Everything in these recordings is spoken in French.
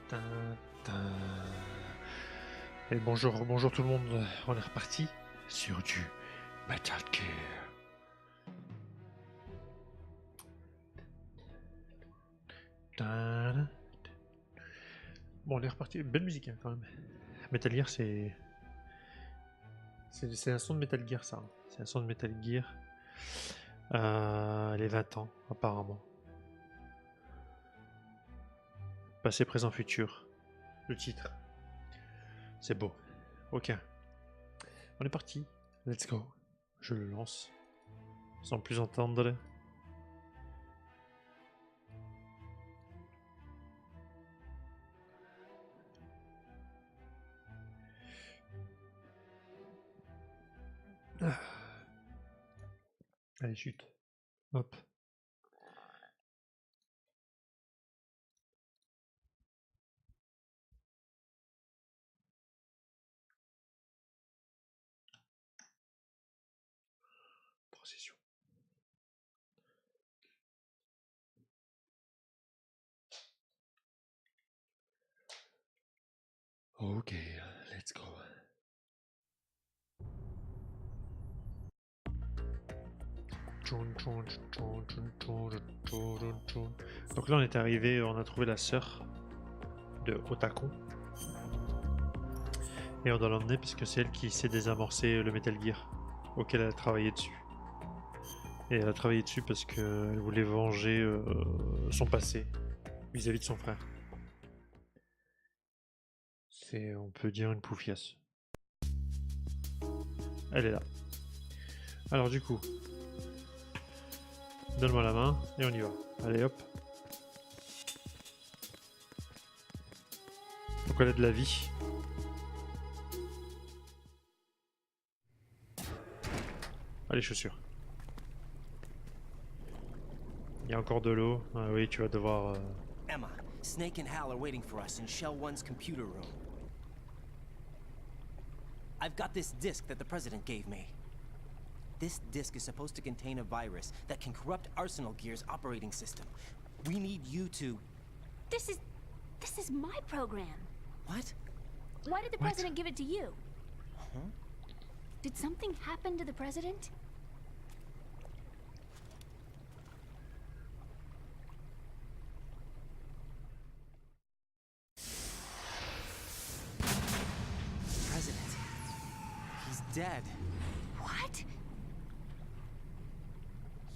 Tin, tin. Et bonjour, bonjour tout le monde, on est reparti sur du Metal Gear. Tin. Bon, on est reparti, belle musique hein, quand même. Metal Gear, c'est un son de Metal Gear ça. C'est un son de Metal Gear. Les 20 ans apparemment. Passé, présent, futur. Le titre. C'est beau. Ok. On est parti. Let's go. Je le lance. Sans plus entendre. Ah. Allez, chute. Hop. Procession. Ok, let's go. Donc là on est arrivé, on a trouvé la sœur de Otakon. Et on doit l'emmener parce que c'est elle qui sait désamorcer le Metal Gear auquel elle a travaillé dessus. Et elle a travaillé dessus parce qu'elle voulait venger son passé vis-à-vis de son frère. C'est, on peut dire, une poufiasse. Elle est là. Alors du coup, donne-moi la main et on y va. Allez hop. Faut qu'elle ait de la vie. Ah, les chaussures. Il y a encore de l'eau. Ah oui, tu vas devoir... Emma, Snake and Hal are waiting for us in Shell 1's computer room. I've got this disk that the president gave me. This disk is supposed to contain a virus that can corrupt Arsenal Gear's operating system. We need you to... This is my program. What? Why did the president give it to you? Huh? Did something happen to the president? President. He's dead. What?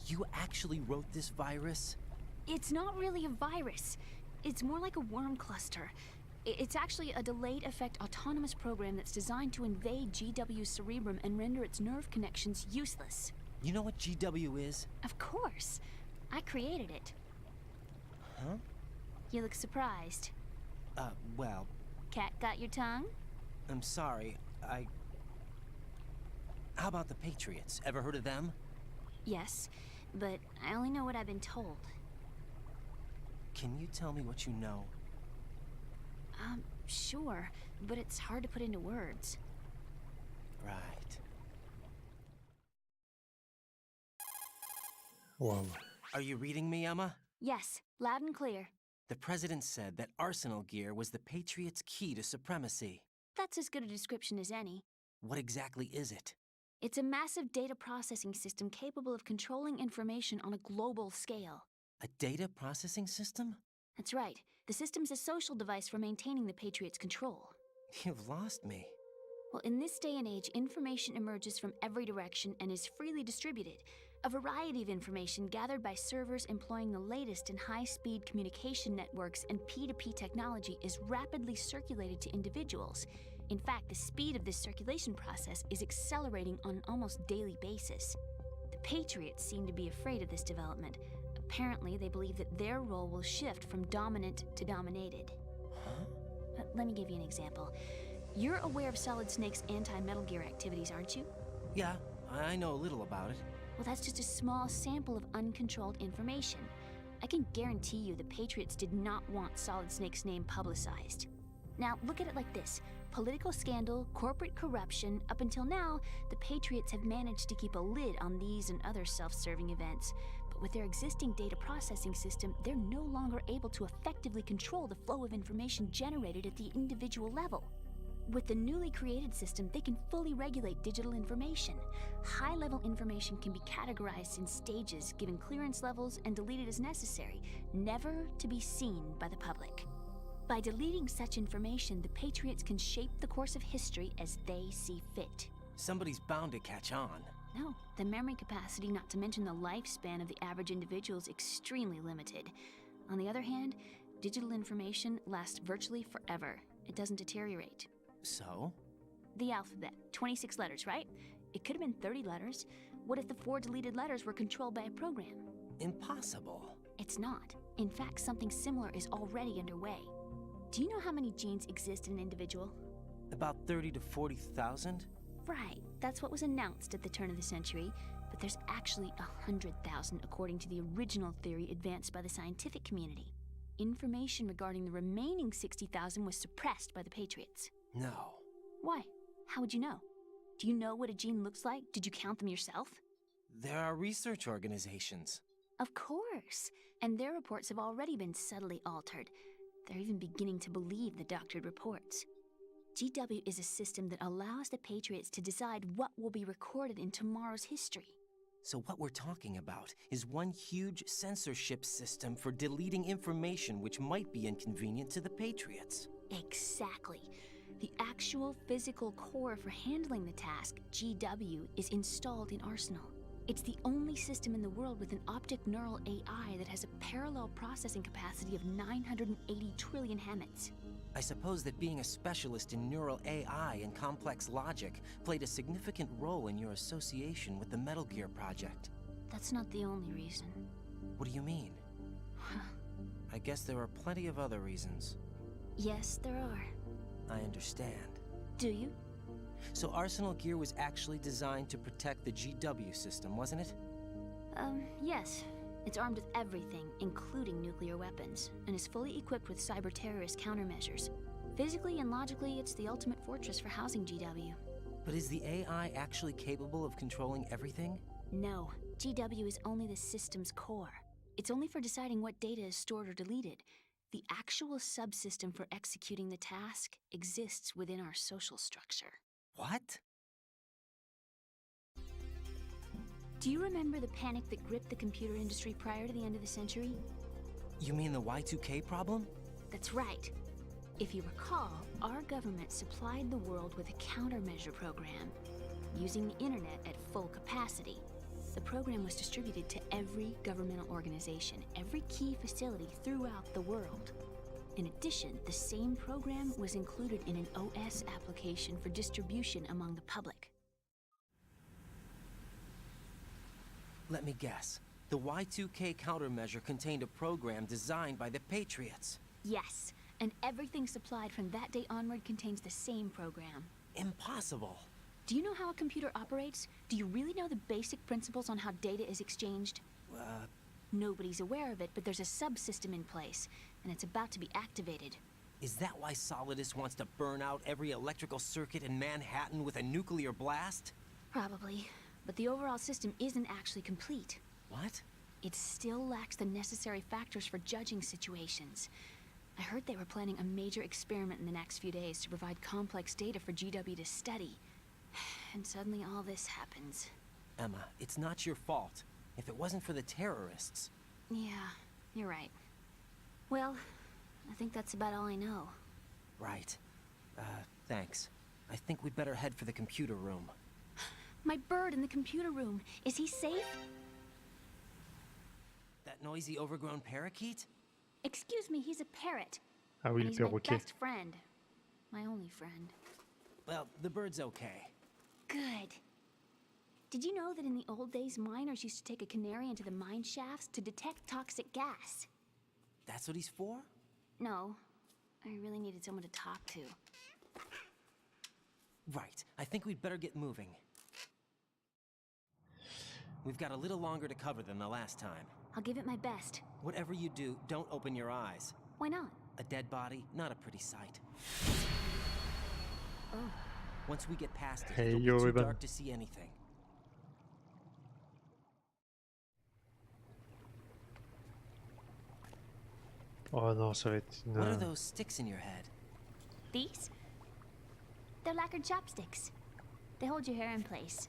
You actually wrote this virus? It's not really a virus. It's more like a worm cluster. It's actually a delayed effect autonomous program that's designed to invade GW's cerebrum and render its nerve connections useless. You know what GW is? Of course. I created it. Huh? You look surprised. Well, Cat got your tongue? I'm sorry. How about the Patriots? Ever heard of them? Yes, but I only know what I've been told. Can you tell me what you know? Sure, but it's hard to put into words. Right. Wow. Are you reading me, Emma? Yes, loud and clear. The president said that Arsenal Gear was the Patriots' key to supremacy. That's as good a description as any. What exactly is it? It's a massive data processing system capable of controlling information on a global scale. A data processing system? That's right. The system's a social device for maintaining the Patriots' control. You've lost me. Well, in this day and age, information emerges from every direction and is freely distributed. A variety of information gathered by servers employing the latest in high-speed communication networks and P2P technology is rapidly circulated to individuals. In fact, the speed of this circulation process is accelerating on an almost daily basis. The Patriots seem to be afraid of this development. Apparently, they believe that their role will shift from dominant to dominated. Huh? Let me give you an example. You're aware of Solid Snake's anti-Metal Gear activities, aren't you? Yeah, I know a little about it. Well, that's just a small sample of uncontrolled information. I can guarantee you the Patriots did not want Solid Snake's name publicized. Now, look at it like this. Political scandal, corporate corruption, up until now, the Patriots have managed to keep a lid on these and other self-serving events. But with their existing data processing system, they're no longer able to effectively control the flow of information generated at the individual level. With the newly created system, they can fully regulate digital information. High-level information can be categorized in stages, given clearance levels, and deleted as necessary, never to be seen by the public. By deleting such information, the Patriots can shape the course of history as they see fit. Somebody's bound to catch on. No, the memory capacity, not to mention the lifespan of the average individual, is extremely limited. On the other hand, digital information lasts virtually forever. It doesn't deteriorate. So? The alphabet, 26 letters, right? It could have been 30 letters. What if the 4 deleted letters were controlled by a program? Impossible. It's not. In fact, something similar is already underway. Do you know how many genes exist in an individual? About 30 to 40,000? Right, that's what was announced at the turn of the century, but there's actually 100,000 according to the original theory advanced by the scientific community. Information regarding the remaining 60,000 was suppressed by the Patriots. No. Why? How would you know? Do you know what a gene looks like? Did you count them yourself? There are research organizations. Of course, and their reports have already been subtly altered. They're even beginning to believe the doctored reports. GW is a system that allows the Patriots to decide what will be recorded in tomorrow's history. So what we're talking about is one huge censorship system for deleting information which might be inconvenient to the Patriots. Exactly. The actual physical core for handling the task, GW, is installed in Arsenal. It's the only system in the world with an optic neural AI that has a parallel processing capacity of 980 trillion Hammets. I suppose that being a specialist in neural AI and complex logic played a significant role in your association with the Metal Gear project. That's not the only reason. What do you mean? I guess there are plenty of other reasons. Yes, there are. I understand. Do you? So Arsenal Gear was actually designed to protect the GW system, wasn't it? Yes. It's armed with everything, including nuclear weapons, and is fully equipped with cyber-terrorist countermeasures. Physically and logically, it's the ultimate fortress for housing GW. But is the AI actually capable of controlling everything? No, GW is only the system's core. It's only for deciding what data is stored or deleted. The actual subsystem for executing the task exists within our social structure. What? Do you remember the panic that gripped the computer industry prior to the end of the century? You mean the Y2K problem? That's right. If you recall, our government supplied the world with a countermeasure program, using the internet at full capacity. The program was distributed to every governmental organization, every key facility throughout the world. In addition, the same program was included in an OS application for distribution among the public. Let me guess. The Y2K countermeasure contained a program designed by the Patriots. Yes, and everything supplied from that day onward contains the same program. Impossible. Do you know how a computer operates? Do you really know the basic principles on how data is exchanged? Nobody's aware of it, but there's a subsystem in place, and it's about to be activated. Is that why Solidus wants to burn out every electrical circuit in Manhattan with a nuclear blast? Probably, but the overall system isn't actually complete. What? It still lacks the necessary factors for judging situations. I heard they were planning a major experiment in the next few days to provide complex data for GW to study. And suddenly all this happens. Emma, it's not your fault. If it wasn't for the terrorists... Yeah, you're right. Well, I think that's about all I know. Right. Thanks. I think we'd better head for the computer room. My bird in the computer room. Is he safe? That noisy, overgrown parakeet? Excuse me, he's a parrot. Ah oui, And le he's my perroquet. best friend. My only friend. Well, the bird's okay. Good. Did you know that in the old days, miners used to take a canary into the mine shafts to detect toxic gas? That's what he's for? No, I really needed someone to talk to. Right. I think we'd better get moving. We've got a little longer to cover than the last time. I'll give it my best. Whatever you do, don't open your eyes. Why not? A dead body, not a pretty sight. Oh. Once we get past it, Hey, it'll be yo, too Ribbon. dark to see anything. Oh non, ça va être une... What are those sticks in your head? These? They're lacquered chopsticks. They hold your hair in place.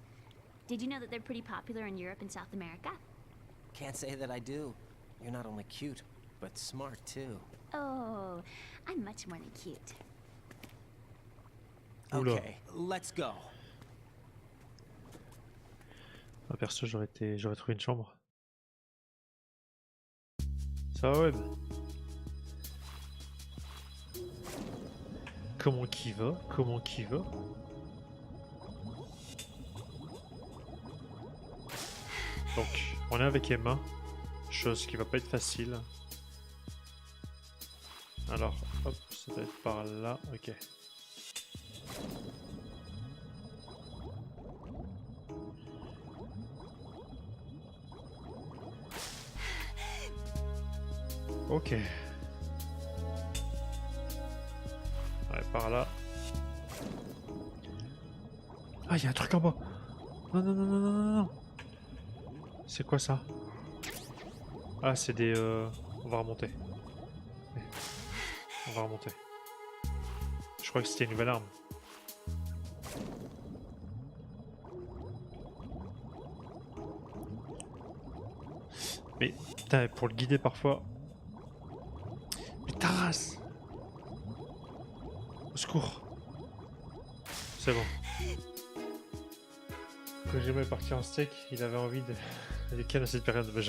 Did you know that they're pretty popular in Europe and South America? Can't say that I do. You're not only cute, but smart too. Oh, I'm much more than cute. Oula. Okay, let's go. Ah, perso, j'aurais trouvé une chambre. Ça va, Web? Comment qui va? Comment qui va? Donc, on est avec Emma, chose qui va pas être facile. Alors, hop, ça doit être par là, ok. Ok. Ouais, par là. Ah, il y a un truc en bas. Non, non, non, non, non, non, non. C'est quoi ça? Ah, c'est des... On va remonter. On va remonter. Je crois que c'était une nouvelle arme. Mais, putain, pour le guider parfois... Mais ta race! Au secours! C'est bon. Quand Kojima est parti en steak, il avait envie de ken à cette période. Bah,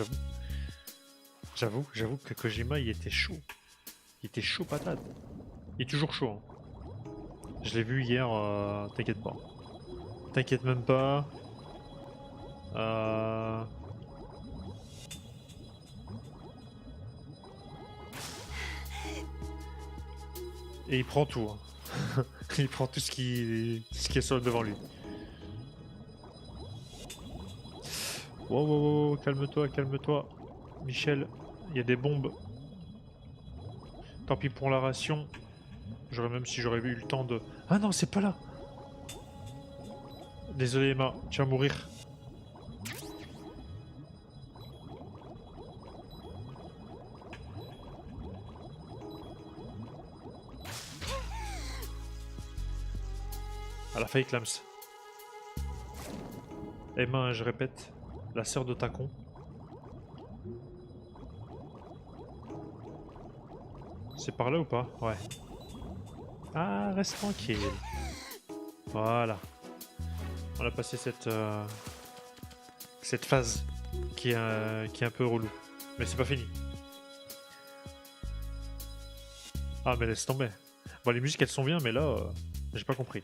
j'avoue que Kojima, il était chaud. Il était chaud patate. Il est toujours chaud. Hein. Je l'ai vu hier, t'inquiète pas. T'inquiète même pas. Et il prend tout. Hein. Il prend tout ce qui est sur devant lui. Wow, wow, wow, calme-toi, calme-toi. Michel, il y a des bombes. Tant pis pour la ration. J'aurais même si j'aurais eu le temps de... Ah non, c'est pas là. Désolé Emma, tu vas mourir. À la faille Clams. Emma, je répète, la sœur de Tacon. C'est par là ou pas? Ouais. Ah, reste tranquille. Voilà. On a passé cette phase qui est un peu relou. Mais c'est pas fini. Ah, mais laisse tomber. Bon, les musiques, elles sont bien, mais là, j'ai pas compris.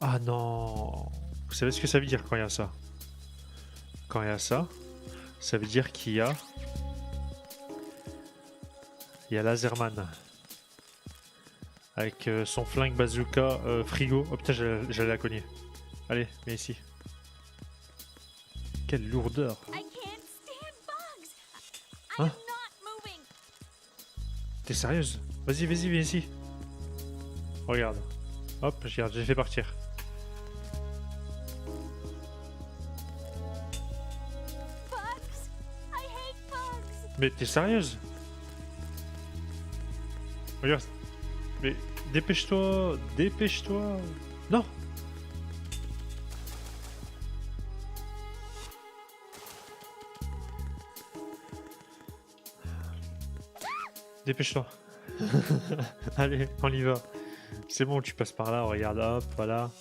Ah non. Vous savez ce que ça veut dire quand il y a ça? Quand il y a ça, ça veut dire qu'il y a... Il y a Laserman. Avec son flingue bazooka frigo. Oh putain, j'allais la cogner. Allez, viens ici. Quelle lourdeur. Hein? T'es sérieuse? Vas-y, vas-y, viens ici. Regarde. Hop, regarde, j'ai fait partir. Mais t'es sérieuse? Regarde. Mais dépêche-toi, dépêche-toi. Non. Dépêche-toi. Allez, on y va. C'est bon, tu passes par là, regarde, hop, voilà.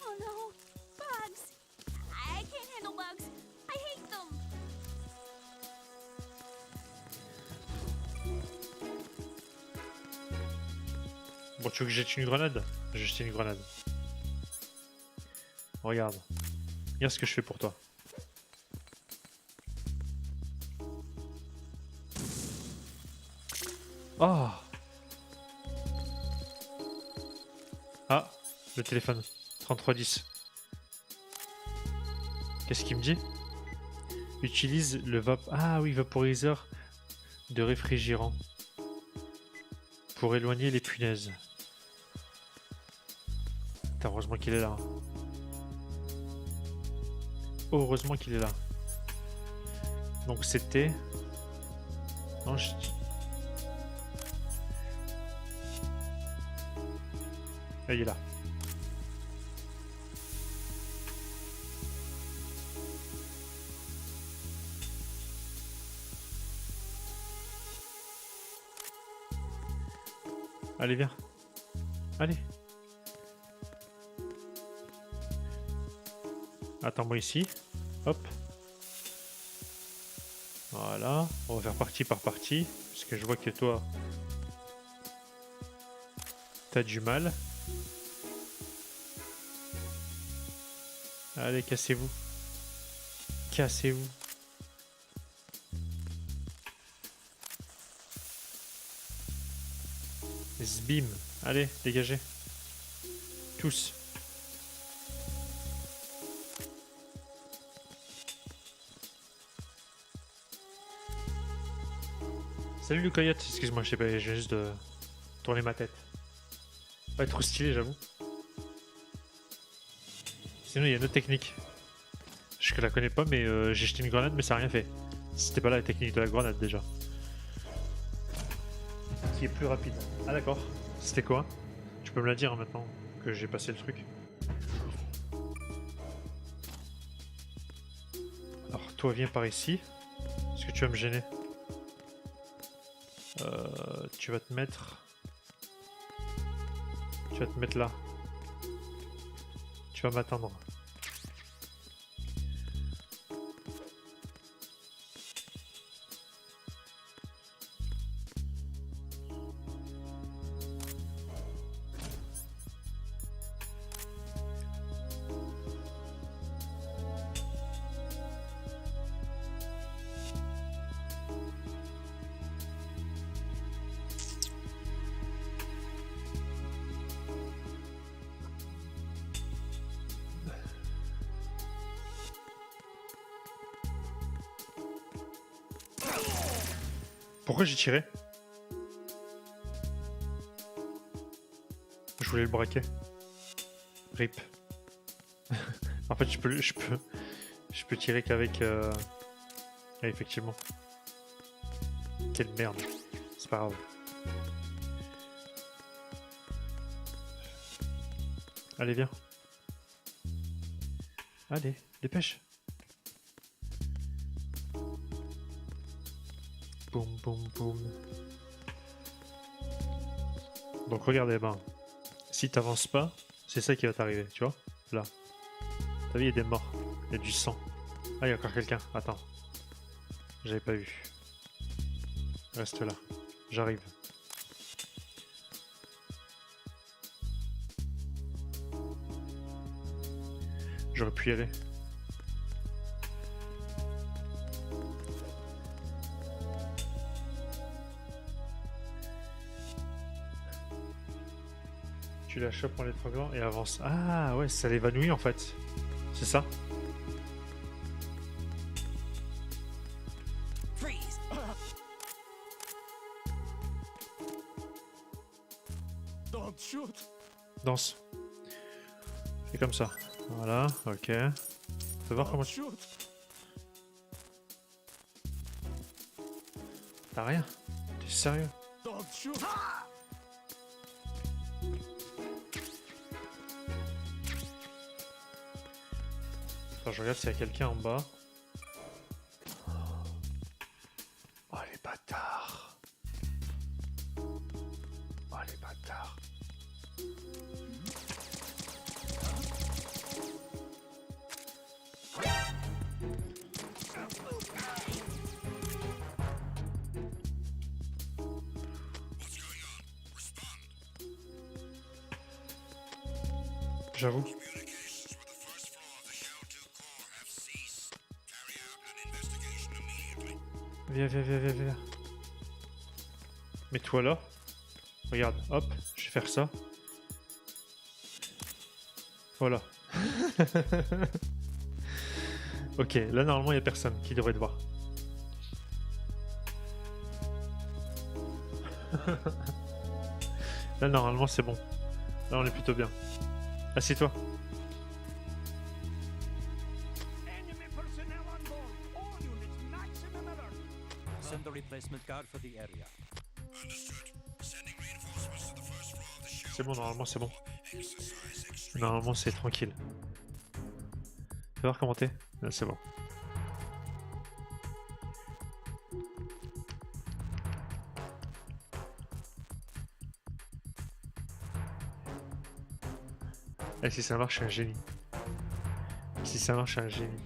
Oh no, bugs! I can't handle bugs. I hate them. Bon, tu veux que jette une grenade? Je vais jeter une grenade. Regarde. Regarde ce que je fais pour toi. Oh! Ah, le téléphone. 3310. Qu'est-ce qu'il me dit? Utilise le Ah oui, vaporiseur de réfrigérant. Pour éloigner les punaises. Putain, heureusement qu'il est là. Heureusement qu'il est là. Donc c'était... Non, je... Ah, il est là. Allez, viens. Allez. Attends-moi ici. Hop. Voilà. On va faire partie par partie. Parce que je vois que toi... T'as du mal. Allez, cassez-vous. Cassez-vous. Zbim. Allez, dégagez. Tous. Salut le coyote. Excuse-moi, je sais pas, j'ai juste de tourner ma tête. Pas trop stylé, j'avoue. Sinon, il y a une autre technique. Je la connais pas, mais j'ai jeté une grenade, mais ça n'a rien fait. C'était pas là la technique de la grenade déjà. Qui est plus rapide. Ah d'accord. C'était quoi? Tu peux me la dire hein, maintenant que j'ai passé le truc. Alors toi viens par ici. Est-ce que tu vas me gêner? Tu vas te mettre... Tu vas te mettre là. Tu vas m'attendre. Pourquoi j'ai tiré? Je voulais le braquer. Rip. fait, je peux tirer qu'avec... ouais, effectivement. Quelle merde. C'est pas grave. Allez, viens. Allez, dépêche. Boum, boum, boum. Donc regardez, ben, si t'avances pas, c'est ça qui va t'arriver, tu vois. Là. T'as vu, il y a des morts. Il y a du sang. Ah, il y a encore quelqu'un. Attends. J'avais pas vu. Reste là. J'arrive. J'aurais pu y aller. Tu la chopes en l'étranglant et avance. Ah ouais, ça l'évanouit en fait. C'est ça? Freeze! Don't shoot! Danse. Fais comme ça. Voilà, ok. Fais voir comment tu... T'as rien? T'es sérieux? Don't shoot! Attends, je regarde s'il y a quelqu'un en bas. Oh les bâtards. Oh les bâtards. J'avoue. Viens, viens, viens, viens, viens. Mets-toi là. Regarde, hop, je vais faire ça. Voilà. Ok, là normalement il n'y a personne qui devrait te voir. Là normalement c'est bon. Là on est plutôt bien. Assieds-toi. Send the replacement guard for the area. C'est bon, normalement c'est bon. Normalement c'est tranquille. Fais voir comment t'es. Là c'est bon. Et si ça marche, je suis un génie. Si ça marche, je suis un génie.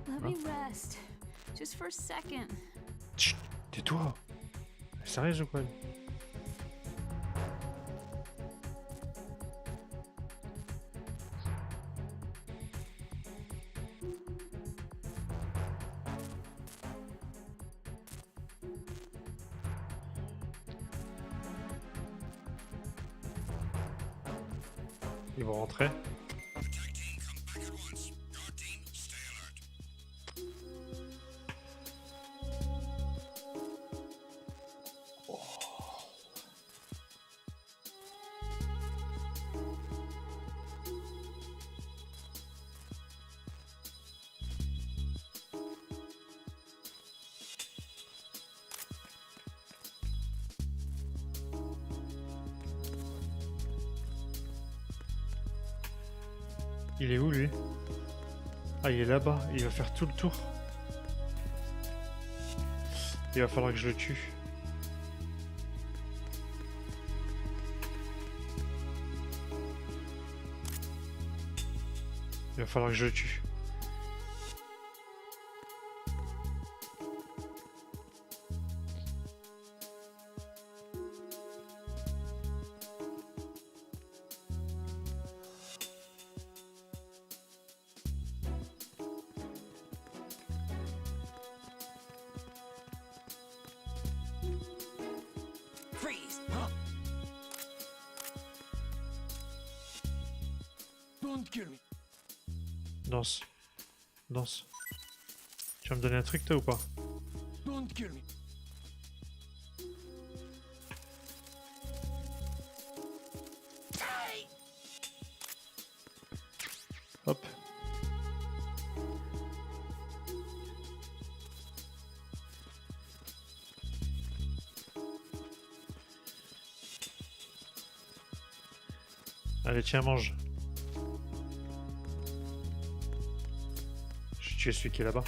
Let me rest. Just for a second. Chut, tais-toi. Sérieuse ou quoi? Ils vont rentrer. Il est où lui? Ah, il est là-bas. Il va faire tout le tour. Il va falloir que je le tue. Il va falloir que je le tue. Freeze! Don't kill me! Danse. Danse. Tu vas me donner un truc toi ou pas? Don't kill me! Hop. Allez, tiens, mange. Je vais tuer celui qui est là-bas.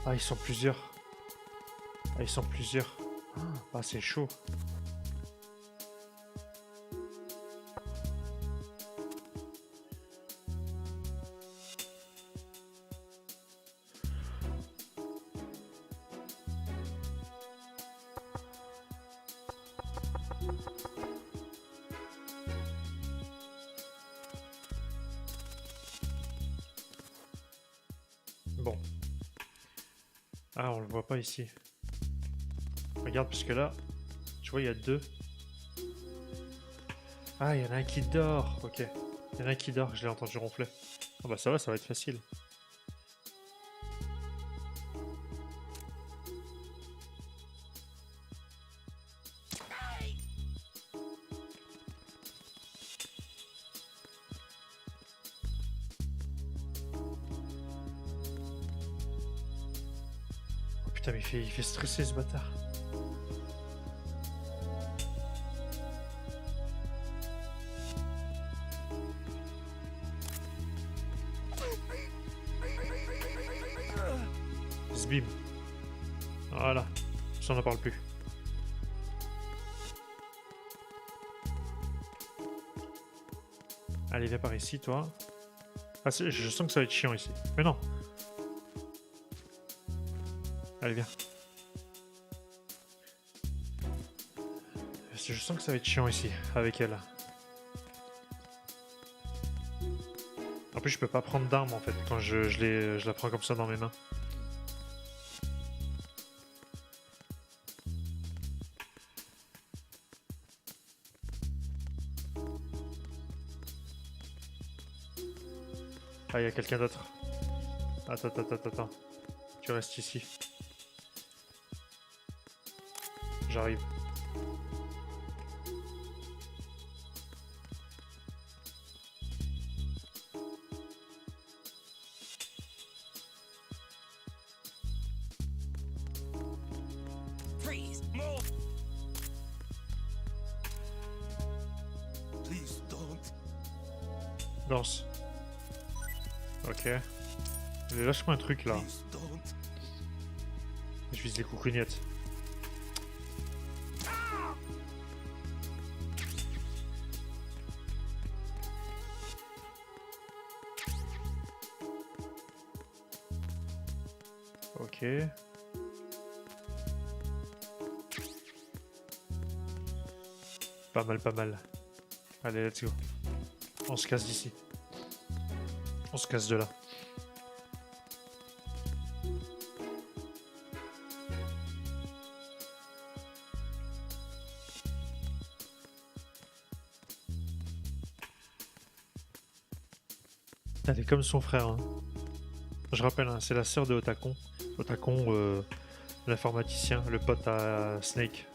Ah, ils sont plusieurs. Ah, ils sont plusieurs. Ah, c'est chaud. Bon. Ah, on le voit pas ici. Regarde, parce que là, tu vois, il y a deux. Ah, il y en a un qui dort. Ok. Il y en a un qui dort, je l'ai entendu ronfler. Ah bah ça va être facile. Oh putain, mais il fait stresser ce bâtard. Bim. Voilà. Ça, on n'en parle plus. Allez, viens par ici, toi. Ah, je sens que ça va être chiant ici. Mais non. Allez, viens. Je sens que ça va être chiant ici, avec elle. En plus, je peux pas prendre d'armes, en fait, quand je la prends comme ça dans mes mains. Ah, il y a quelqu'un d'autre. Attends. Tu restes ici. J'arrive. Freeze! Move! Please don't. Danse. Ok. Mais lâche-moi un truc là. Please don't. Je vise les coucougnettes. Ok. Pas mal. Allez, let's go. On se casse d'ici. On se casse de là. Elle est comme son frère. Hein. Je rappelle, hein, c'est la sœur de Otakon. Otakon, l'informaticien, le pote à Snake.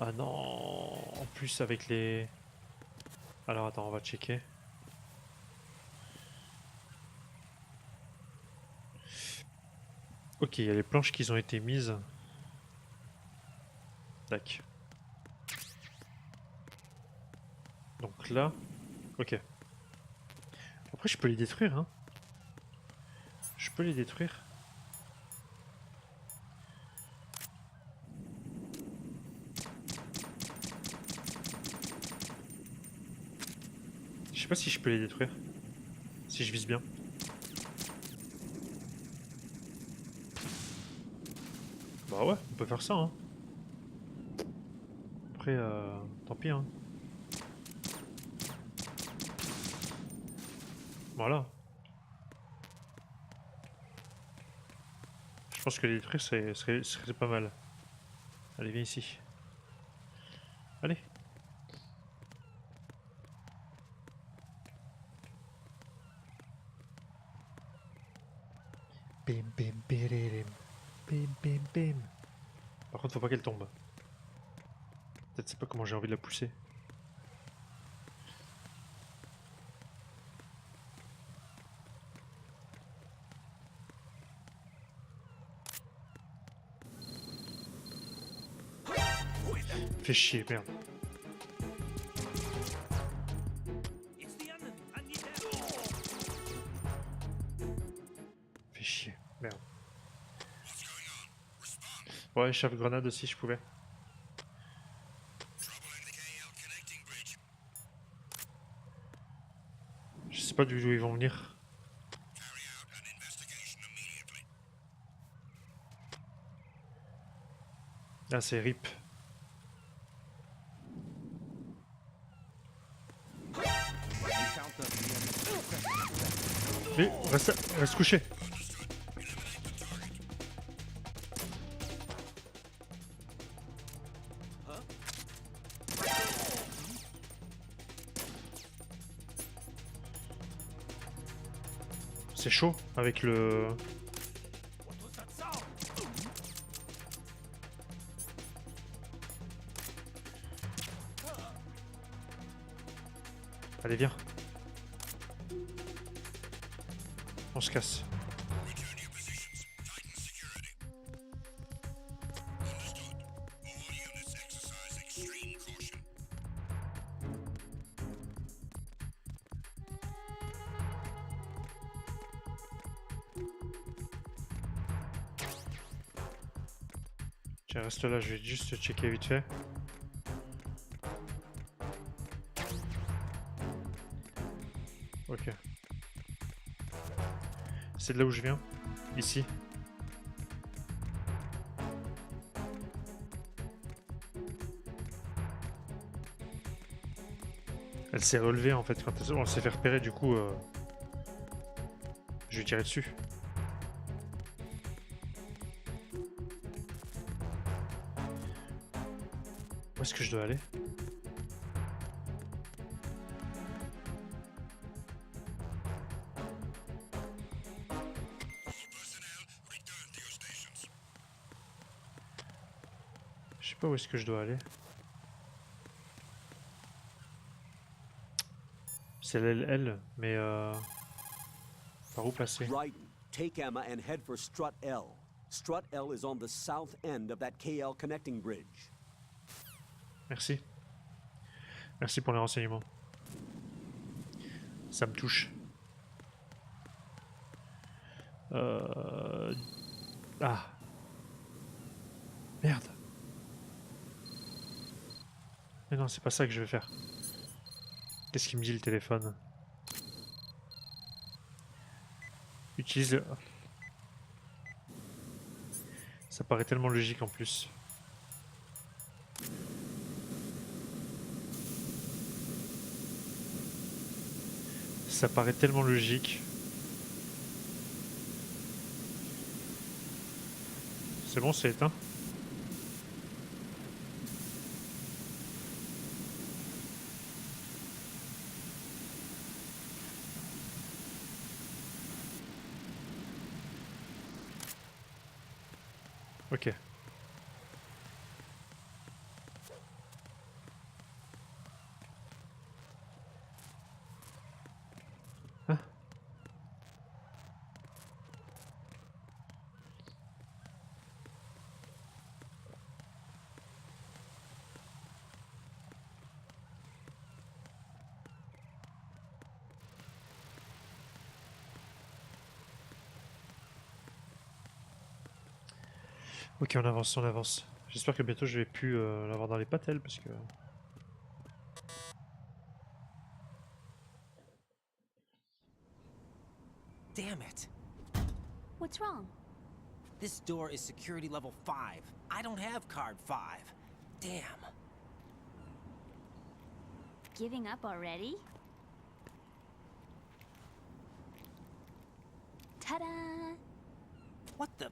Ah non, en plus avec les... Alors attends, on va checker. Ok, il y a les planches qui ont été mises. Tac. Donc là... Ok. Après je peux les détruire, hein. Je peux les détruire. Je sais pas si je peux les détruire. Si je vise bien. Bah ouais, on peut faire ça, hein. Après, tant pis, hein. Voilà. Je pense que les détruire serait pas mal. Allez, viens ici. Allez. Bim bim biririm. Bim bim bim. Par contre, faut pas qu'elle tombe. Peut-être c'est pas comment j'ai envie de la pousser. Fais chier, merde. Fais chier, merde. Ouais, chef grenade aussi, je pouvais. Je sais pas d'où ils vont venir. Ah, c'est RIP. Mais reste couché. C'est chaud avec le... Allez, viens. On se casse. Tiens, reste là, je vais juste checker vite fait. Ok. C'est de là où je viens. Ici. Elle s'est relevée en fait quand on s'est fait repérer, du coup je vais tirer dessus. Où est-ce que je dois aller? Je sais pas où est-ce que je dois aller. C'est l'L, mais par où passer? Raiden, take Emma and head for Strut L. Strut L is on the south end of that KL connecting bridge. Merci. Merci pour les renseignements. Ça me touche. Ah. Merde. Mais non, c'est pas ça que je vais faire. Qu'est-ce qu'il me dit le téléphone? Utilise le... Ça paraît tellement logique en plus. Ça paraît tellement logique. C'est bon, c'est éteint. Ok. Hein? Ok, on avance, on avance. J'espère que bientôt je vais plus l'avoir dans les pattes, elle, parce que... Damn it. What's wrong? This door is security level 5. I don't have card 5. Damn. Giving up already? Ta-da! What the...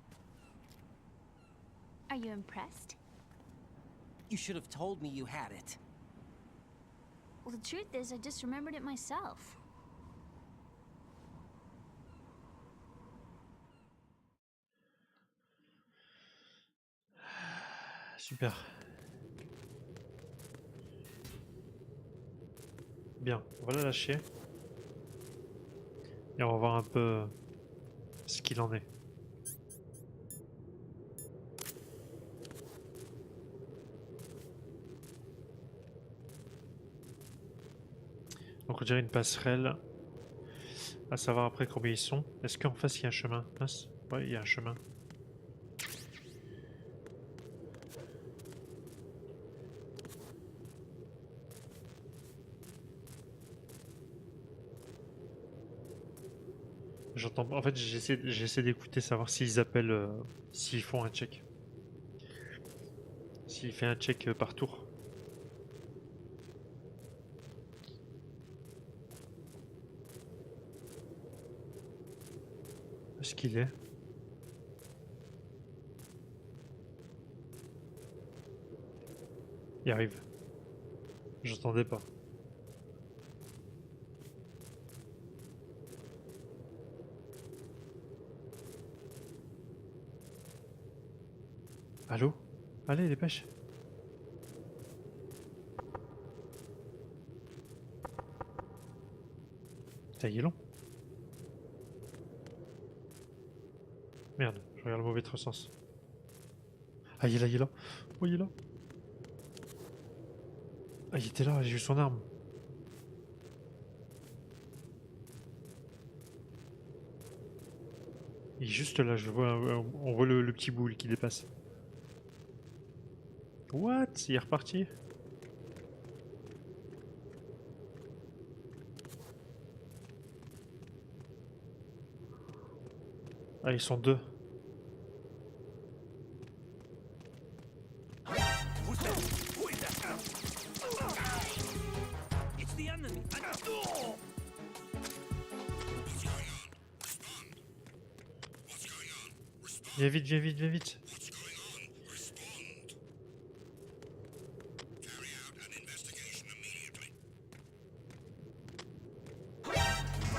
Are you impressed? You should have told me you had it. Well, the truth is, I just remembered it myself. Super. Bien, on va la lâcher. Et on va voir un peu ce qu'il en est. Donc on dirait une passerelle. À savoir après combien ils sont. Est-ce qu'en face il y a un chemin? Mince. Ouais, il y a un chemin. J'entends. En fait, j'essaie d'écouter, savoir s'ils appellent, s'ils font un check. S'il fait un check par tour. Où est-ce qu'il est? Il arrive. J'entendais pas. Allô? Allez, dépêche. Putain, il est long. Merde, je regarde le mauvais sens. Ah, il est là, il est là. Oh, il est là. Ah, il était là, j'ai vu son arme. Il est juste là, je vois, on voit le petit boule qui dépasse. What? Il est reparti? Ah, ils sont deux. It's the enemy. Viens vite, viens vite, viens vite.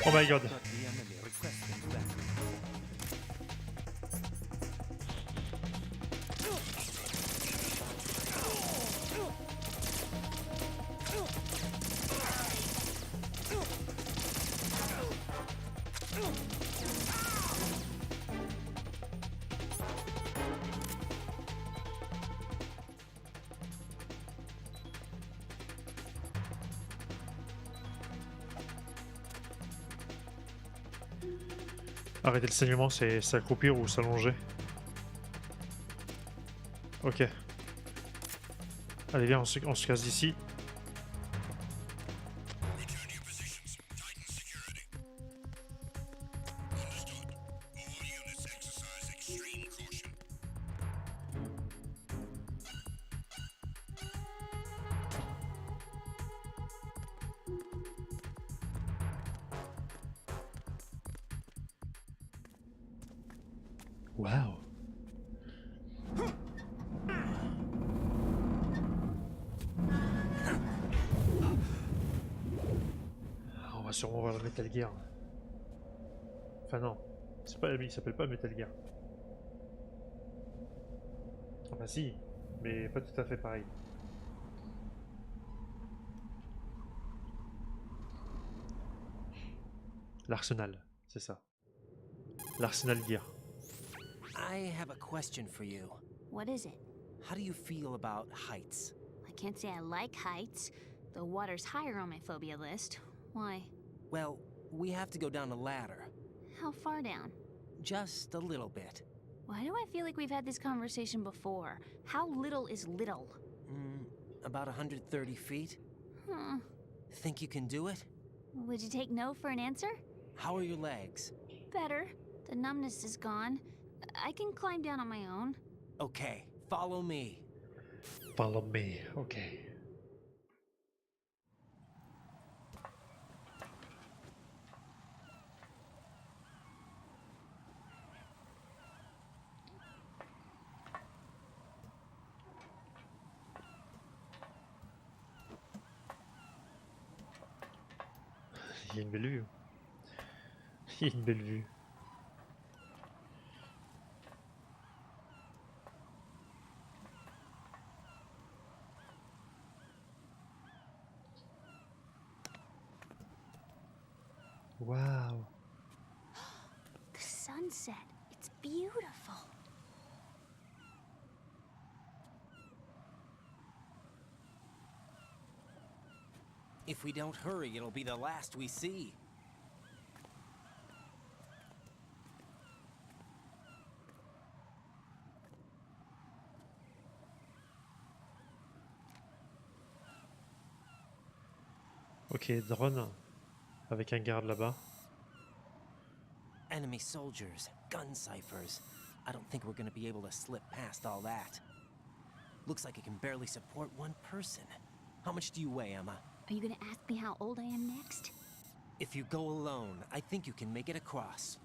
Oh my god. But the enemy requesting backup. Arrêter le saignement, c'est s'accroupir ou s'allonger. Ok. Allez, viens, on se casse d'ici. Waouh. On va sûrement voir le Metal Gear. Enfin non, c'est pas, il s'appelle pas Metal Gear. Enfin si, mais pas tout à fait pareil. L'Arsenal, c'est ça. L'Arsenal Gear. I have a question for you. What is it? How do you feel about heights? I can't say I like heights. The water's higher on my phobia list. Why? Well, we have to go down a ladder. How far down? Just a little bit. Why do I feel like we've had this conversation before? How little is little? About 130 feet. Huh. Think you can do it? Would you take no for an answer? How are your legs? Better. The numbness is gone. I can climb down on my own. Okay, follow me. Follow me, ok. Il y a une belle vue. Il y a une belle vue. Waouh. The sunset. It's beautiful. If we don't hurry, it'll be the last we see. Ok, drone. Avec un garde là-bas. Enemy soldiers, gun ciphers. I don't think we're gonna be able to slip past all that. Looks like it can barely support one person. How much do you weigh, Emma? Are you gonna ask me how old I am next? If you go alone, I think you can make it across.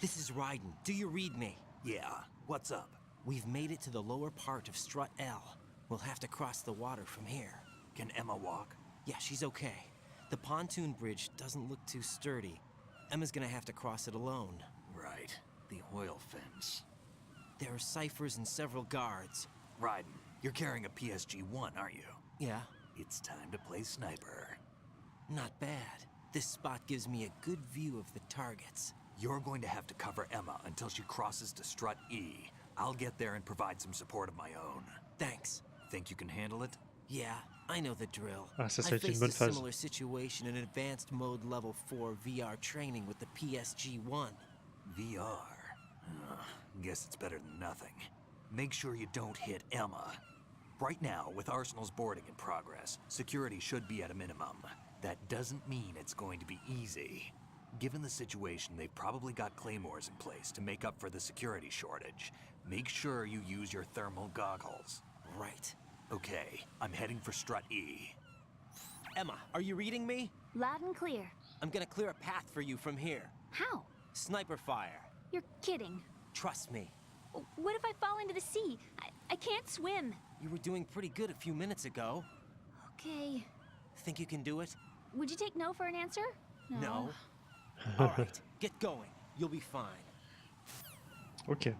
This is Ryden. Do you read me? Yeah, what's up? We've made it to the lower part of Strut L. We'll have to cross the water from here. Can Emma walk? Yeah, she's okay. The pontoon bridge doesn't look too sturdy. Emma's gonna have to cross it alone. Right, the oil fence. There are ciphers and several guards. Ryden, you're carrying a PSG-1, aren't you? Yeah, It's time to play sniper. not bad. This spot gives me a good view of the targets. You're going to have to cover Emma until she crosses to Strut E. I'll get there and provide some support of my own. Thanks. Think you can handle it? Yeah, I know the drill. Ah, ça, ça I va être une faced bonne a phase. similar situation in advanced mode level 4 VR training with the PSG-1. VR. Guess it's better than nothing. Make sure you don't hit Emma. Right now, with Arsenal's boarding in progress, security should be at a minimum. That doesn't mean it's going to be easy. Given the situation, they've probably got claymores in place to make up for the security shortage. Make sure you use your thermal goggles. Right. Okay, I'm heading for Strut E. Emma, are you reading me? Loud and clear. I'm gonna clear a path for you from here. How? Sniper fire. You're kidding. Trust me. What if I fall into the sea? I can't swim. You were doing pretty good a few minutes ago. Okay. Think you can do it? Would you take no for an answer? No. All right, get going. You'll be fine. Ok.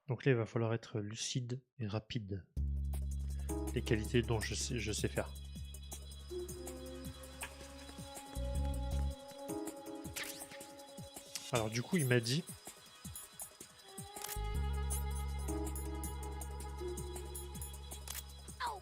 Donc là, il va falloir être lucide et rapide. Les qualités dont je sais faire. Alors du coup, il m'a dit... Ow!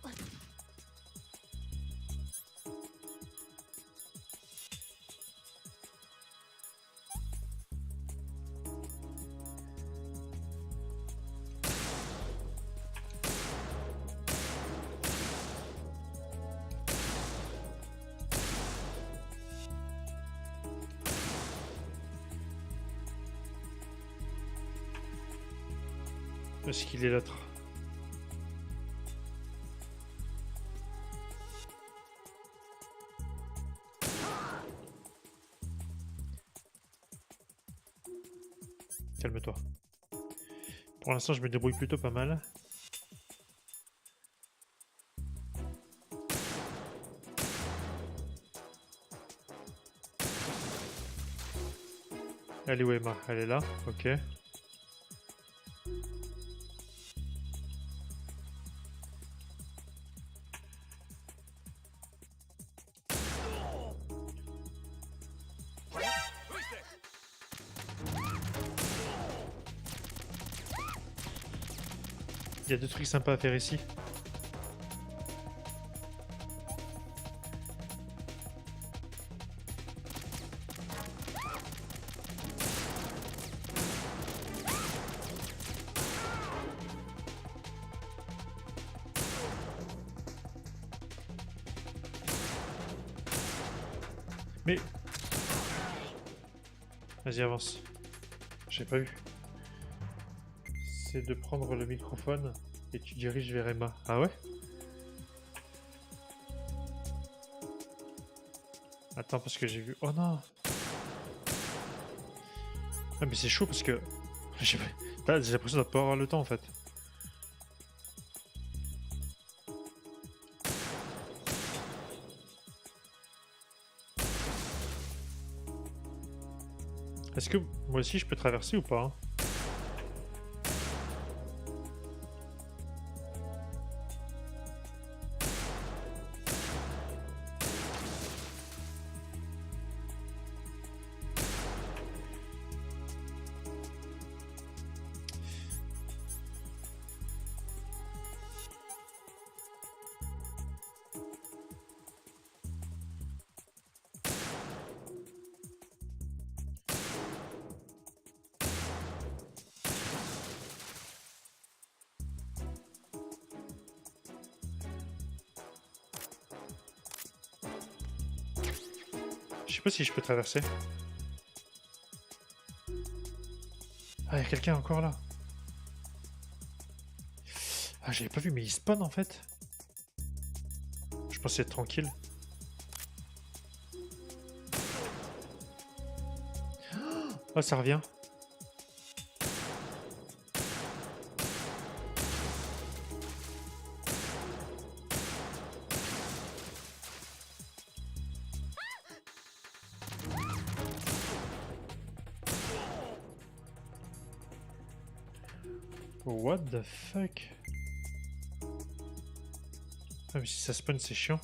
Est-ce qu'il est l'autre? Calme-toi. Pour l'instant, je me débrouille plutôt pas mal. Elle est où, Emma? Elle est là, ok. Il y a deux trucs sympas à faire ici. Mais... Vas-y, avance. J'ai pas vu. C'est de prendre le microphone et tu diriges vers Emma. Ah ouais? Attends, parce que j'ai vu... Oh non! Ah mais c'est chaud parce que... J'ai l'impression de pas avoir le temps en fait. Est-ce que moi aussi je peux traverser ou pas hein? Je sais pas si je peux traverser. Ah, il y a quelqu'un encore là. Ah, j'avais pas vu, mais il spawn en fait. Je pensais être tranquille. Ah, ça revient. What the fuck? Ah mais si ça spawn c'est chiant.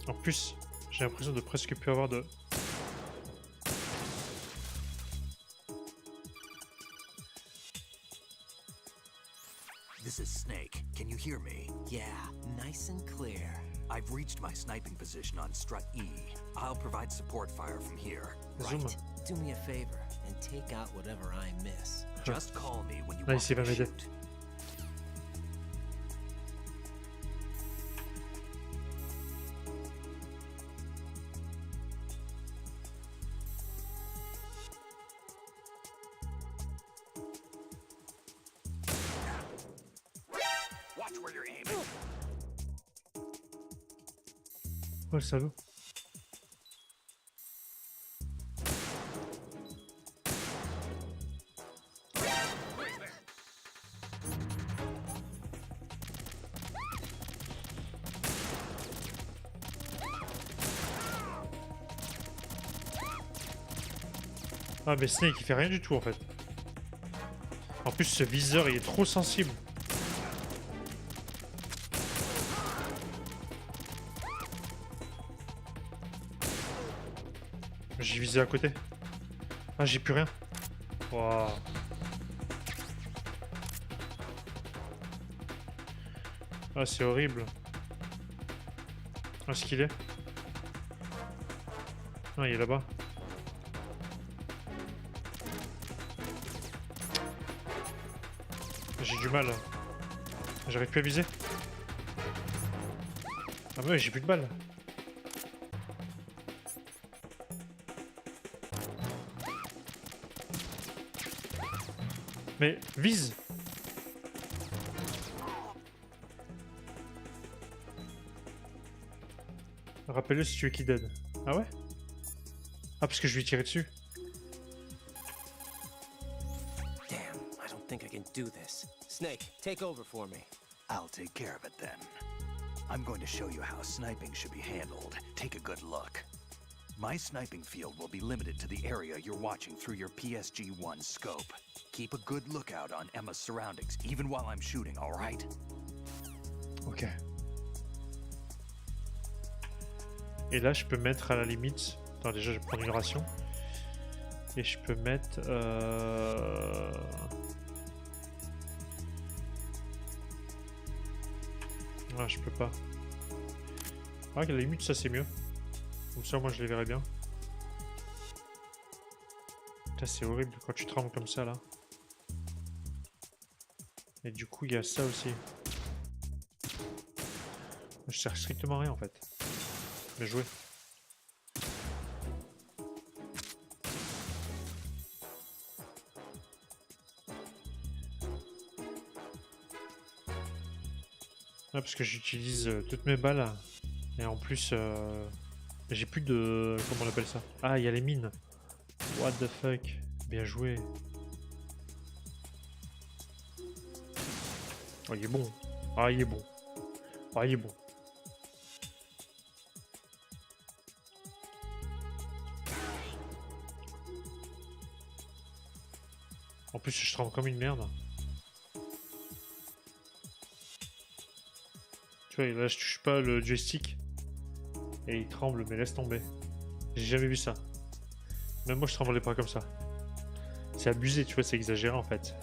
En plus, j'ai l'impression de presque plus avoir de... This is Snake. Can you hear me? Yeah, nice and clear. I've reached my sniping position on Strut E. I'll provide support fire from here. Zoom. Right. Do me a favor and take out whatever I miss. Just call me when you Nice, want il va to m'aider. shoot. Watch where you're aiming. Oh le salaud. Ah mais Snake il fait rien du tout en fait. En plus ce viseur il est trop sensible. J'ai visé à côté. Ah j'ai plus rien. Waouh. Ah c'est horrible. Où est-ce qu'il est? Ah il est là-bas. J'ai du mal. J'arrive plus à viser. Ah mais ouais, j'ai plus de balles. Mais vise. Rappelle-le si tu veux qu'il dead. Ah ouais? Ah parce que je lui ai tiré dessus. Damn, I don't think I can do this. Snake, take over for me. I'll take care of it then. I'm going to show you how sniping should be handled. Take a good look. My sniping field will be limited to the area you're watching through your PSG-1 scope. Keep a good lookout on Emma's surroundings, even while I'm shooting, all right? Ok. Et là, je peux mettre à la limite... Attends, déjà, je vais prendre une ration. Et je peux mettre... Ah, je peux pas. Ah, à la limite, ça c'est mieux. Comme ça, moi, je les verrai bien. Putain, c'est horrible quand tu trembles comme ça, là. Et du coup, il y a ça aussi. Je sers strictement à rien, en fait. Bien joué. Ah, parce que j'utilise toutes mes balles. Et en plus, j'ai plus de... Comment on appelle ça? Ah, il y a les mines. What the fuck? Bien joué. Oh, il est bon. Ah, il est bon. Ah, il est bon. En plus, je tremble comme une merde. Tu vois, là, je touche pas le joystick. Et il tremble, mais laisse tomber. J'ai jamais vu ça. Même moi, je tremblais pas comme ça. C'est abusé, tu vois, c'est exagéré en fait.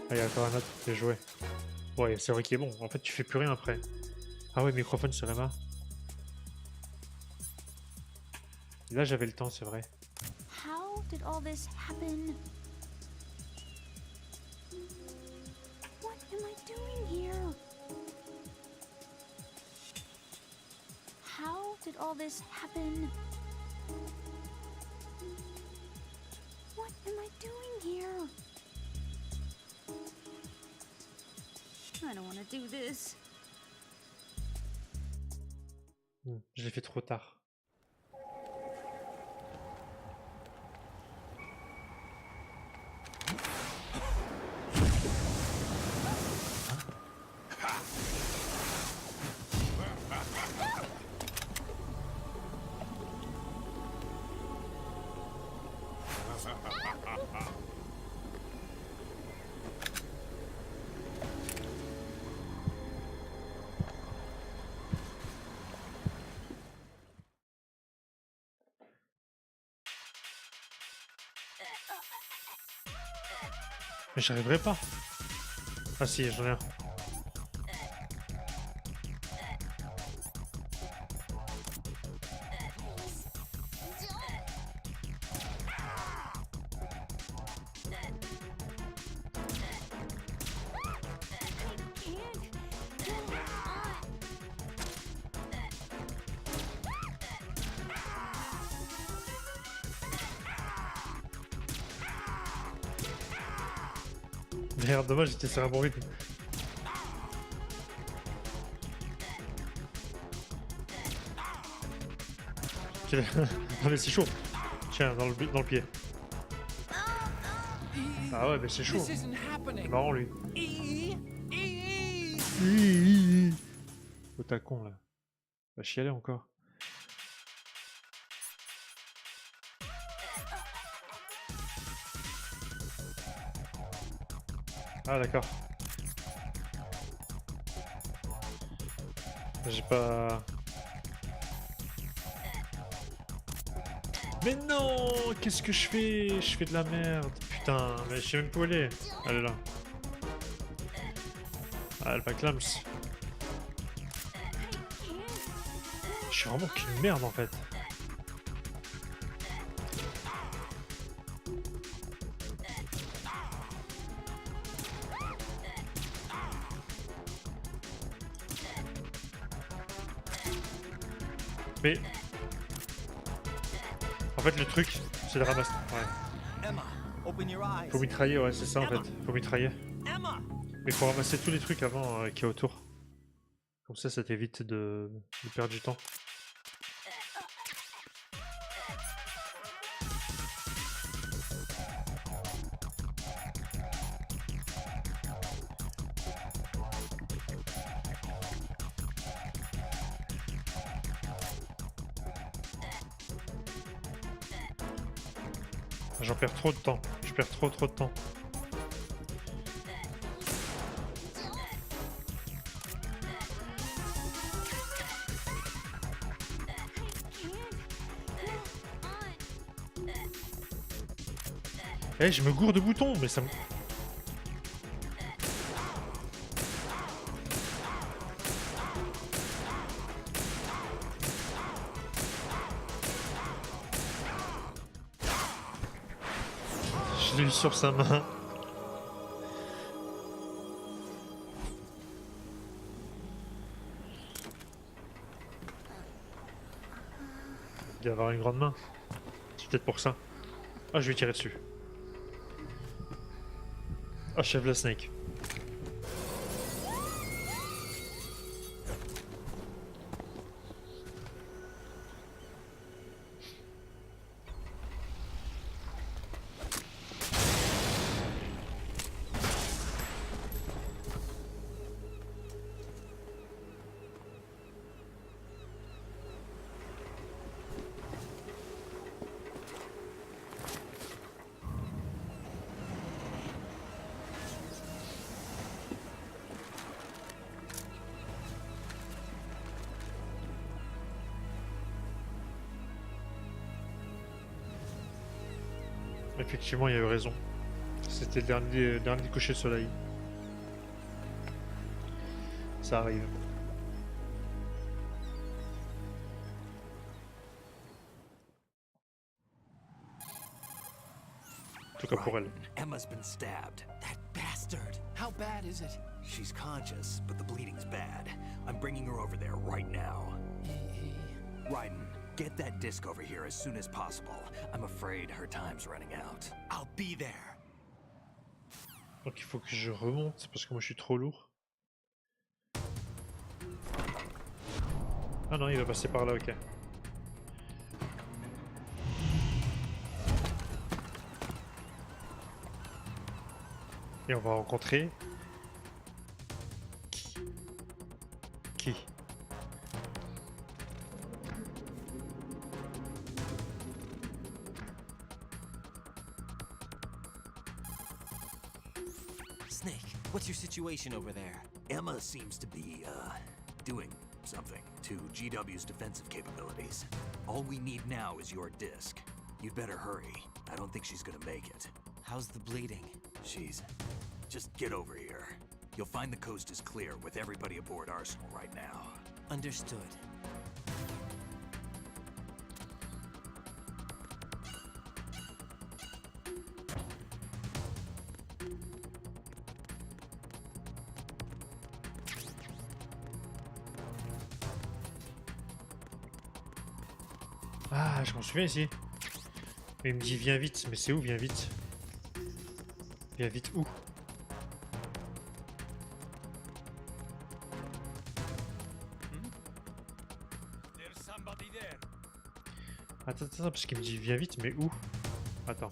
Ah, il y a encore un autre qui est joué. Ouais, c'est vrai qu'il est bon. En fait, tu fais plus rien après. Ah ouais, microphone sur Emma. Là, j'avais le temps, c'est vrai. How did all this happen? What am I doing here? How did all this happen? What am I doing here? I don't want to do this. Je l'ai fait trop tard. Mais j'arriverai pas. Ah si, j'en ai un. Merde, dommage, j'étais sur un bon rythme. Ah mais c'est chaud. Tiens, dans le pied. Ah ouais, mais c'est chaud. C'est marrant lui. Oh t'as con là. Va chialer encore. Ah d'accord. J'ai pas... Mais non! Qu'est-ce que je fais? Je fais de la merde. Putain, mais je sais même pas où elle est. Elle est là. Ah, elle va clams. Je suis vraiment qu'une merde en fait. Mais... En fait le truc, c'est de ramasser... Ouais. Emma, open your eyes. Faut mitrailler, ouais c'est ça en fait. Faut mitrailler. Emma. Mais faut ramasser tous les trucs avant qu'il y a autour. Comme ça t'évite de perdre du temps. J'en perds trop de temps. Je perds trop de temps. Eh, je me gourde de boutons, mais ça me... l'huile sur sa main. Il doit avoir une grande main. C'est peut-être pour ça. Ah, je vais tirer dessus. Achève la snake. Effectivement, il avait raison. C'était le dernier coucher de soleil. Ça arrive. En tout cas pour elle. Emma's been stabbed. That bastard! How bad is it? She's conscious, but the bleeding's bad. I'm bringing her over there right now. Raiden, get that disc over here as soon as possible. I'm afraid her time's running out. I'll be there. Donc il faut que je remonte parce que moi je suis trop lourd. Ah non, il va passer par là, ok. Et on va rencontrer... Qui? Snake, what's your situation over there? Emma seems to be, doing something to GW's defensive capabilities. All we need now is your disc. You'd better hurry. I don't think she's gonna make it. How's the bleeding? She's... Just get over here. You'll find the coast is clear with everybody aboard Arsenal right now. Understood. Ah, je m'en souviens ici. Il me dit viens vite, mais c'est où viens vite? Viens vite où? Attends, parce qu'il me dit viens vite, mais où? Attends.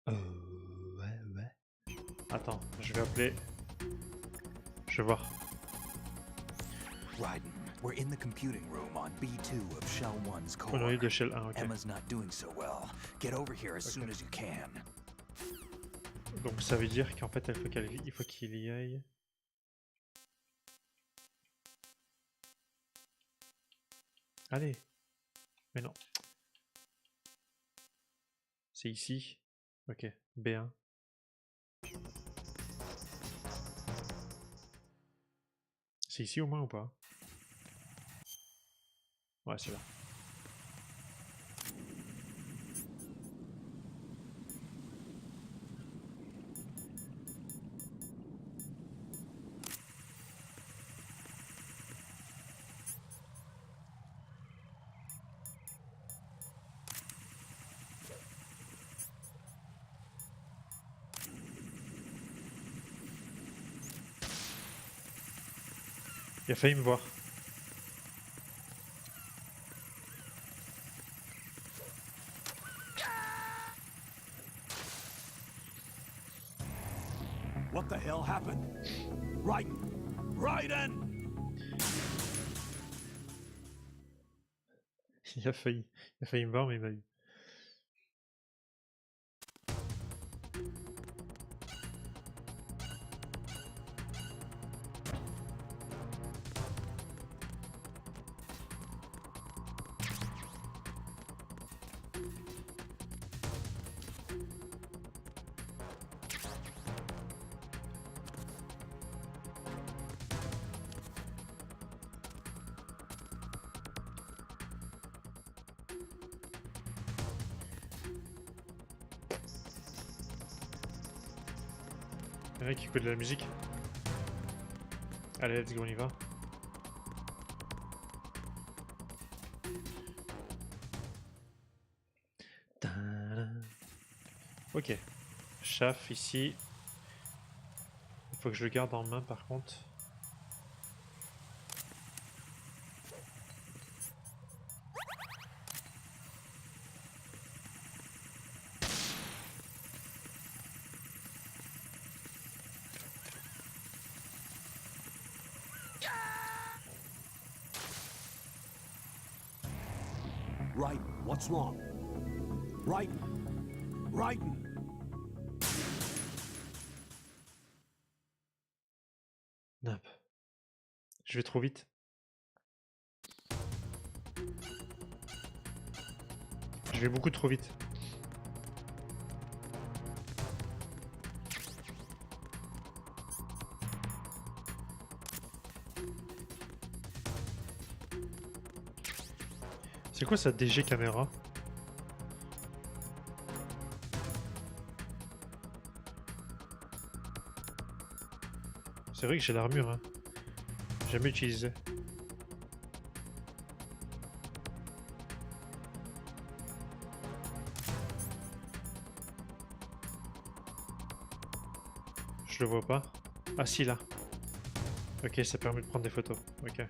Ouais. Attends, je vais appeler. Je vais voir. Raiden, we're in the computing room on B2 of Shell 1's core. On a eu de Shell 1, ok. Emma's not doing so well. Get over here as soon as you can. Donc ça veut dire qu'en fait il faut qu'il y aille. Allez. Mais non. C'est ici. Ok. B1. C'est ici au moins ou pas? Ouais, c'est là. Il a failli me voir. What the hell happened? Raiden! Raiden! Il a failli me voir, mais il m'a eu. Quelqu'un qui écoute de la musique. Allez, let's go, on y va. Ok. Chaff ici. Il faut que je le garde en main par contre. Right, what's wrong? Right, Raiden! Nap. Je vais trop vite. Je vais beaucoup trop vite. C'est quoi ça DG caméra? C'est vrai que j'ai l'armure, hein. Jamais utilisé. Je le vois pas. Ah si, là. Ok, ça permet de prendre des photos. Ok.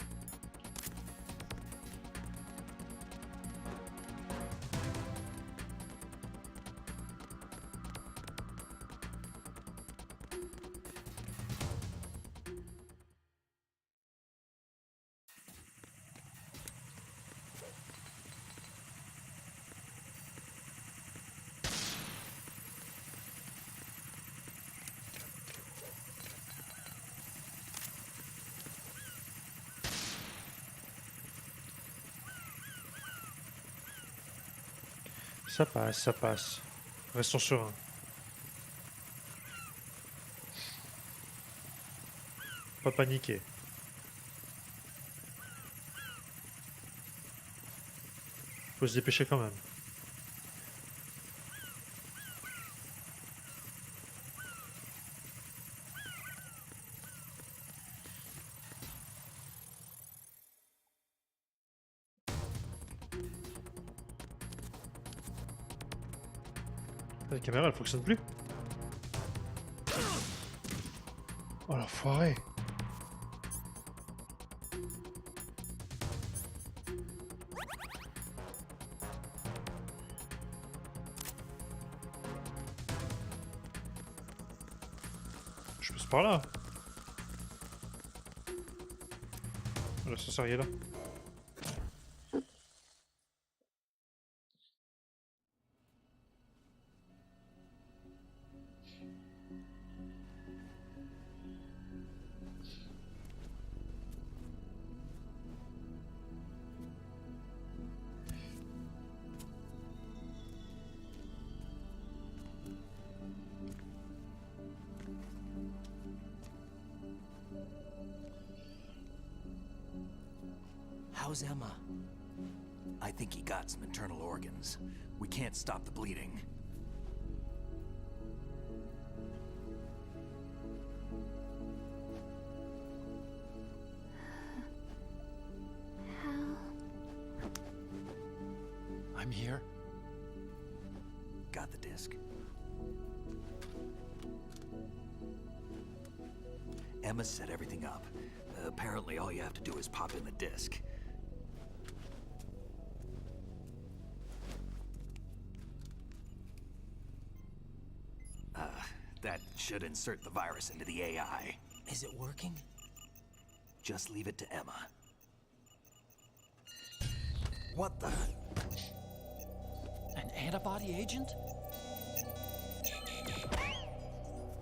Ça passe, ça passe. Restons sereins. Pas paniquer. Faut se dépêcher quand même. La caméra elle fonctionne plus. Oh l'enfoiré. Je passe par là. L'ascenseur il est là. How's Emma? I think he got some internal organs. We can't stop the bleeding. I'm here. Got the disc. Emma set everything up. Apparently all you have to do is pop in the disc. That should insert the virus into the AI. Is it working? Just leave it to Emma. What the? An antibody agent?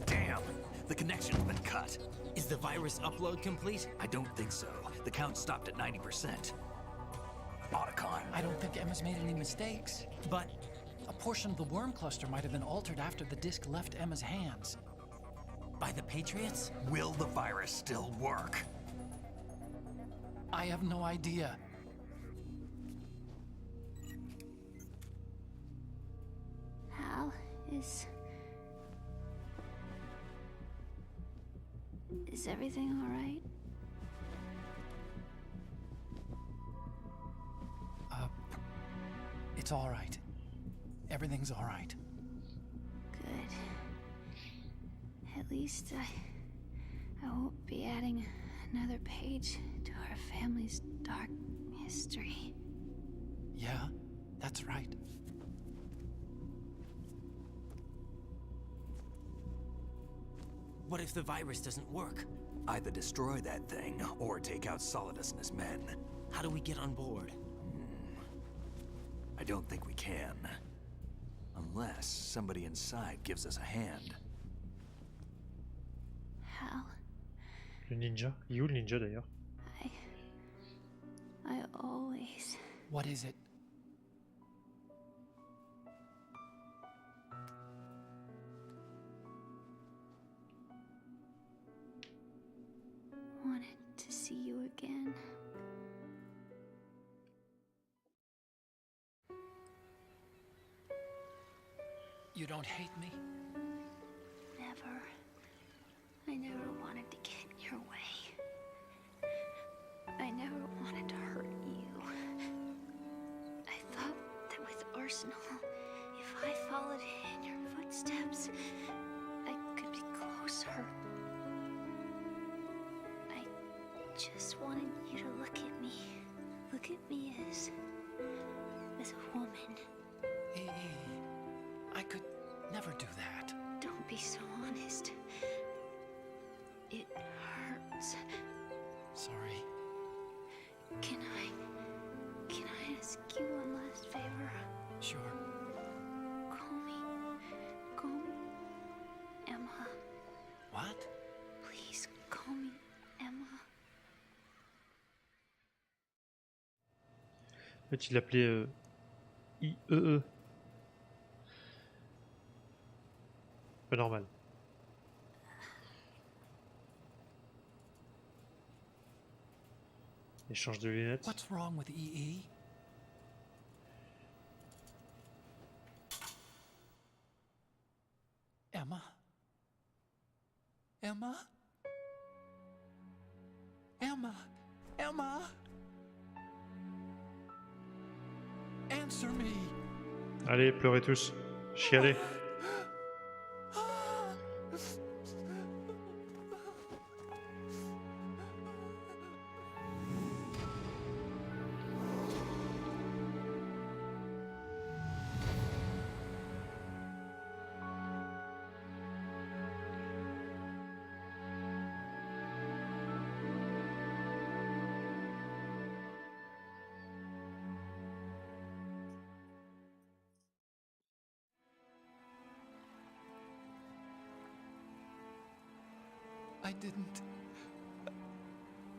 Damn! The connection's been cut. Is the virus upload complete? I don't think so. The count stopped at 90%. Otacon. I don't think Emma's made any mistakes. But a portion of the worm cluster might have been altered after the disc left Emma's hands. By the Patriots? Will the virus still work? I have no idea. Hal is... Is everything all right? It's all right. Everything's all right. Good. At least I won't be adding another page to our family's dark history. Yeah, that's right. What if the virus doesn't work? Either destroy that thing, or take out Solidus and his men. How do we get on board? I don't think we can. Unless somebody inside gives us a hand. How? Le ninja? Il est où le ninja d'ailleurs? I always... What is it? wanted to see you again. You don't hate me? Never. I never wanted to get in your way. I never wanted to hurt you. I thought that with Arsenal, if I followed in your footsteps, I could be closer. I just wanted you to look at me. Look at me as a woman. I could never do that. Don't be so honest. It hurts. Sorry. Can I ask you one last favor? Sure. Call me Emma. What? Please call me Emma. En fait, il l'appelait IEE. Pas normal. Échange de lunettes. What's wrong with EE? Emma? Emma? Emma? Emma? Answer me! Allez, pleurez tous. Chialez.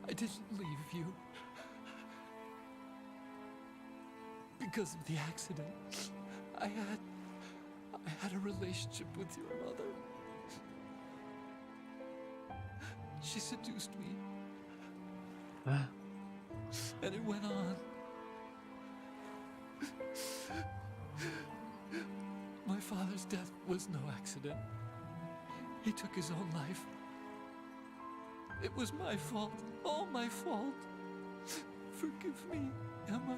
I didn't leave you. Because of the accident, I had a relationship with your mother. She seduced me. Hein? And it went on. My father's death was no accident. He took his own life. It was my fault, all my fault. Forgive me, Emma.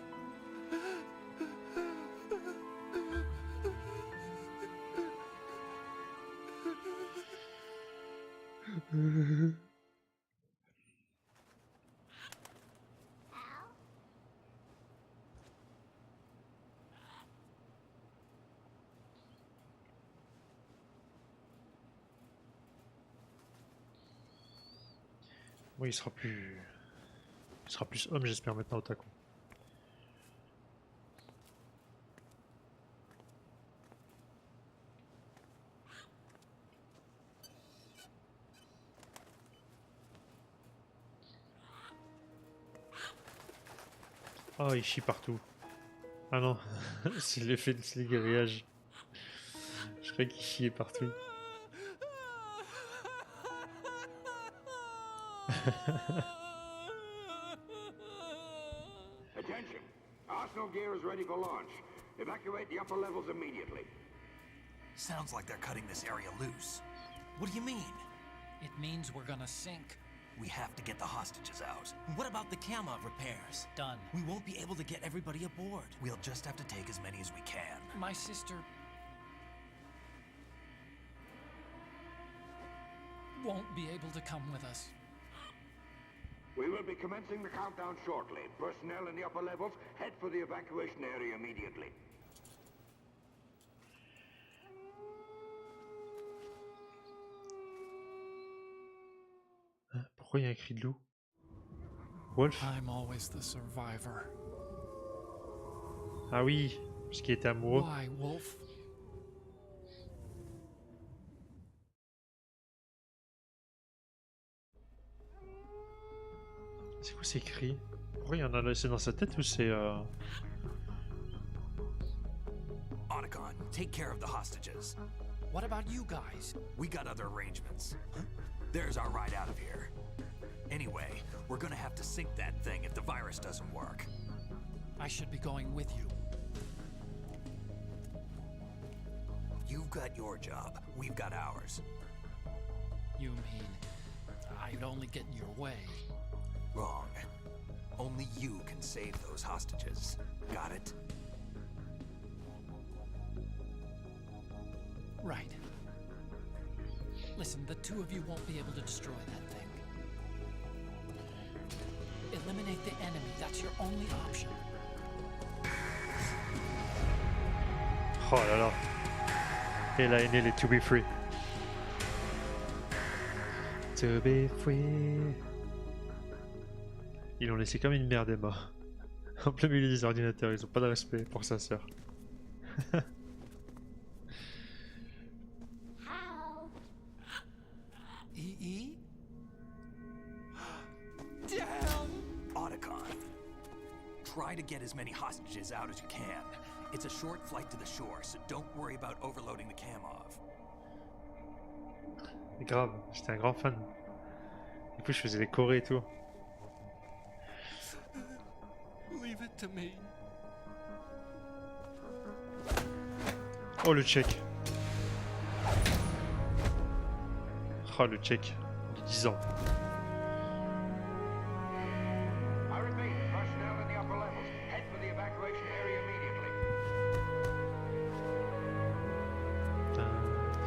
Oui, il sera plus homme, j'espère, maintenant au taco. Oh, il chie partout. Ah non, c'est l'effet de ces grillages. Je croyais qu'il chiait partout. Attention! Arsenal gear is ready for launch. Evacuate the upper levels immediately. Sounds like they're cutting this area loose. What do you mean? It means we're gonna sink. We have to get the hostages out. What about the camo repairs? Done. We won't be able to get everybody aboard. We'll just have to take as many as we can. My sister won't be able to come with us. We will be commencing the countdown shortly. Personnel in the upper levels, head for the evacuation area immediately. Pourquoi il y a un cri de loup? Wolf? I'm always the survivor. Ah oui, parce qu'il était amoureux. Why, Wolf? C'est quoi ces cris? Pourquoi il en a laissé dans sa tête ou c'est... Otacon, take care of the hostages. What about you guys? We got other arrangements. There's our ride out of here. Anyway, we're gonna have to sink that thing if the virus doesn't work. I should be going with you. You've got your job, we've got ours. You mean I'd only get in your way? Wrong. Only you can save those hostages. Got it? Right. Listen, the two of you won't be able to destroy that thing. Eliminate the enemy, that's your only option. Oh là là. Et là, il est to be free. To be free. Ils l'ont laissé comme une merde, Emma. En plein milieu des ordinateurs, ils ont pas de respect pour sa sœur. EE? Damn! Otacon, try to get as many hostages out as you can. It's a short flight to the shore, so don't worry about overloading the Kamov. Grave, j'étais un grand fan. Du coup, je faisais les chorés et tout. Leave it to me. Oh, le check. Oh, le check de 10 ans. I repeat, personnel in the upper levels, head for the evacuation area immediately.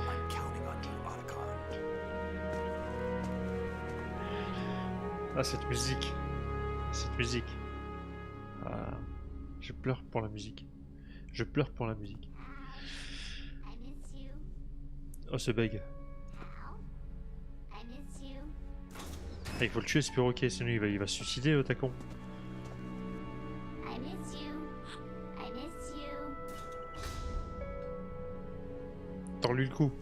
I'm counting on you, Otacon. Ah, cette musique. Cette musique. Ah, je pleure pour la musique. Je pleure pour la musique. I miss you. Oh, ce bug. I miss you. Ah, il faut le tuer ce perroquet, sinon il va se suicider, Otacon. I miss you. I miss you. Tends-lui le cou.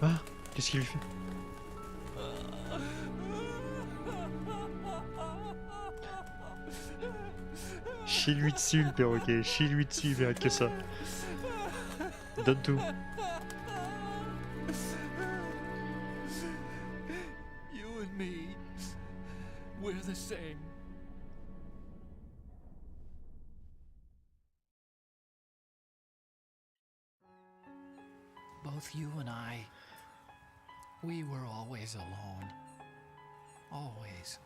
Ah, qu'est-ce qu'il lui fait? Chie-lui dessus le perroquet, chie-lui dessus, il verra que ça. Donne tout. You and me, we're the same. Both you and I, we were always alone. Always.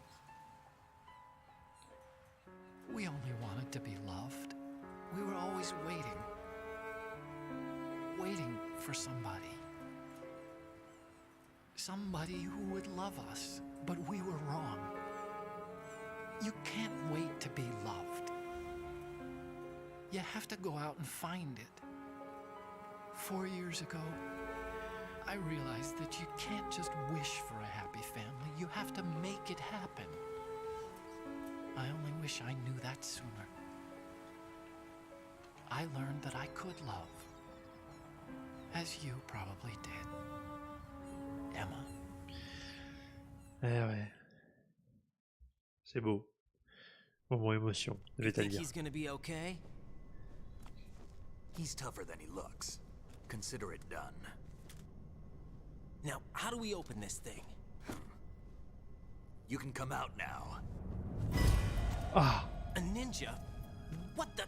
We only wanted to be loved. We were always waiting. Waiting for somebody. Somebody who would love us, but we were wrong. You can't wait to be loved. You have to go out and find it. 4 years ago, I realized that you can't just wish for a happy family. You have to make it happen. I only wish I knew that sooner. I learned that I could love, as you probably did. Emma. Eh ouais. C'est beau. Moment émotion. Je vais You te le think dire. he's gonna be okay? He's tougher than he looks. Consider it done. Now, how do we open this thing? You can come out now. Ah! A ninja? What the?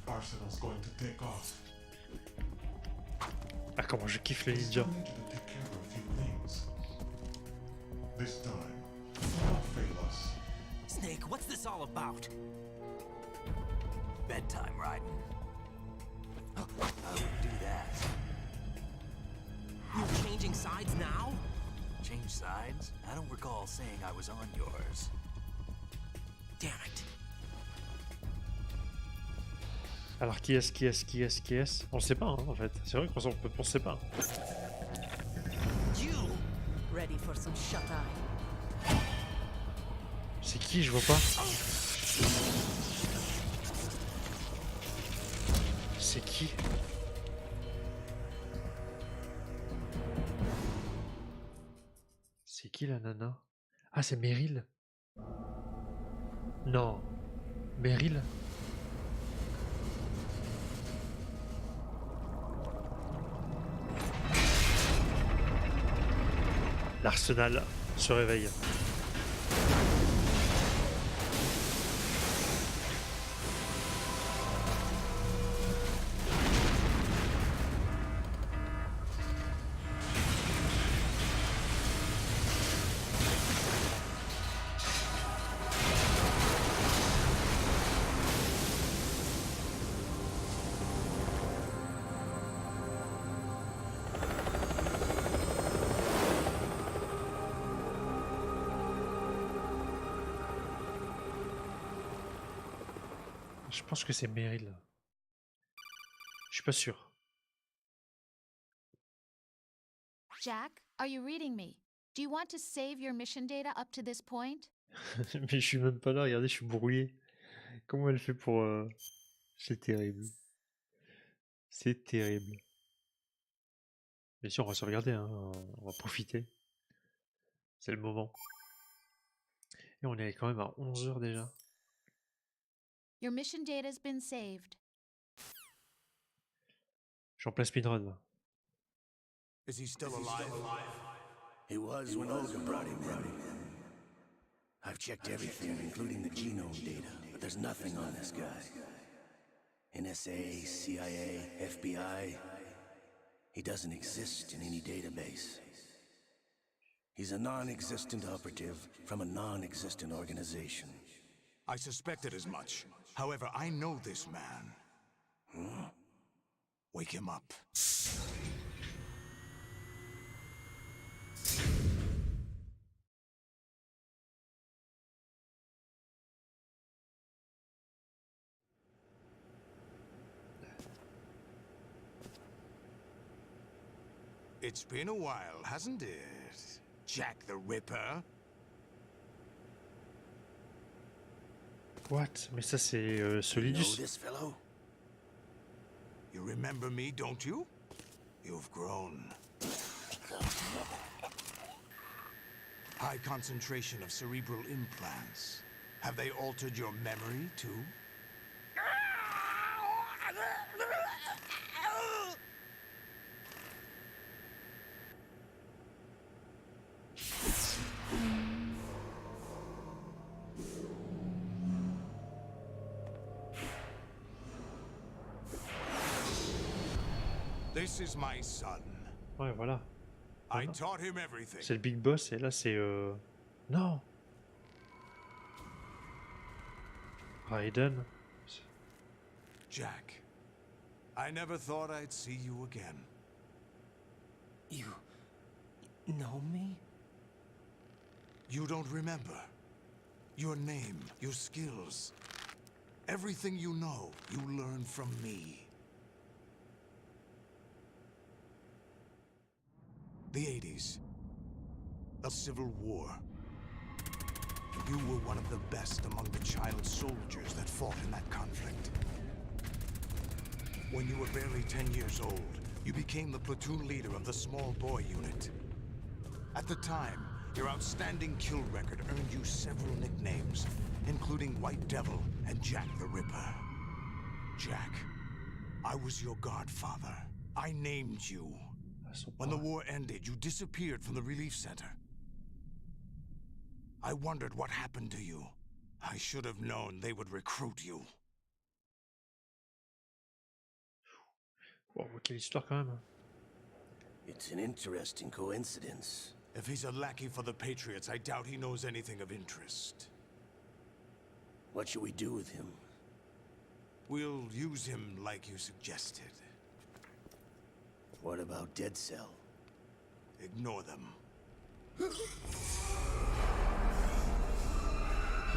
Arsenal's going to take off. Ah, comment je kiffe le ninja. Snake, what's this all about? Bedtime, Raiden. I would do that. You're changing sides now? Change sides? I don't recall saying I was on yours. Damn it. Alors qui est-ce? On le sait pas hein, en fait. C'est vrai qu'on sait pas. You! Ready for some shut-eye. C'est qui? Je vois pas. C'est qui? C'est qui la nana? Ah, c'est Meryl. Non. Meryl? L'arsenal se réveille. Je pense que c'est Meryl. Je suis pas sûr. Jack, are you reading me? Do you want to save your mission data up to this point? Mais je suis même pas là, regardez, je suis brouillé. Comment elle fait pour... C'est terrible. C'est terrible. Bien sûr, on va se regarder, hein. On va profiter. C'est le moment. Et on est quand même à 11 h déjà. Your mission data's been saved. Je suis en plein speedrun. Is he still alive? He was when Olga brought him in. I've checked everything, including the genome data, but there's nothing on this guy. NSA, CIA, FBI. He doesn't exist in any database. He's a non-existent operative from a non-existent organization. I suspected as much. However, I know this man. Wake him up. It's been a while, hasn't it? Jack the Ripper? What? Mais ça c'est You know Solidus. this fellow? You remember me, don't you? You've grown. High concentration of cerebral implants. Have they altered your memory, too? This is my son. Ouais, voilà. I taught him everything. C'est le big boss et là c'est... Non! Raiden. Jack, I never thought I'd see you again. You know me? You don't remember. Your name, your skills. Everything you know, you learned from me. The 80s. A civil war. You were one of the best among the child soldiers that fought in that conflict. When you were barely 10 years old, you became the platoon leader of the small boy unit. At the time, your outstanding kill record earned you several nicknames, including White Devil and Jack the Ripper. Jack, I was your godfather. I named you. When the war ended, you disappeared from the relief center. I wondered what happened to you. I should have known they would recruit you. Wow, quelle histoire quand même. It's an interesting coincidence. If he's a lackey for the Patriots, I doubt he knows anything of interest. What should we do with him? We'll use him like you suggested. What about Dead Cell? Ignore them.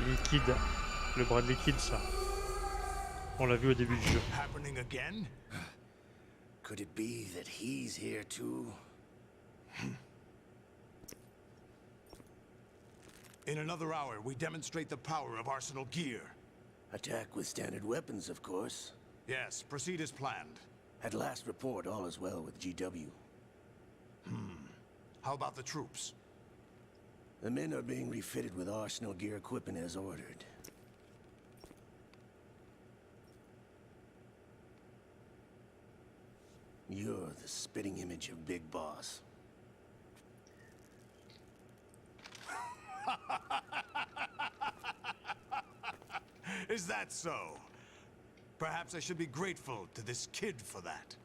Liquide. Le bras de liquide, ça. On l'a vu au début du jeu. Happening again? Could it be that he's here too? In another hour, we demonstrate the power of Arsenal gear. Attack with standard weapons, of course. Yes, proceed as planned. At last report, all is well with GW. How about the troops? The men are being refitted with Arsenal gear equipment as ordered. You're the spitting image of Big Boss. Is that so? Perhaps I should be grateful to this kid for that.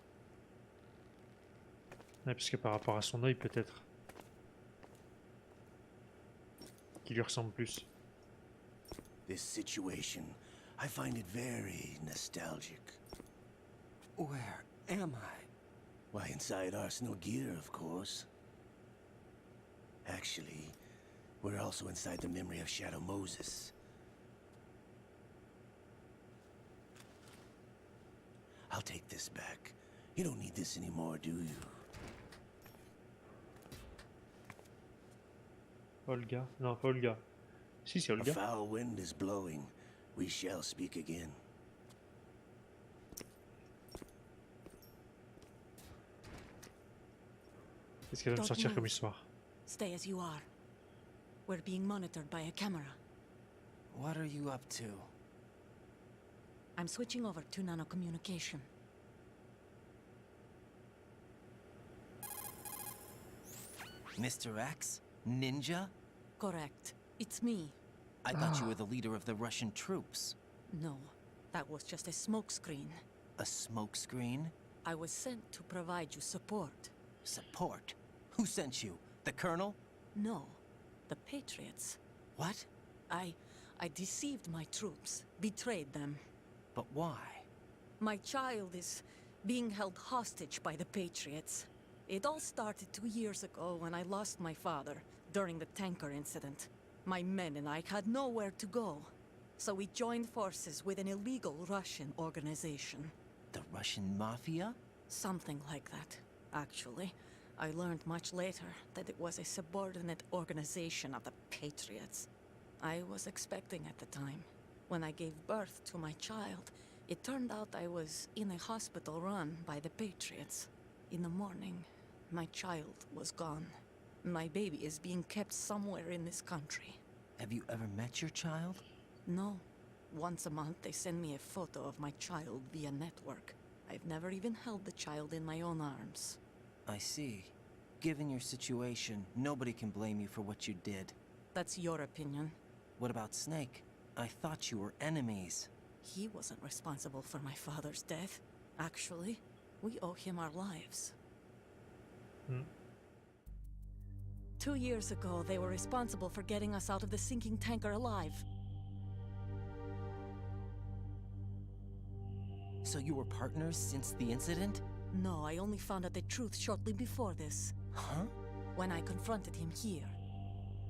Ouais, parce que par rapport à son œil, peut-être. Qui lui ressemble plus. This situation, I find it very nostalgic. Where am I? Why, inside Arsenal gear, of course. Actually, we're also inside the memory of Shadow Moses. I'll take this back. You don't need this anymore, do you? Olga? Non, pas Olga. Si, c'est A Olga. foul wind is blowing. We shall speak again. Est-ce qu'elle va me Don't sortir move. comme histoire? Stay as you are. We're being monitored by a camera. What are you up to? I'm switching over to nanocommunication. Mr. X? Ninja? Correct. It's me. I thought you were the leader of the Russian troops. No, that was just a smokescreen. A smokescreen? I was sent to provide you support. Support? Who sent you? The Colonel? No, the Patriots. What? I deceived my troops, betrayed them. But why? My child is being held hostage by the Patriots. It all started 2 years ago when I lost my father during the tanker incident. My men and I had nowhere to go, so we joined forces with an illegal Russian organization. The Russian Mafia? Something like that, actually. I learned much later that it was a subordinate organization of the Patriots. I was expecting at the time. When I gave birth to my child, it turned out I was in a hospital run by the Patriots. In the morning, my child was gone. My baby is being kept somewhere in this country. Have you ever met your child? No. Once a month, they send me a photo of my child via network. I've never even held the child in my own arms. I see. Given your situation, nobody can blame you for what you did. That's your opinion. What about Snake? I thought you were enemies. He wasn't responsible for my father's death. Actually, we owe him our lives. 2 years ago, they were responsible for getting us out of the sinking tanker alive. So you were partners since the incident? No, I only found out the truth shortly before this. Huh? When I confronted him here.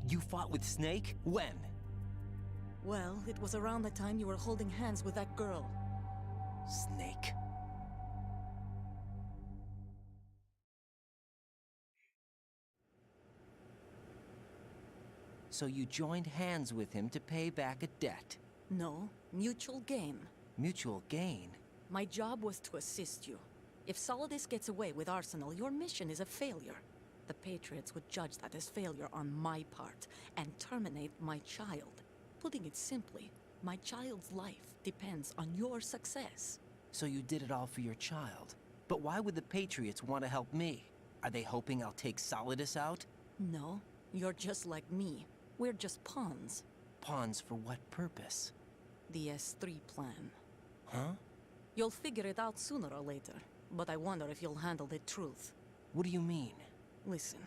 You fought with Snake? When? Well, it was around the time you were holding hands with that girl. Snake. So you joined hands with him to pay back a debt. No, mutual gain. Mutual gain? My job was to assist you. If Solidus gets away with Arsenal, your mission is a failure. The Patriots would judge that as failure on my part and terminate my child. Putting it simply, my child's life depends on your success. So you did it all for your child. But why would the Patriots want to help me? Are they hoping I'll take Solidus out? No, you're just like me. We're just pawns. Pawns for what purpose? The S3 plan. Huh? You'll figure it out sooner or later, but I wonder if you'll handle the truth. What do you mean? Listen,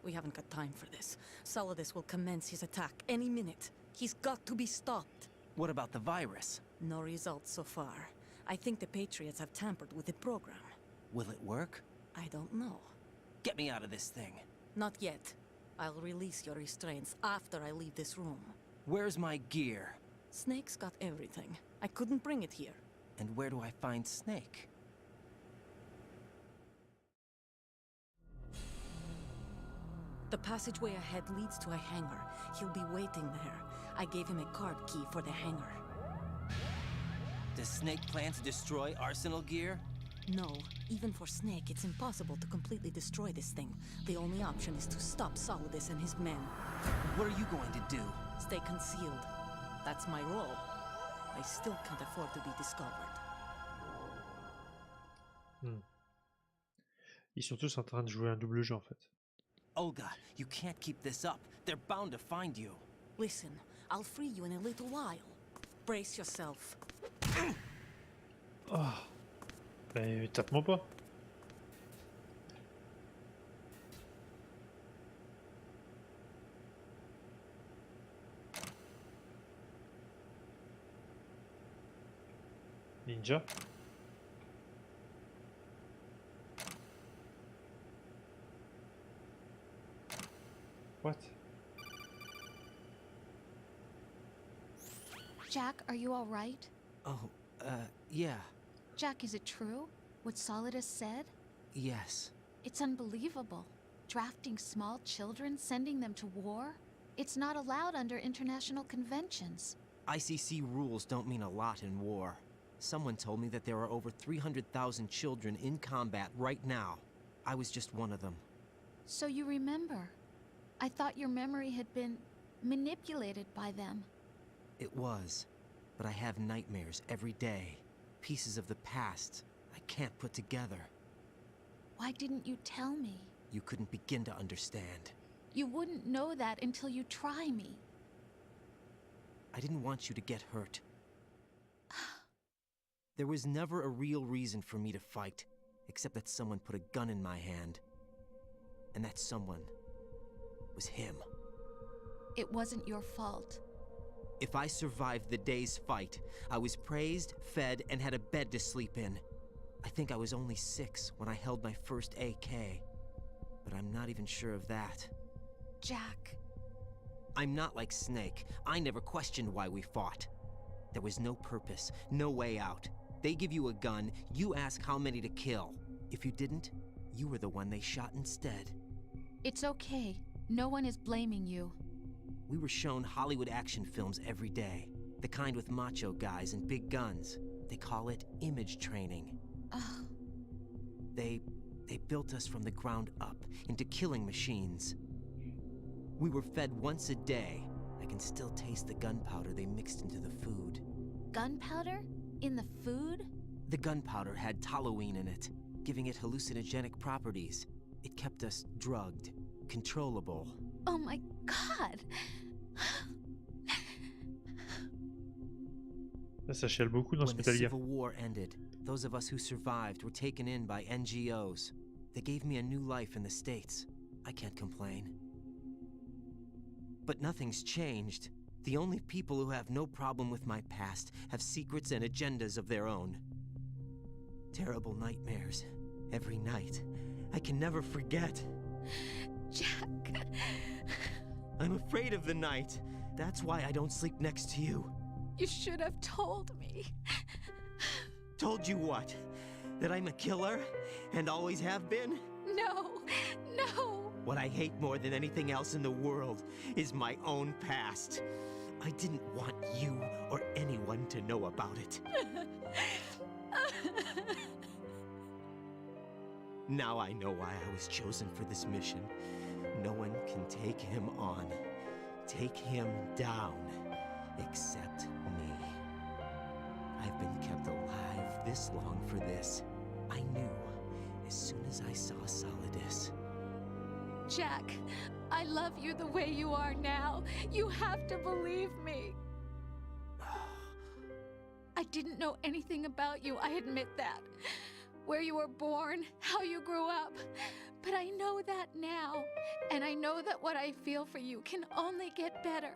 we haven't got time for this. Solidus will commence his attack any minute. He's got to be stopped. What about the virus? No results so far. I think the Patriots have tampered with the program. Will it work? I don't know. Get me out of this thing. Not yet. I'll release your restraints after I leave this room. Where's my gear? Snake's got everything. I couldn't bring it here. And where do I find Snake? The passageway ahead leads to a hangar. He'll be waiting there. I gave him a card key for the hangar. Does Snake plan to destroy Arsenal gear? No. Even for Snake, it's impossible to completely destroy this thing. The only option is to stop Solidus and his men. What are you going to do? Stay concealed. That's my role. I still can't afford to be discovered. Ils sont tous en train de jouer un double jeu en fait. Olga, you can't keep this up. They're bound to find you. Listen, I'll free you in a little while. Brace yourself. Oh. Mais tape-moi pas. Ninja. What? Jack, are you all right? Oh, yeah. Jack, is it true? What Solidus said? Yes. It's unbelievable. Drafting small children, sending them to war? It's not allowed under international conventions. ICC rules don't mean a lot in war. Someone told me that there are over 300,000 children in combat right now. I was just one of them. So you remember. I thought your memory had been manipulated by them. It was. But I have nightmares every day. Pieces of the past I can't put together. Why didn't you tell me? You couldn't begin to understand. You wouldn't know that until you try me. I didn't want you to get hurt. There was never a real reason for me to fight, except that someone put a gun in my hand. And that someone was him. It wasn't your fault. If I survived the day's fight, I was praised, fed, and had a bed to sleep in. I think I was only 6 when I held my first AK. But I'm not even sure of that. Jack. I'm not like Snake. I never questioned why we fought. There was no purpose, no way out. They give you a gun, you ask how many to kill. If you didn't, you were the one they shot instead. It's okay. No one is blaming you. We were shown Hollywood action films every day. The kind with macho guys and big guns. They call it image training. Ugh. They built us from the ground up into killing machines. We were fed once a day. I can still taste the gunpowder they mixed into the food. Gunpowder? In the food? The gunpowder had toluene in it, giving it hallucinogenic properties. It kept us drugged, controllable. Oh my God! Ça chiale beaucoup dans ce When the Metal Gear. Civil War ended, those of us who survived were taken in by NGOs. They gave me a new life in the States. I can't complain. But nothing's changed. The only people who have no problem with my past have secrets and agendas of their own. Terrible nightmares. Every night. I can never forget. Jack. I'm afraid of the night. That's why I don't sleep next to you. You should have told me. Told you what? That I'm a killer? And always have been? No, no. What I hate more than anything else in the world is my own past. I didn't want you or anyone to know about it. Now I know why I was chosen for this mission. No one can take him on, take him down, except me. I've been kept alive this long for this. I knew as soon as I saw Solidus. Jack, I love you the way you are now. You have to believe me. I didn't know anything about you, I admit that. where you were born, how you grew up. But I know that now. And I know that what I feel for you can only get better.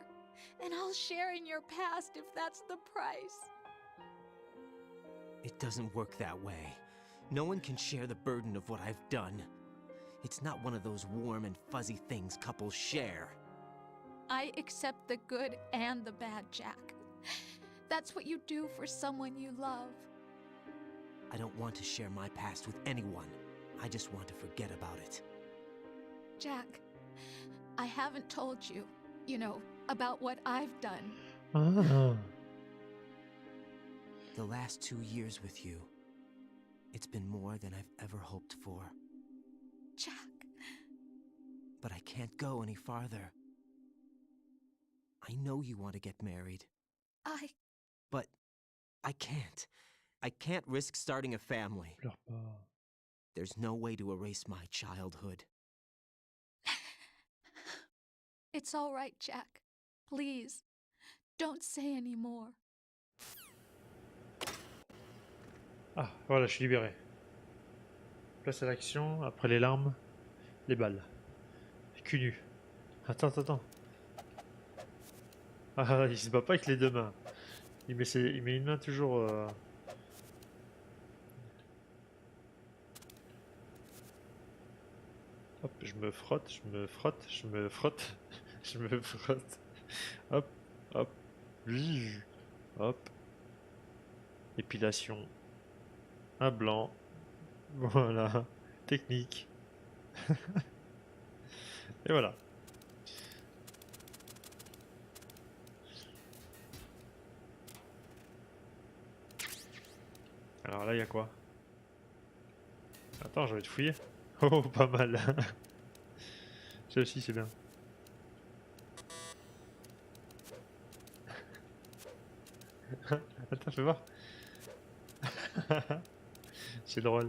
And I'll share in your past if that's the price. It doesn't work that way. No one can share the burden of what I've done. It's not one of those warm and fuzzy things couples share. I accept the good and the bad, Jack. That's what you do for someone you love. I don't want to share my past with anyone. I just want to forget about it. Jack, I haven't told you, about what I've done. Ah. The last 2 years with you, it's been more than I've ever hoped for. Jack. But I can't go any farther. I know you want to get married. But I can't. I can't risk starting a family. Pleure pas. There's no way to erase my childhood. It's all right, Jack. Please, don't say any more. Ah, voilà, je suis libéré. Place à l'action, après les larmes, les balles. Cul nu. Attends. Ah, il se bat pas avec les deux mains. Il met une main toujours... Hop, je me frotte, je me frotte. Je me frotte. Hop. Hop. Épilation. Un blanc. Voilà. Technique. Et voilà. Alors là, il y a quoi? Attends, je vais te fouiller. Oh, pas mal. Ça aussi, c'est bien. Attends, fais voir. C'est drôle.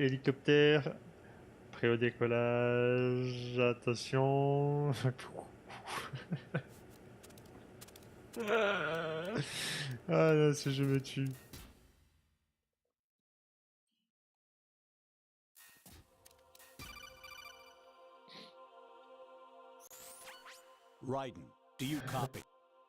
Hélicoptère. Prêt au décollage. Attention. Ah là, ce jeu me tue. Raiden, do you copy?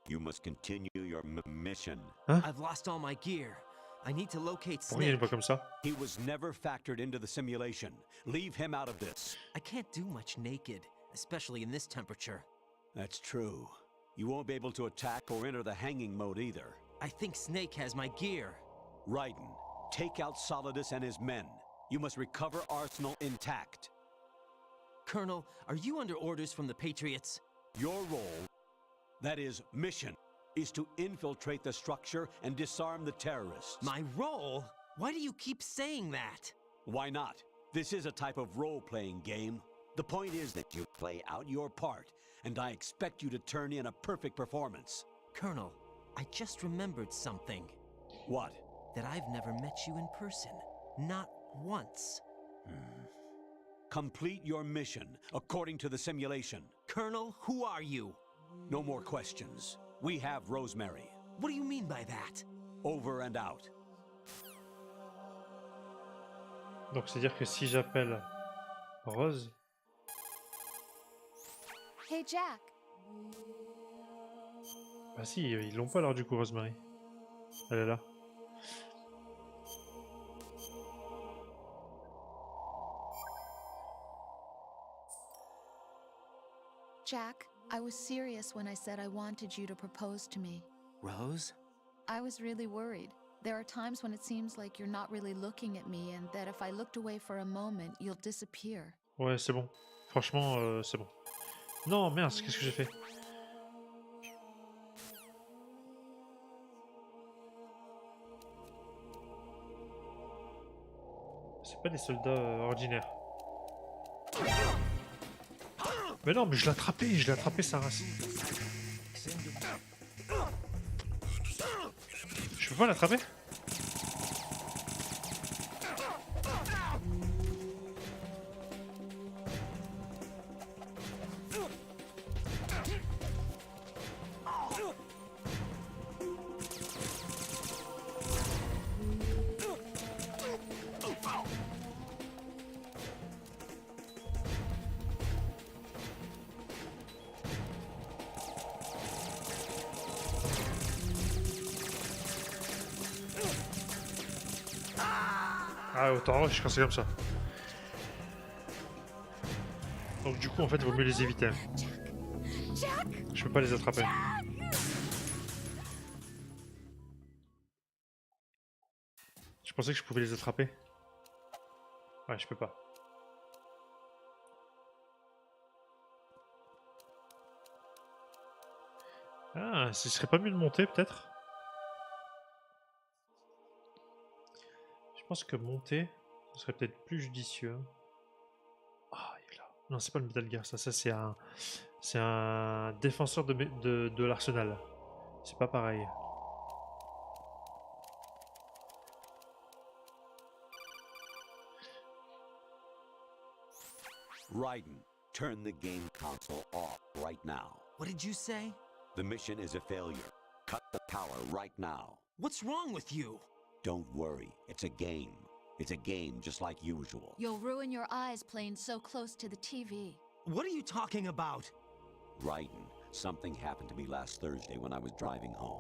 You must continue your mission. Hein? I've lost all my gear. I need to locate Pourquoi il est Snake. pas comme ça? He was never factored into the simulation. Leave him out of this. I can't do much naked, especially in this temperature. That's true. You won't be able to attack or enter the hanging mode either. I think Snake has my gear. Raiden, take out Solidus and his men. You must recover Arsenal intact. Colonel, are you under orders from the Patriots? Your role, that is, mission, is to infiltrate the structure and disarm the terrorists. My role? Why do you keep saying that? Why not? This is a type of role-playing game. The point is that you play out your part, and I expect you to turn in a perfect performance. Colonel, I just remembered something. What? That I've never met you in person. Not once. Complete your mission according to the simulation. Colonel, who are you? No more questions. We have Rosemary. What do you mean by that? Over and out. Donc c'est-à-dire que si j'appelle Rose... Hey, Jack. Bah si, ils l'ont pas alors du coup, Rosemary. Elle est là. Jack, I was serious when I said I wanted you to propose to me. Rose? I was really worried. There are times when it seems like you're not really looking at me and that if I looked away for a moment, you'll disappear. Ouais, c'est bon. Franchement, c'est bon. Non, merde, qu'est-ce que j'ai fait? C'est pas des soldats ordinaires. Mais non, mais je l'ai attrapé sa race. peux pas l'attraper? Ah, autant rush quand c'est comme ça. Donc du coup, en fait, il vaut mieux les éviter. Je peux pas les attraper. Je pensais que je pouvais les attraper. Ouais, je peux pas. Ah, ce serait pas mieux de monter, peut-être? Je pense que monter, ce serait peut-être plus judicieux. Ah, il est là. Non, c'est pas le Metal Gear, ça c'est un défenseur de l'arsenal. C'est pas pareil. Raiden, turn the game console off right now. What did you say? The mission is a failure. Cut the power right now. What's wrong with you? Don't worry, it's a game. It's a game just like usual. You'll ruin your eyes playing so close to the TV. What are you talking about? Raiden, something happened to me last Thursday when I was driving home.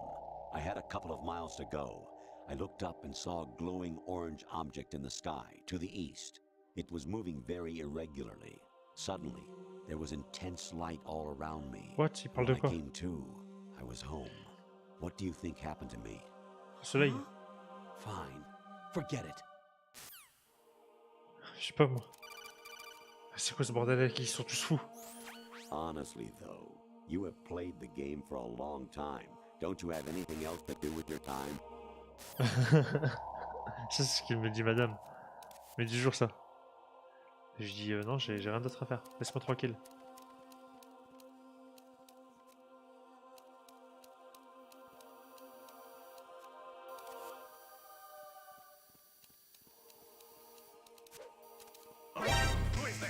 I had a couple of miles to go. I looked up and saw a glowing orange object in the sky, to the east. It was moving very irregularly. Suddenly, there was intense light all around me. What? Il parle When de I quoi? came to, I was home. What do you think happened to me? Soleil. Fine. Forget it. Je sais pas moi. C'est quoi ce bordel avec qui ils sont tous fous? Honestly, though, you have played the game for a long time. Don't you have anything else to do with your time? Ça, c'est ce qu'il me dit, madame. Mais du jour, ça. Et je dis, non, j'ai rien d'autre à faire. Laisse-moi tranquille.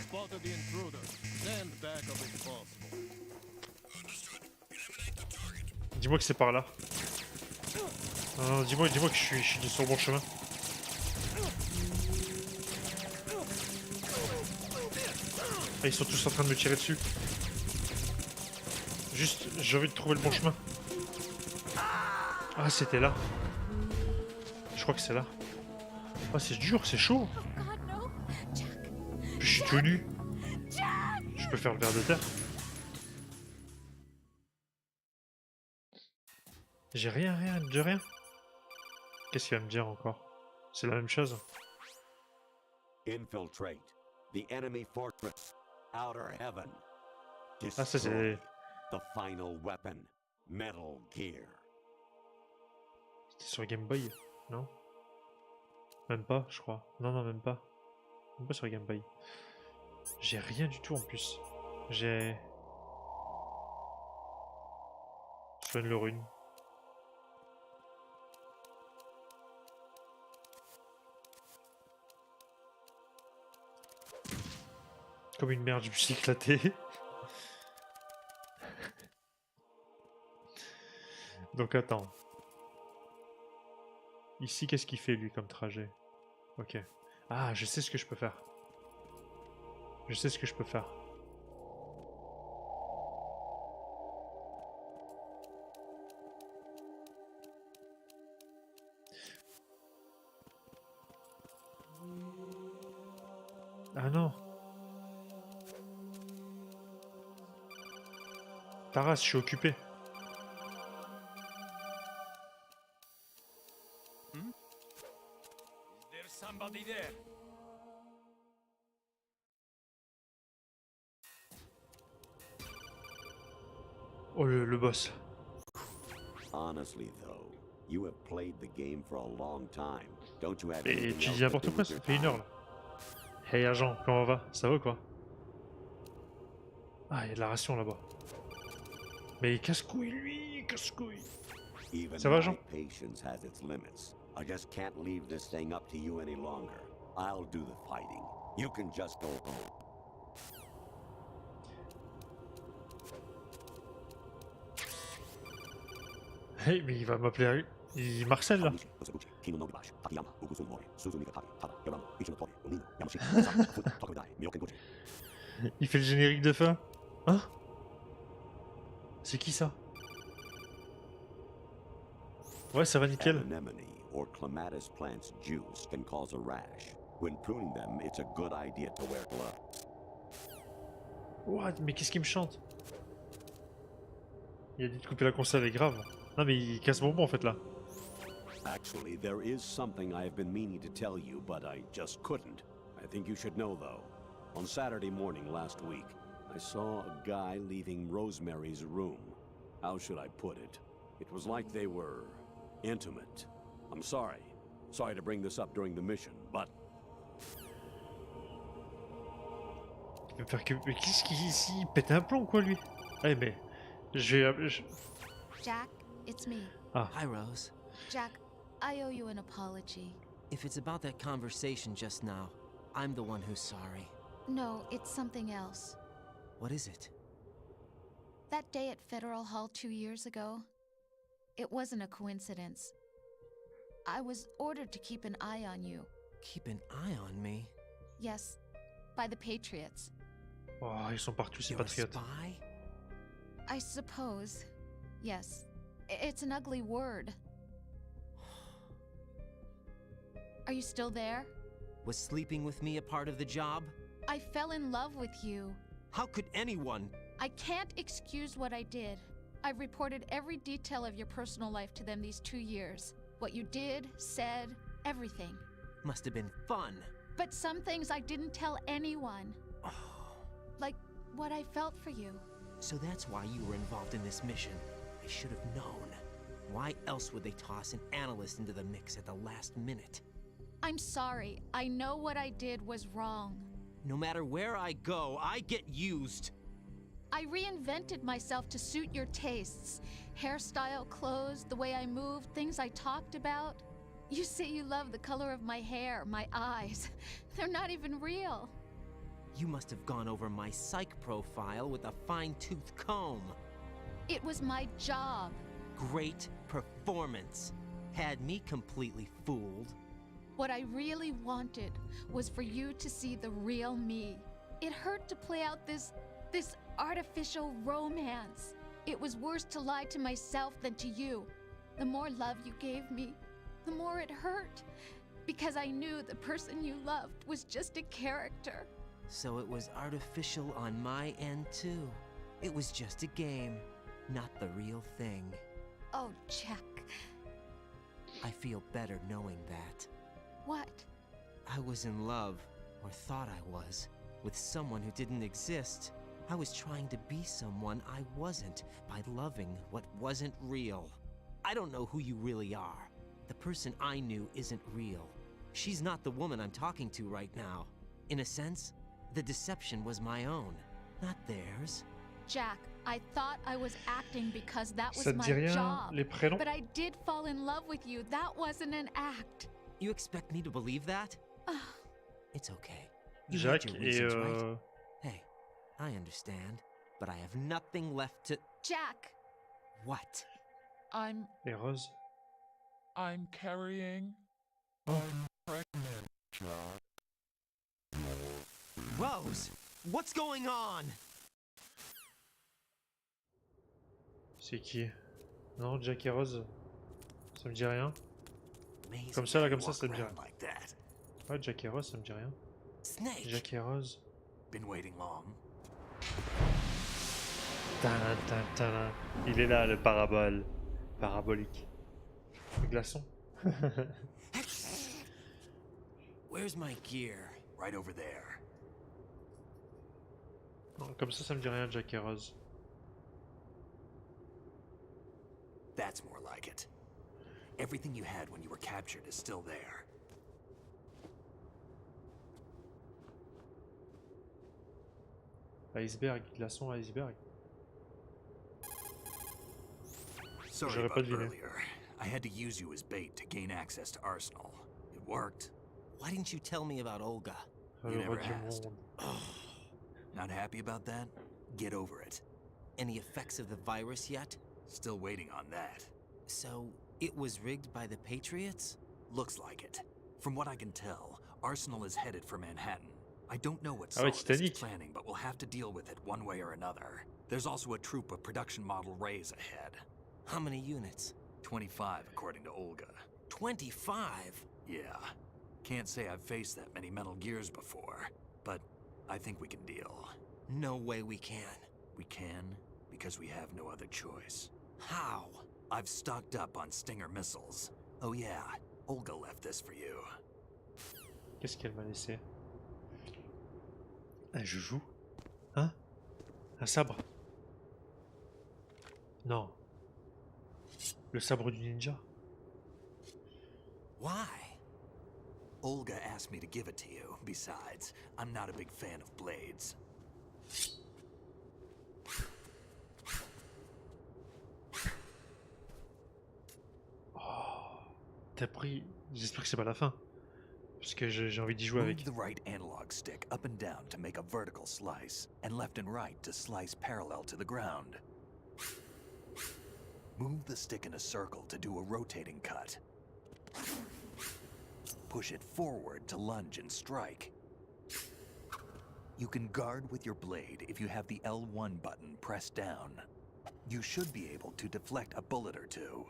Spotted the intruder. Stand back of if possible. Dis-moi que c'est par là. Non, dis-moi que je suis sur le bon chemin. Ah, ils sont tous en train de me tirer dessus. Juste, j'ai envie de trouver le bon chemin. Ah, c'était là. Je crois que c'est là. Ah, c'est dur, c'est chaud. Oh God, no! Jack! Je suis tout nu. Jack! Je peux faire le ver de terre. J'ai rien de rien. Qu'est-ce qu'il va me dire encore? C'est la même chose. Infiltrate the enemy fortress, outer heaven. Ah, ça c'est... Destroy the final weapon, Metal Gear. C'était sur Game Boy, non? Même pas, je crois. Non, même pas. Même pas sur Game Boy. J'ai rien du tout en plus. J'ai... Soigne le rune. Comme une merde, je me suis éclaté. Donc attends. Ici, qu'est-ce qu'il fait lui comme trajet? Ok. Ah, je sais ce que je peux faire. Je sais ce que je peux faire. Ah non. Taras, je suis occupé. There's somebody there. Oh, le boss. Honestly, though, you have played the game for a long time. Don't you have Et anything tu else dis to n'importe do quoi, with ça your fait une heure time? là. Hey agent, comment on va? Ça va ou quoi? Ah, il y a de la ration là-bas. Mais casse-couille lui, casse-couille. Even Ça va, my Jean? patience has its limits. I just can't leave this thing up to you any longer. I'll do the fighting. You can just go home. Hey, mais il va m'appeler... Il Marcel, là. Il fait le générique de fin. Hein? C'est qui ça? Ouais, ça va nickel. Anemone or clematis plant's juice can cause a rash. When pruning them, it's a good idea to wear gloves. What? Mais qu'est-ce qu'il me chante? Il a dit de couper la conserve, est grave. Non mais il casse mon bonbon en fait là. Actually, there is something I have been meaning to tell you, but I just couldn't. I think you should know, though. On Saturday morning last week, I saw a guy leaving Rosemary's room. How should I put it? It was like they were intimate. I'm sorry. Sorry to bring this up during the mission, but... Il va me faire que... Mais qu'est-ce qu'il... Il pète un plomb quoi lui? Ouais mais... Jack, it's me. Ah. Hi, Rose. Jack, I owe you an apology. If it's about that conversation just now, I'm the one who's sorry. No, it's something else. What is it? That day at Federal Hall 2 years ago, it wasn't a coincidence. I was ordered to keep an eye on you. Keep an eye on me? Yes, by the Patriots. Oh, ils sont partout ces You're a patriotes. spy? I suppose. Yes. It's an ugly word. Are you still there? Was sleeping with me a part of the job? I fell in love with you. How could anyone? I can't excuse what I did. I've reported every detail of your personal life to them these 2 years. What you did, said, everything. Must have been fun. But some things I didn't tell anyone. Like what I felt for you. So that's why you were involved in this mission. I should have known. Why else would they toss an analyst into the mix at the last minute? I'm sorry. I know what I did was wrong. No matter where I go, I get used. I reinvented myself to suit your tastes. Hairstyle, clothes, the way I moved, things I talked about. You say you love the color of my hair, my eyes. They're not even real. You must have gone over my psych profile with a fine-tooth comb. It was my job. Great performance. Had me completely fooled. What I really wanted was for you to see the real me. It hurt to play out this artificial romance. It was worse to lie to myself than to you. The more love you gave me, the more it hurt. Because I knew the person you loved was just a character. So it was artificial on my end too. It was just a game, not the real thing. Oh, Jack. I feel better knowing that. What? I was in love, or thought I was, with someone who didn't exist. I was trying to be someone I wasn't by loving what wasn't real. I don't know who you really are. The person I knew isn't real. She's not the woman I'm talking to right now. In a sense, the deception was my own, not theirs. Jack, I thought I was acting because that was Ça te my dit rien, job. les prénoms? But I did fall in love with you. That wasn't an act. You expect me to believe that? It's okay. You Jack had your et reasons, right? Hey, I understand, but I have nothing left to... Jack! What? I'm Rose. carrying. Oh. I'm pregnant, Jack. Rose! What's going on? C'est qui? Non, Jack et Rose. Ça me dit rien. Amazing Comme ça, là, how comme you ça, walk ça me dit rien. around like that. Ouais, Jack et Rose, ça me dit rien. Snake! Jack et Rose. Been waiting long. Tadam, tadam, tadam. Il est là, le parabole. Parabolique. Le glaçon. Where's my gear? Right over there. Non, comme ça me dit rien, Jack et Rose. That's more like it. Everything you had when you were captured is still there. Iceberg, glaçon, iceberg. Sorry J'aurais pas about deviné. earlier. I had to use you as bait to gain access to Arsenal. It worked. Why didn't you tell me about Olga? You Le never roi du asked. monde. Not happy about that? Get over it. Any effects of the virus yet? Still waiting on that. So, it was rigged by the Patriots? Looks like it. From what I can tell, Arsenal is headed for Manhattan. I don't know what Ah ouais, Solidus is Titanic. planning, but we'll have to deal with it one way or another. There's also a troop of production model Rays ahead. How many units? 25, according to Olga. 25? Yeah. Can't say I've faced that many Metal Gears before, but I think we can deal. No way we can. We can, because we have no other choice. How? I've stocked up on Stinger missiles. Oh yeah, Olga left this for you. Qu'est-ce qu'elle m'a laissé? Un joujou? Hein? Un sabre? Non. Le sabre du ninja? Why? Olga asked me to give it to you. Besides, I'm not a big fan of blades. T'as pris... J'espère que c'est pas la fin. Parce que j'ai envie d'y jouer Move avec. the right analog stick up and down to make a vertical slice, and left and right to slice parallel to the ground. Move the stick in a circle to do a rotating cut. Push it forward to lunge and strike. You can guard with your blade if you have the L1 button pressed down. You should be able to deflect a bullet or two.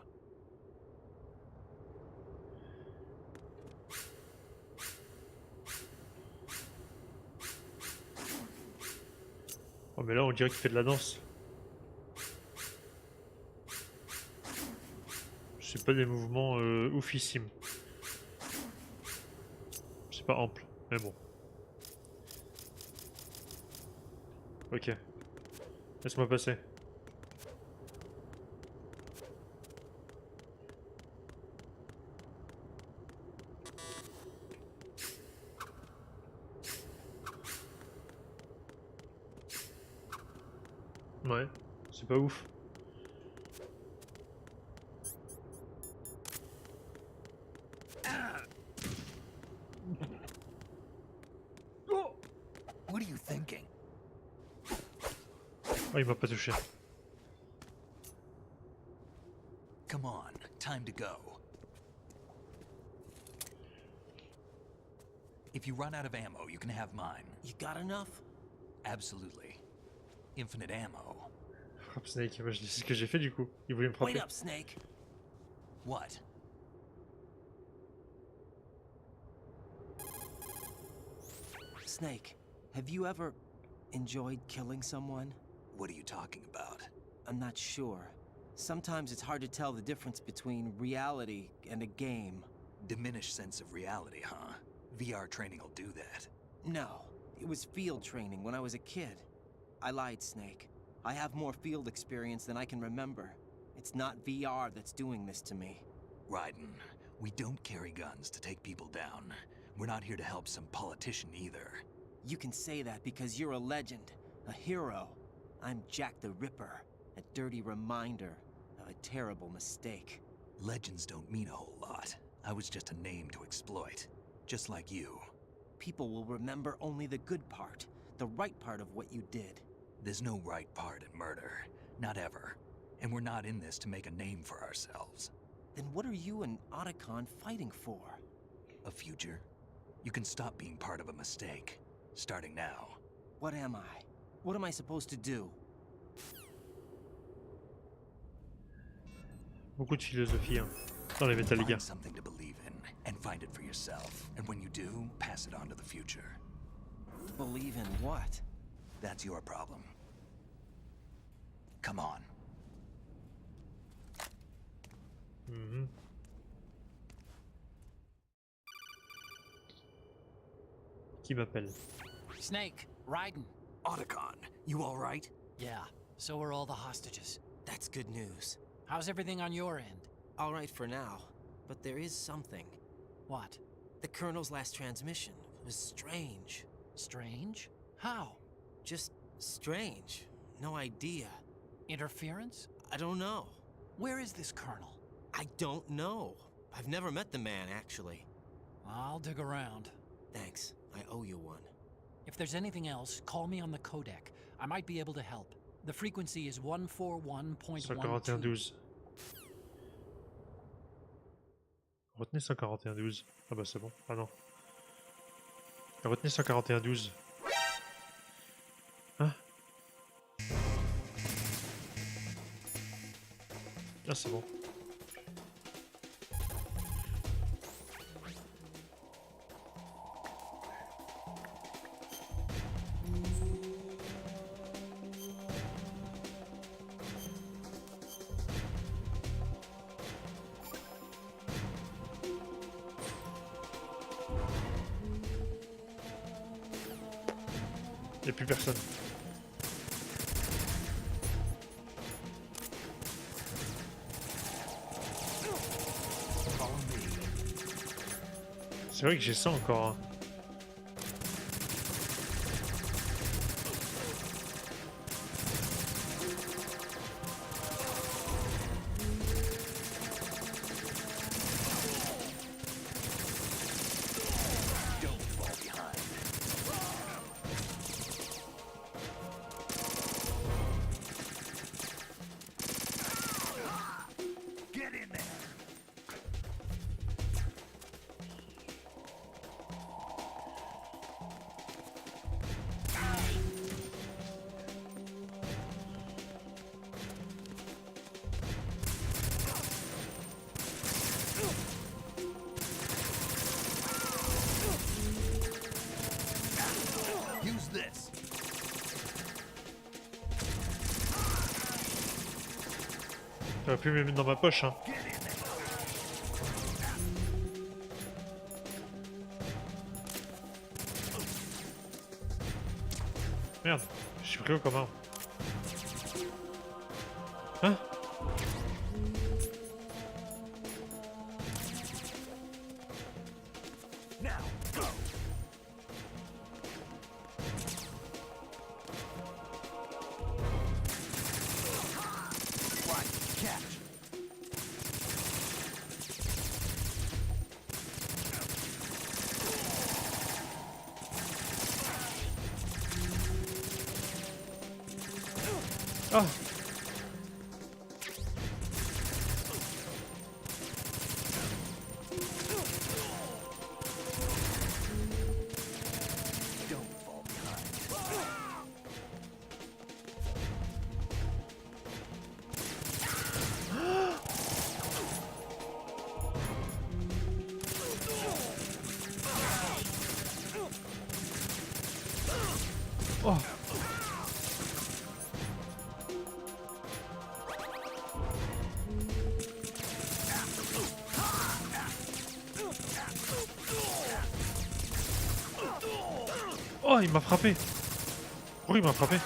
Oh mais là on dirait qu'il fait de la danse. C'est pas des mouvements oufissimes. C'est pas ample, mais bon. Ok. Laisse-moi passer. Ouais, c'est pas ouf. What are you thinking? Oh, il m'a pas touché. Come on, time to go. If you run out of ammo, you can have mine. You got enough? Absolutely. Infinite ammo. Frappe Snake, bah, c'est ce que j'ai fait du coup. Il voulait me Wait frapper. up, Snake. What? Snake, have you ever enjoyed killing someone? What are you talking about? I'm not sure. Sometimes it's hard to tell the difference between reality and a game. Diminished sense of reality, huh? VR training will do that. No, it was field training when I was a kid. I lied, Snake. I have more field experience than I can remember. It's not VR that's doing this to me. Raiden, we don't carry guns to take people down. We're not here to help some politician either. You can say that because you're a legend, a hero. I'm Jack the Ripper, a dirty reminder of a terrible mistake. Legends don't mean a whole lot. I was just a name to exploit. Just like you. People will remember only the good part, the right part of what you did. There's no right part in murder. Not ever. And we're not in this to make a name for ourselves. Then what are you and Otacon fighting for? A future? You can stop being part of a mistake. Starting now. What am I? What am I supposed to do? Beaucoup de philosophie hein, dans les Metal Gear. Find something to believe in, and find it for yourself. And when you do, pass it on to the future. Believe in what? That's your problem. Come on. Mhm. Qui m'appelle? Snake, Raiden. Otacon, you all right? Yeah, so are all the hostages. That's good news. How's everything on your end? All right for now, but there is something. What? The Colonel's last transmission was strange. Strange? How? Just strange. No idea. Interference? I don't know. Where is this colonel? I don't know. I've never met the man, actually. I'll dig around. Thanks. I owe you one. If there's anything else, call me on the codec. I might be able to help. The frequency is 141.12. 141.12. Retenez 141.12. Ah bah c'est bon. Ah non. Retenez 141.12. Hein? Ah c'est bon. Y'a plus personne. C'est vrai que j'ai ça encore. Hein. J'aurais pu me mettre dans ma poche, hein. Merde, je suis pris au commun. Hein? Ah! Oh! Oh, il m'a frappé. Pourquoi il m'a frappé?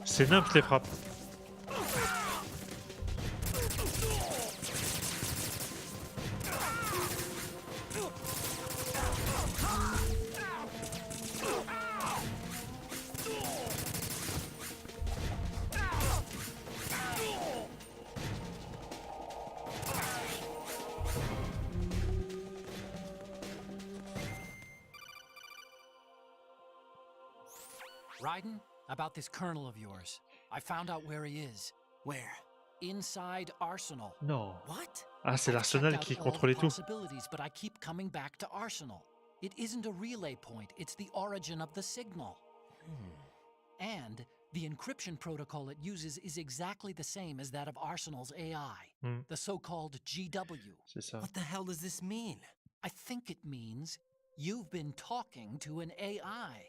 C'est nimp les frappes. Raiden, about this colonel of yours. I found out where he is. Where? Inside Arsenal. Non. What? Ah, c'est I've l'Arsenal checked qui out all contrôlait the tout. possibilities, but I keep coming back to Arsenal. It isn't a relay point, it's the origin of the signal. And the encryption protocol it uses is exactly the same as that of Arsenal's AI, the so-called GW. C'est ça. What the hell does this mean? I think it means you've been talking to an AI.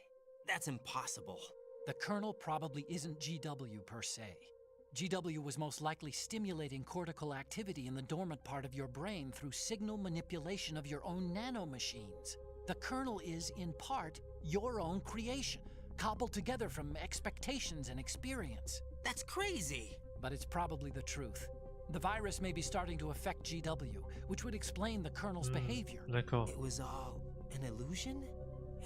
That's impossible. The kernel probably isn't GW per se. GW was most likely stimulating cortical activity in the dormant part of your brain through signal manipulation of your own nanomachines. The kernel is, in part, your own creation, cobbled together from expectations and experience. That's crazy. But it's probably the truth. The virus may be starting to affect GW, which would explain the Colonel's behavior. D'accord. It was all an illusion?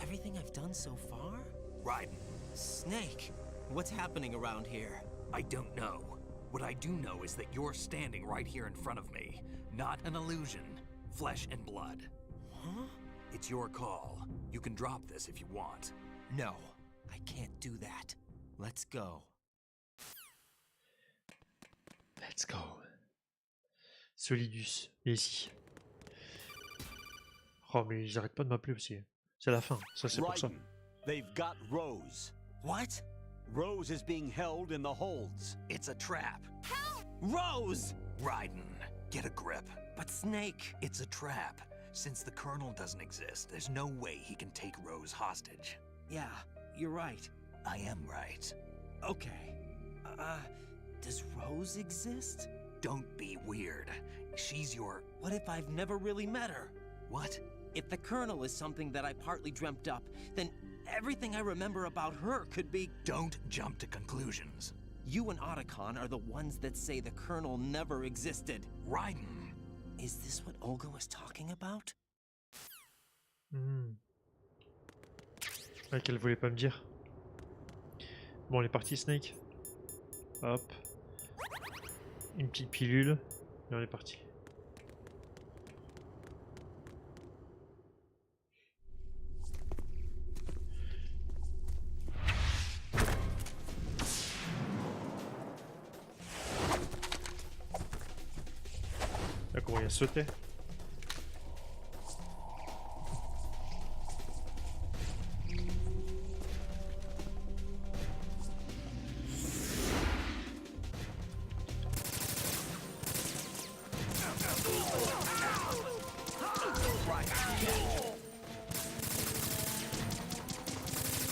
Everything I've done so far? Raiden, Snake, what's happening around here? I don't know. What I do know is that you're standing right here in front of me. Not an illusion. Flesh and blood. Huh? It's your call. You can drop this if you want. No, I can't do that. Let's go. Let's go. Solidus, viens ici. Oh mais ils arrêtent pas de m'appeler aussi. C'est la fin, ça c'est pour ça. Raiden, they've got Rose. What? Rose is being held in the holds. It's a trap. Rose! Raiden, get a grip. But Snake... It's a trap. Since the Colonel doesn't exist, there's no way he can take Rose hostage. Yeah, you're right. I am right. Okay. Does Rose exist? Don't be weird. She's your... What if I've never really met her? What? If the Colonel is something that I partly dreamt up, then everything I remember about her could be... Don't jump to conclusions. You and Otacon are the ones that say the Colonel never existed. Raiden. Is this what Olga was talking about? Ouais, qu'elle voulait pas me dire. Bon, on est parti, Snake. Hop. Une petite pilule. Et on est parti. Là, comment il a sauté.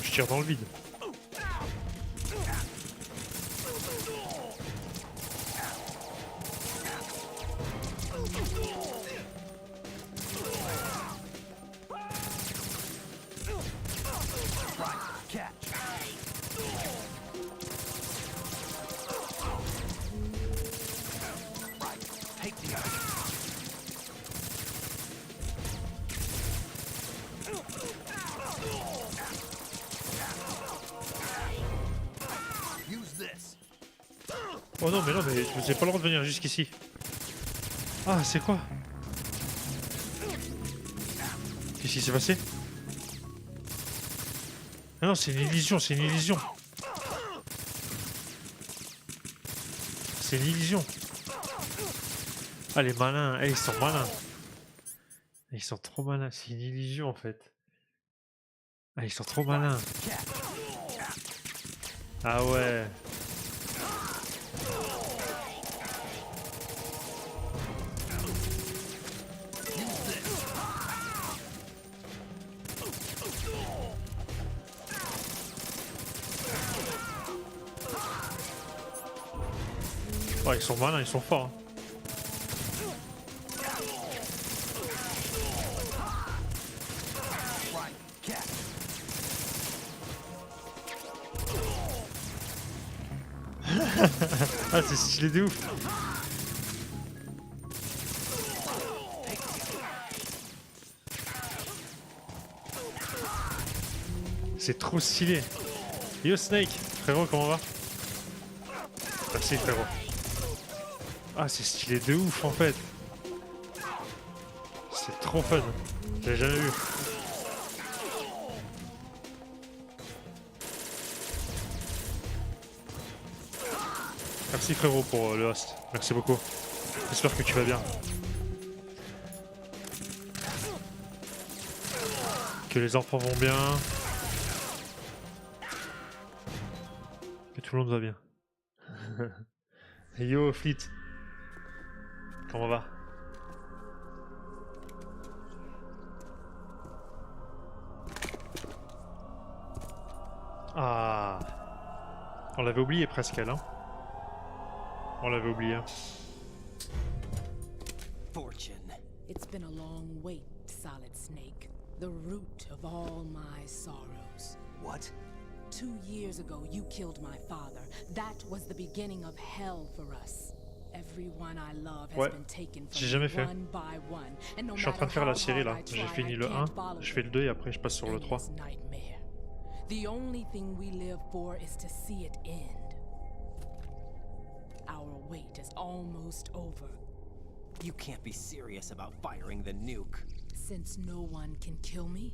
Je tire dans le vide. Oh non, mais je n'ai pas le droit de venir jusqu'ici. Ah, c'est quoi? Qu'est-ce qui s'est passé? Ah non, c'est une illusion, c'est une illusion. C'est une illusion. Ah, les malins, ils sont malins. Ils sont trop malins, c'est une illusion en fait. Ah, ils sont trop malins. Ah ouais. Oh, ils sont malins, ils sont forts. Hein. Ah, c'est stylé de ouf. C'est trop stylé. Yo Snake, frérot, comment va? Merci frérot. Ah, c'est stylé de ouf en fait. C'est trop fun. J'avais jamais vu. Merci frérot pour le host. Merci beaucoup. J'espère que tu vas bien. Que les enfants vont bien. Que tout le monde va bien. Yo Fleet. Comment va? Ah. On l'avait oublié presque elle, hein. On l'avait oublié. Fortune. It's been a long wait, Solid Snake. The root of all my sorrows. What? 2 years ago, you killed my father. That was the beginning of hell for us. Everyone I love has Ouais, been taken from j'ai jamais me fait. one by one, and no Je suis en train de matter faire la how série hard là. I J'ai try, fini I le 1, can't follow je fais le 2 et après je passe sur le 3. endless nightmare. The only thing we live for is to see it end. Our wait is almost over. You can't be serious about firing the nuke. Since no one can kill me,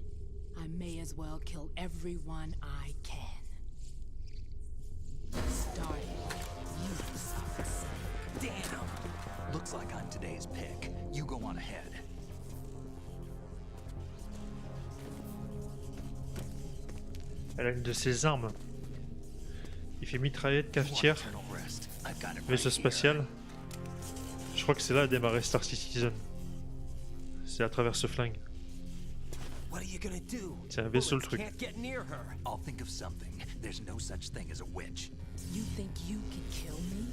I may as well kill everyone I can. Starting with you, Solid Snake. Damn! Looks like I'm today's pick. You go on ahead. Elle a une de ses armes. Il fait mitraillette, cafetière, vaisseau spatial. Je crois que c'est là à démarrer Star Citizen. C'est à travers ce flingue. What are you gonna do? C'est un vaisseau le Bullets truc. can't get near her. I'll think of something. There's no such thing as a witch. You think you can kill me?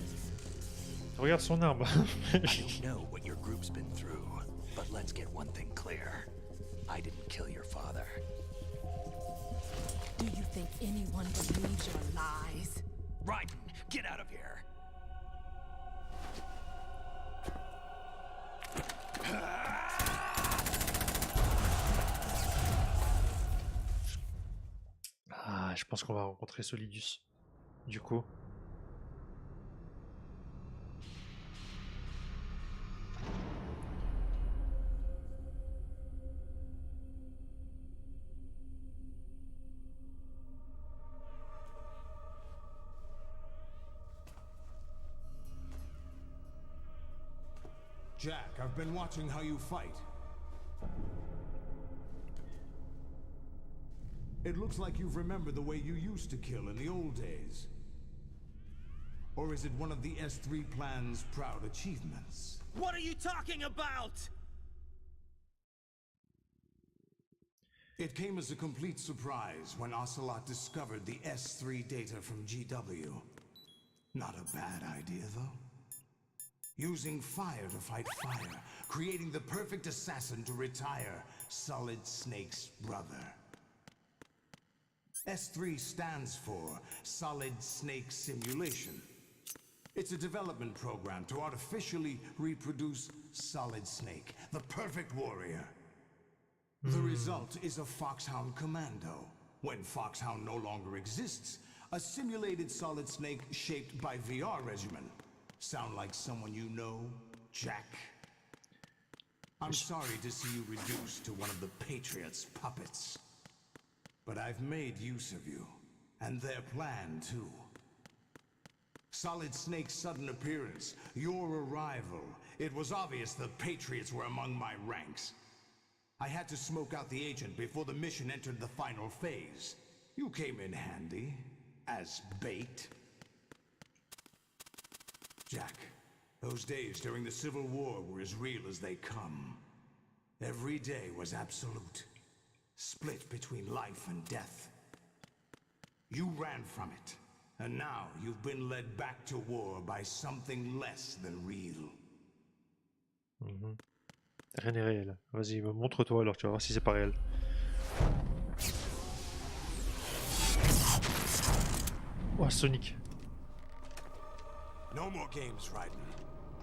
Regarde son arme. I don't know what your group's been through, but let's get one thing clear. I didn't kill your father. Do you think anyone believes your lies? Raiden, get out of here! Ah, je pense qu'on va rencontrer Solidus. Du coup. Jack, I've been watching how you fight. It looks like you've remembered the way you used to kill in the old days. Or is it one of the S3 plan's proud achievements? What are you talking about? It came as a complete surprise when Ocelot discovered the S3 data from GW. Not a bad idea, though. Using fire to fight fire, creating the perfect assassin to retire Solid Snake's brother. S3 stands for Solid Snake Simulation. It's a development program to artificially reproduce Solid Snake, the perfect warrior. The result is a Foxhound Commando. When Foxhound no longer exists, a simulated Solid Snake shaped by VR regimen. Sound like someone you know, Jack? I'm sorry to see you reduced to one of the Patriots' puppets. But I've made use of you, and their plan too. Solid Snake's sudden appearance, your arrival, it was obvious the Patriots were among my ranks. I had to smoke out the agent before the mission entered the final phase. You came in handy, as bait. Jack, those days during the Civil War were as real as they come. Every day was absolute. Split between life and death. You ran from it, and now you've been led back to war by something less than real. Rien n'est réel. Vas-y, montre-toi alors, tu vas voir si c'est pas réel. Oh, Sonic. No more games, Raiden.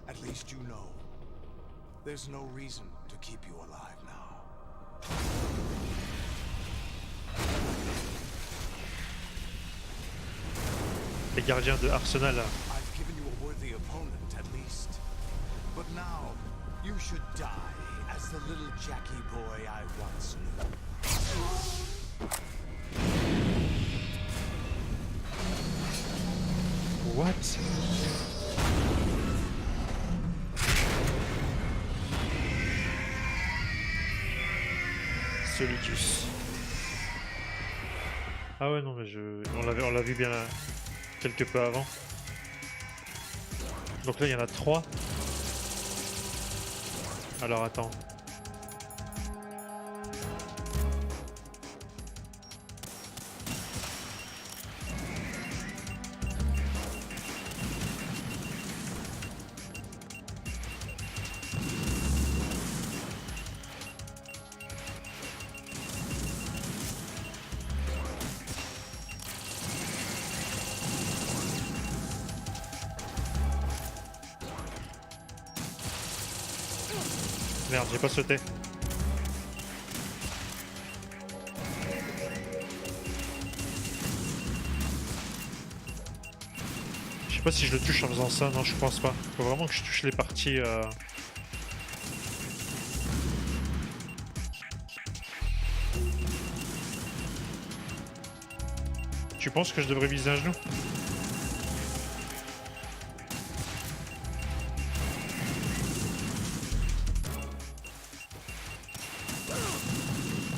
At least you know. There's no reason to keep you alive now. Les gardiens de Arsenal. I've given you a worthy opponent, at least. But now, you should die as the little Jackie boy I once knew. What? Solidus. Ah ouais non mais on l'a vu bien quelque peu avant. Donc là il y en a 3. Alors attends. Merde, j'ai pas sauté. Je sais pas si je le touche en faisant ça, non je pense pas. Faut vraiment que je touche les parties... Tu penses que je devrais viser un genou?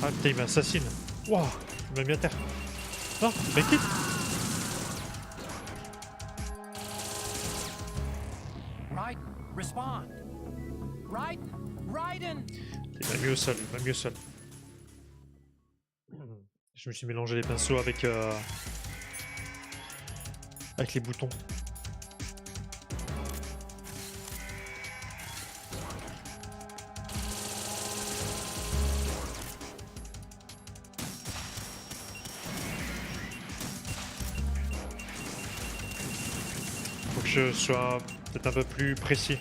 Ah putain, il m'assassine. Waouh, il m'a mis à terre. Non, mais quitte. Raiden, respond. Raiden! Il m'a mis au sol, il m'a mis au sol. Je me suis mélangé les pinceaux avec les boutons. Faut que je sois peut-être un peu plus précis.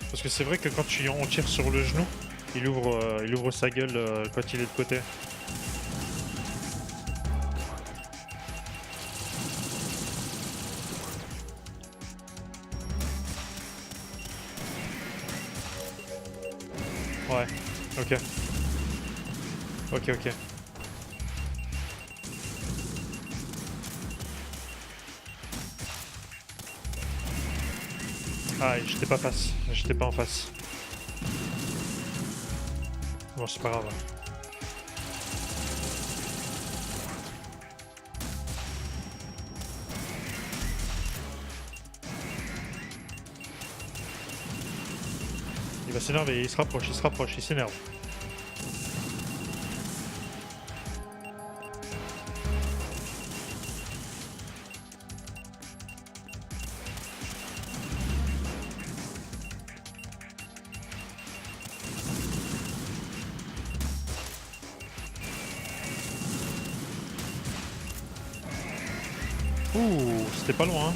Parce que c'est vrai que quand on tire sur le genou, il ouvre sa gueule quand il est de côté. Ouais, ok. Ok. Ah, j'étais pas en face. Bon, c'est pas grave. Il va s'énerver, il se rapproche, il s'énerve. Ouh, c'était pas loin, hein.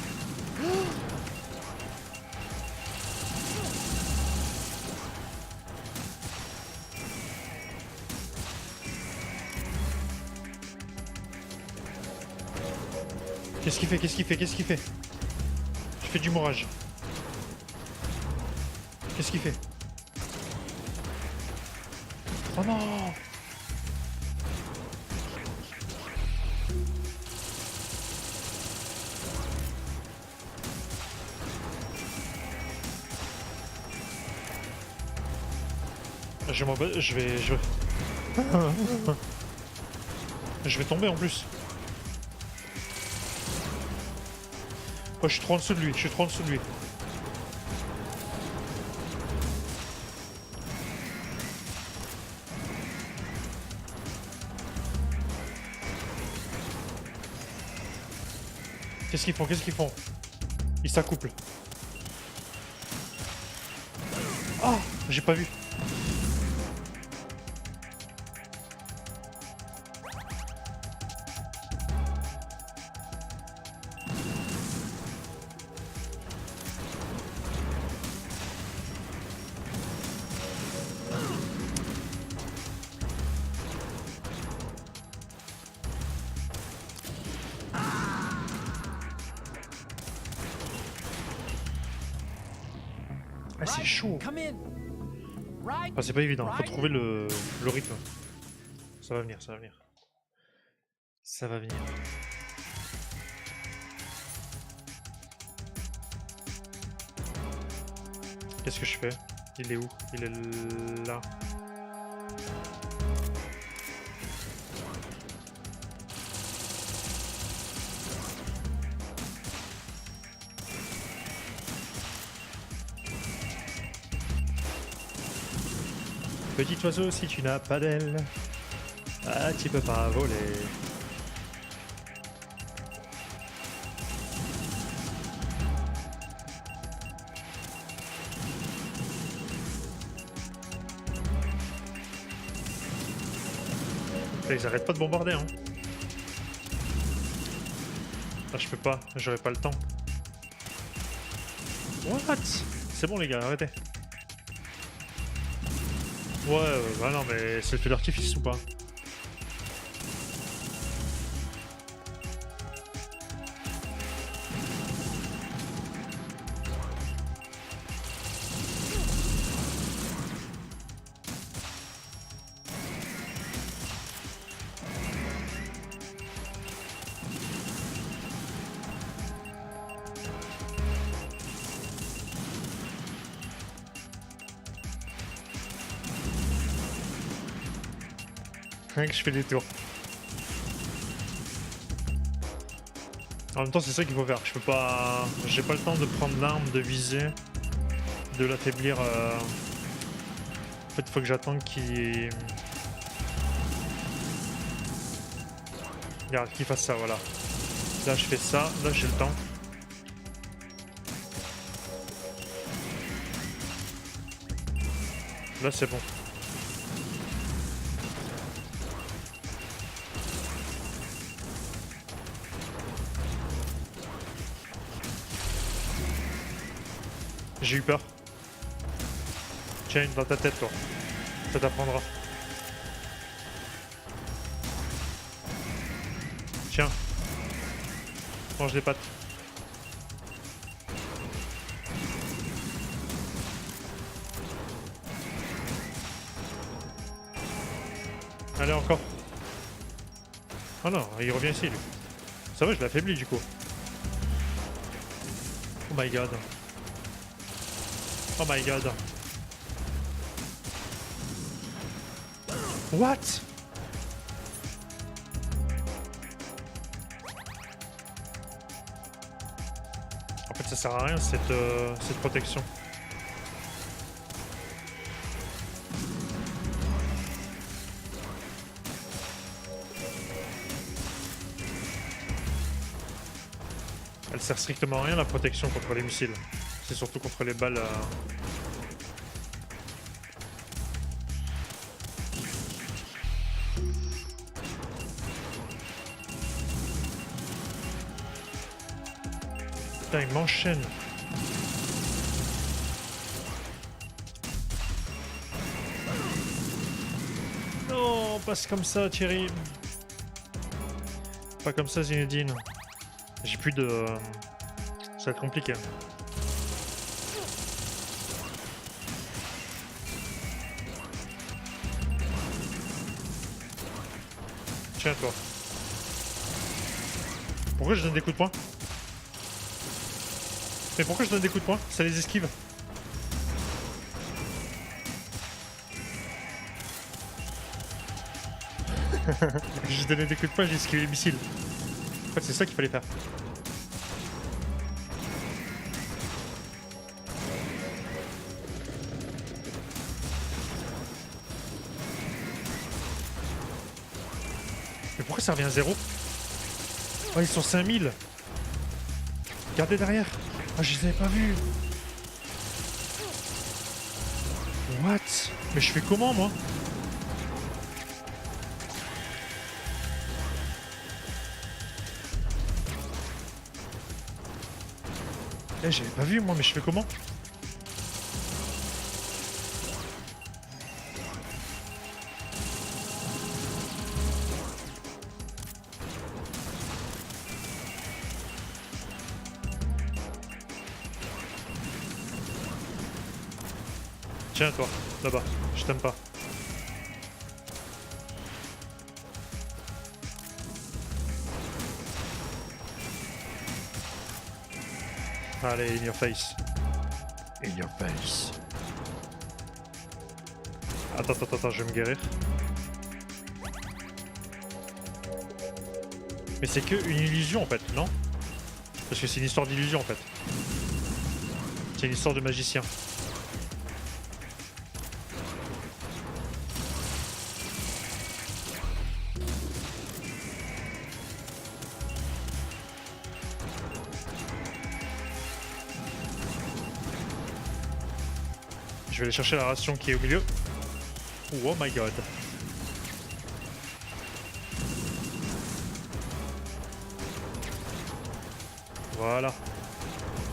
Qu'est-ce qu'il fait? Je fais du mourage. Qu'est-ce qu'il fait? Oh non! Je vais tomber en plus. Oh, je suis trop en dessous de lui, Qu'est-ce qu'ils font? Ils s'accouplent. Ah, j'ai pas vu. Ah, c'est chaud. Enfin, c'est pas évident, faut trouver le rythme. Ça va venir. Ça va venir. Qu'est-ce que je fais? Il est où? Il est là. Petit oiseau, si tu n'as pas d'aile, ah, tu peux pas voler. Ils arrêtent pas de bombarder, hein. Ah, je peux pas, j'aurais pas le temps. What? C'est bon les gars, arrêtez. Ouais, bah non mais c'est le feu d'artifice ou pas? Rien que je fais des tours. En même temps, c'est ça qu'il faut faire. Je peux pas. J'ai pas le temps de prendre l'arme, de viser, de l'affaiblir. En fait, il faut que j'attende qu'il. Regarde, qu'il fasse ça, voilà. Là, je fais ça. Là, j'ai le temps. Là, c'est bon. J'ai eu peur. Tiens, une dans ta tête, toi. Ça t'apprendra. Tiens. Mange les pattes. Allez, encore. Oh non, il revient ici, lui. Ça va, je l'ai affaibli, du coup. Oh my god. Oh my god. What? En fait, ça sert à rien cette protection. Elle sert strictement à rien la protection contre les missiles. C'est surtout contre les balles. Putain, il m'enchaîne. Non, passe comme ça, Thierry. Pas comme ça, Zinedine. J'ai plus de. Ça va être compliqué. Tiens, toi. Pourquoi je donne des coups de poing? Mais pourquoi je donne des coups de poing? Ça les esquive. J'ai donné des coups de poing, j'ai esquivé les missiles. En fait, c'est ça qu'il fallait faire. Mais pourquoi ça revient à 0? Oh, ils sont 5000. Regardez derrière. Ah, je les avais pas vus. What? Mais je fais comment, moi? Eh, j'avais pas vu, moi, mais je fais comment? Tiens, toi, là-bas, je t'aime pas. Allez, in your face. In your face. Attends, je vais me guérir. Mais c'est que une illusion en fait, non? Parce que c'est une histoire d'illusion en fait. C'est une histoire de magicien. Je vais aller chercher la ration qui est au milieu. Oh my god. Voilà.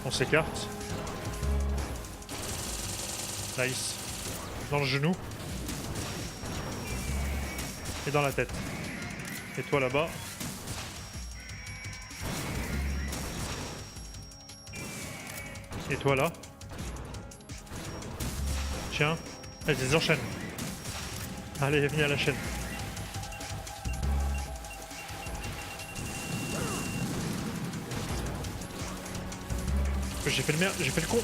On s'écarte. Nice. Dans le genou. Et dans la tête. Et toi là-bas. Et toi là. Tiens. Elles les enchaînent. Allez, viens à la chaîne. J'ai fait le merde, j'ai fait le con.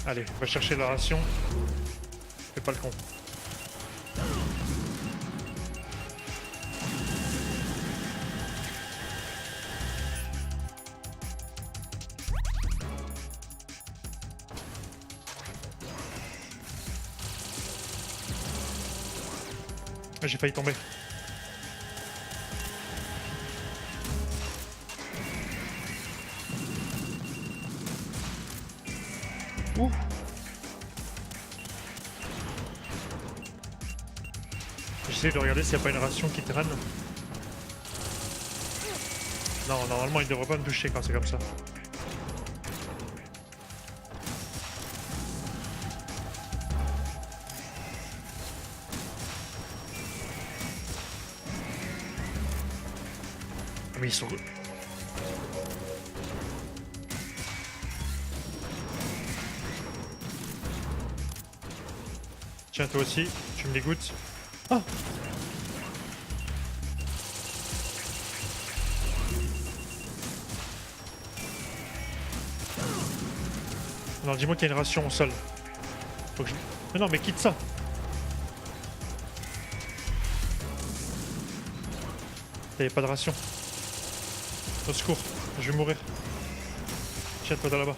Allez, on va chercher la ration. Fais pas le con. J'ai failli tomber. Ouh. J'essaie de regarder s'il n'y a pas une ration qui traîne. Non, normalement il devrait pas me toucher quand c'est comme ça. Mais ils sont... Tiens, toi aussi, tu me dégoûtes. Oh! Non, dis-moi qu'il y a une ration au sol. Faut que je... Mais non, mais quitte ça! Il n'y avait pas de ration. Au secours, je vais mourir. Tiens, toi là-bas.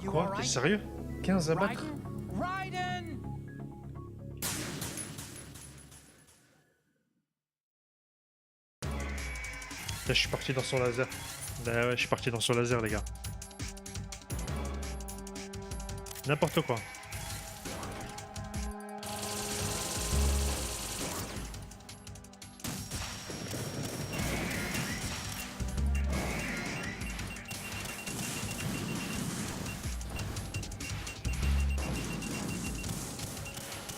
Quoi? T'es sérieux? 15 à battre? Là, je suis parti dans son laser. Là, ouais, je suis parti dans son laser, les gars. N'importe quoi.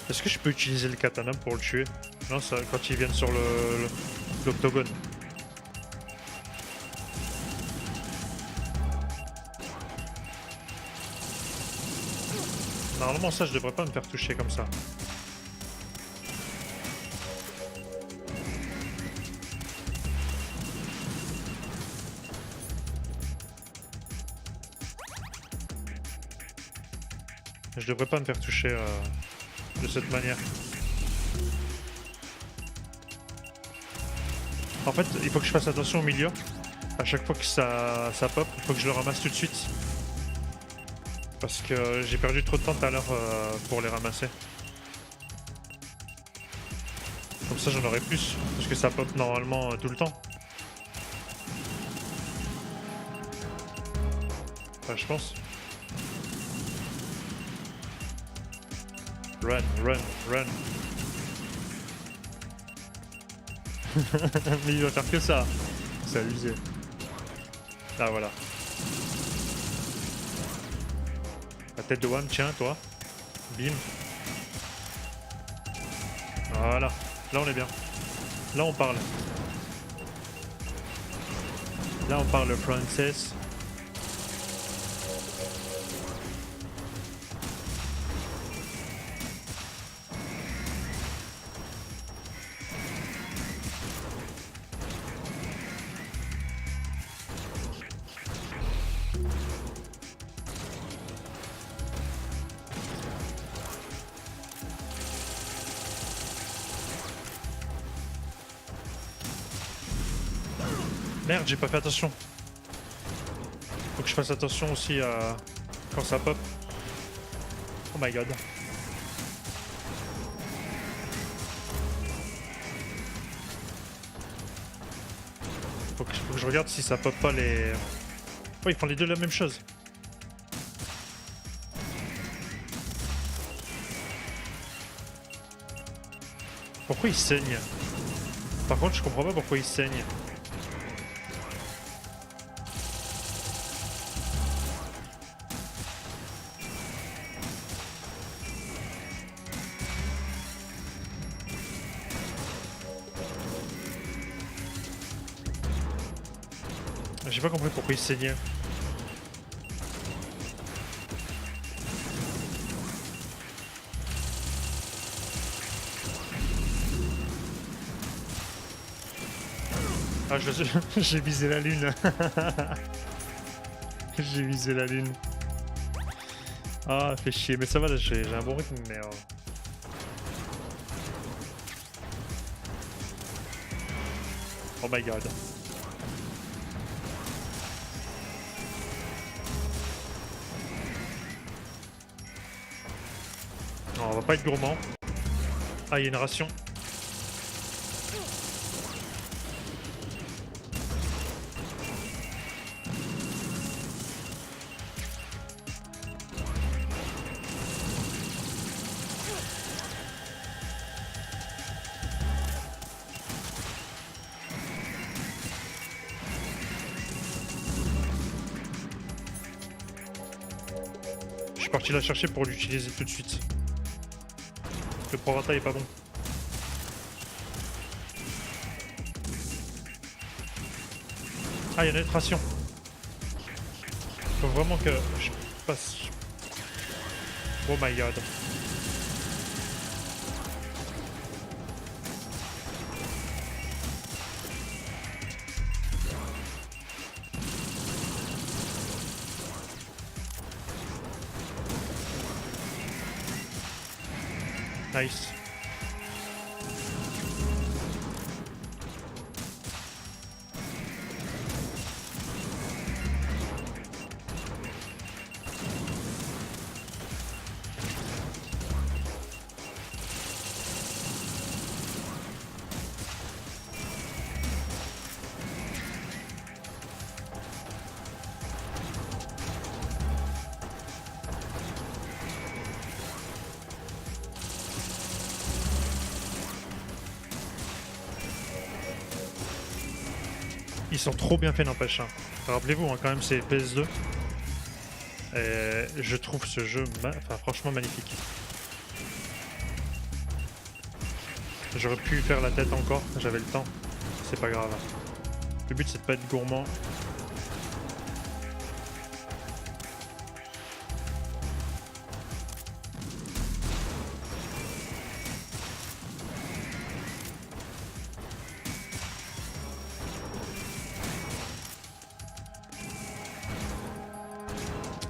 Est-ce que je peux utiliser le katana pour le tuer? Non, ça, quand ils viennent sur l'octogone. Normalement ça je devrais pas me faire toucher comme ça. Je devrais pas me faire toucher de cette manière. En fait, il faut que je fasse attention au milieu. À chaque fois que ça pop, il faut que je le ramasse tout de suite. Parce que j'ai perdu trop de temps tout à l'heure pour les ramasser. Comme ça j'en aurai plus. Parce que ça pop normalement tout le temps. Enfin, je pense. Run, run, run. Mais il va faire que ça. C'est abusé. Ah voilà. La tête de Wham, tiens, toi. Bim. Voilà. Là, on est bien. Là, on parle. Là, on parle Princess. Merde, j'ai pas fait attention. Faut que je fasse attention aussi à quand ça pop. Oh my god. faut que je regarde si ça pop pas les... Oh, ils font les deux la même chose. Pourquoi ils saignent? Par contre, je comprends pas pourquoi ils saignent. J'ai pas compris pourquoi ils saignaient. Ah, j'ai visé la lune. J'ai visé la lune. Ah, fait chier. Mais ça va, j'ai un bon rythme, mais... Oh my god. Non, on va pas être gourmand. Ah, il y a une ration. Je suis parti la chercher pour l'utiliser tout de suite. Le prorata est pas bon. Ah, il y a une autre ration. Faut vraiment que je passe. Oh my god. Nice. Ils sont trop bien faits, n'empêche. Hein. Rappelez-vous, hein, quand même, c'est PS2. Et je trouve ce jeu franchement magnifique. J'aurais pu faire la tête encore, j'avais le temps. C'est pas grave. Le but, c'est de pas être gourmand.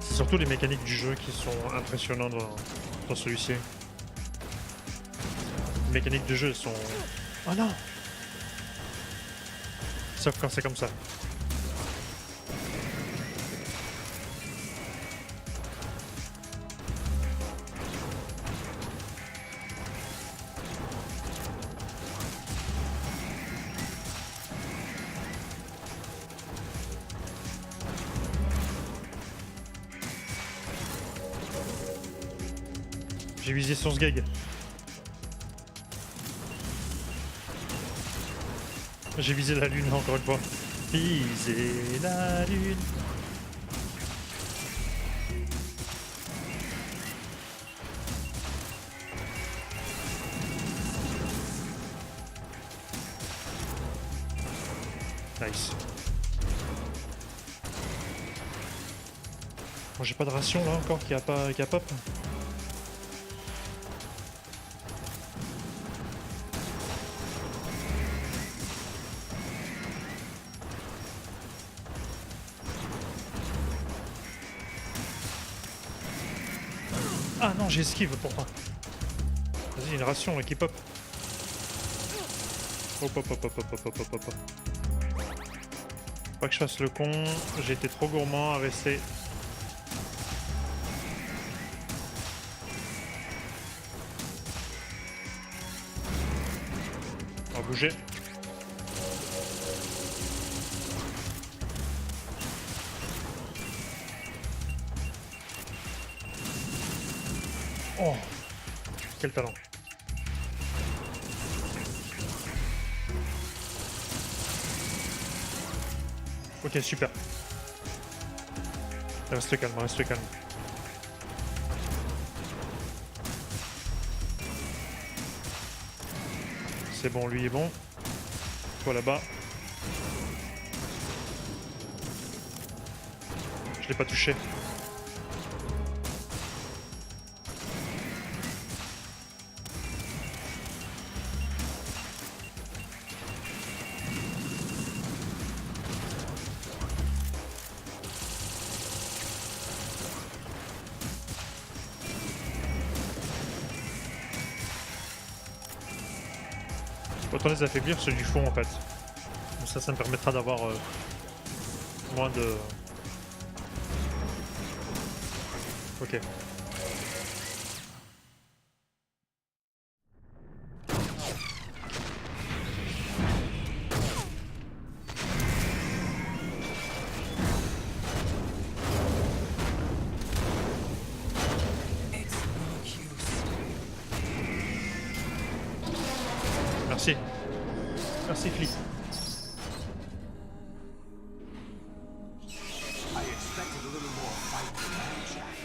C'est surtout les mécaniques du jeu qui sont impressionnantes dans celui-ci. Les mécaniques du jeu sont... Oh non! Sauf quand c'est comme ça. J'ai visé son sgeg. J'ai visé la lune encore une fois. Viser la lune. Nice. Bon, j'ai pas de ration là encore qui a pop. Ah non, j'esquive pourtant. Vas-y, une ration qui pop. Hop hop hop hop hop hop hop hop. Pas que je fasse le con, j'ai été trop gourmand à rester. On va bouger. Oh, quel talent. Ok, super. Reste calme, reste calme. C'est bon, lui est bon. Toi là-bas. Je l'ai pas touché. Autant les affaiblir ceux du fond en fait. Donc ça me permettra d'avoir moins de... Ok. Merci. Merci, Flip. I expected a little more fight than that, Jack.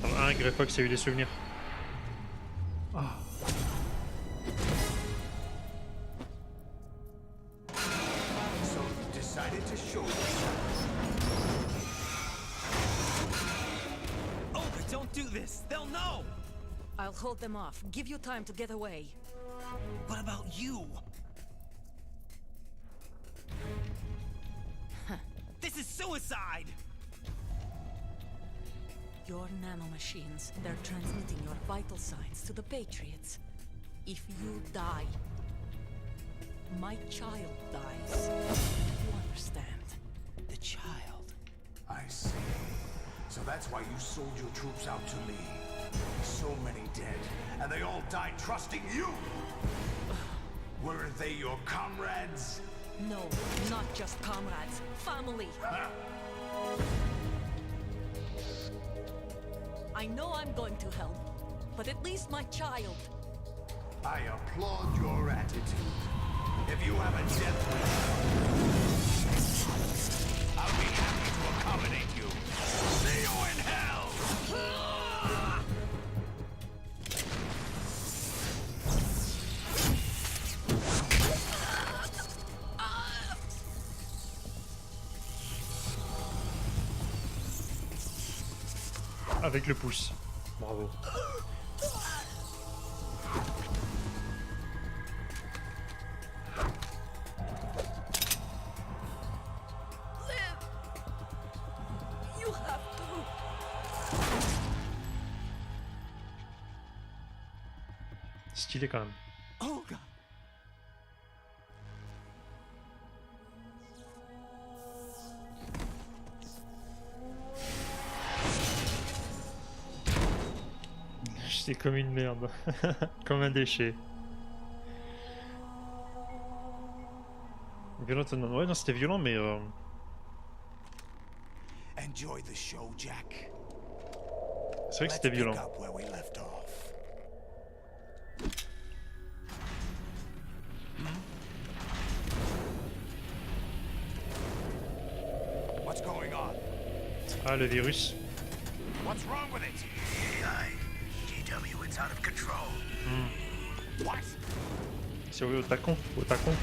Alors, un Greyfox a eu des souvenirs. Ah. So you decided to show yourself. Olga, don't do this! They'll know! I'll hold them off. Give you time to get away. What about you? This is suicide! Your nanomachines, they're transmitting your vital signs to the Patriots. If you die, my child dies. You understand? The child. I see. So that's why you sold your troops out to me. So many dead, and they all died trusting you! Weren't they your comrades? No, not just comrades. Family! I know I'm going to hell, but at least my child. I applaud your attitude. If you have a death wish, I'll be happy to accommodate you. See you in hell! Avec le pouce. Bravo. You have to. Stylé quand même. Olga! J'étais comme une merde. Comme un déchet. Violent, non. Ouais, non, c'était violent, mais... Enjoy the show, Jack. C'est vrai que c'était violent. Let's pick up where we left off. What's going on? Ah, le virus. What's wrong with it? GW, it's out of control. What? C'est au tacon. Au tacon.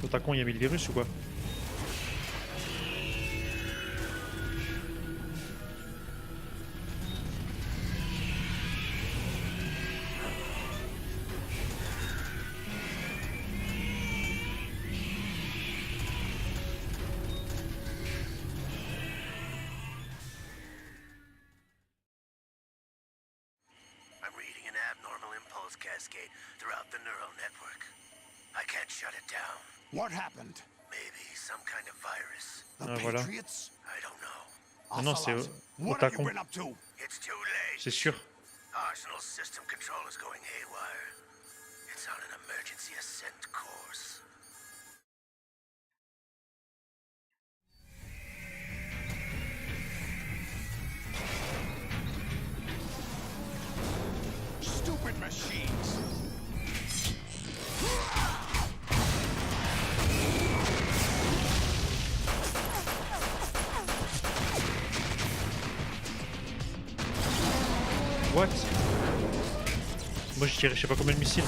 Au tacon, il y a mis le virus ou quoi? I'm reading an abnormal impulse cascade throughout the neural network. I can't shut it down. What happened? Maybe some kind of virus. The Ah, voilà. Patriots? I don't know. Ah non, c'est Ocelot, au what have you tacon. been up to? It's too late. C'est sûr. Arsenal's system control is going haywire. It's on an emergency ascent course. machines. What? Moi je tirais je sais pas combien de missiles.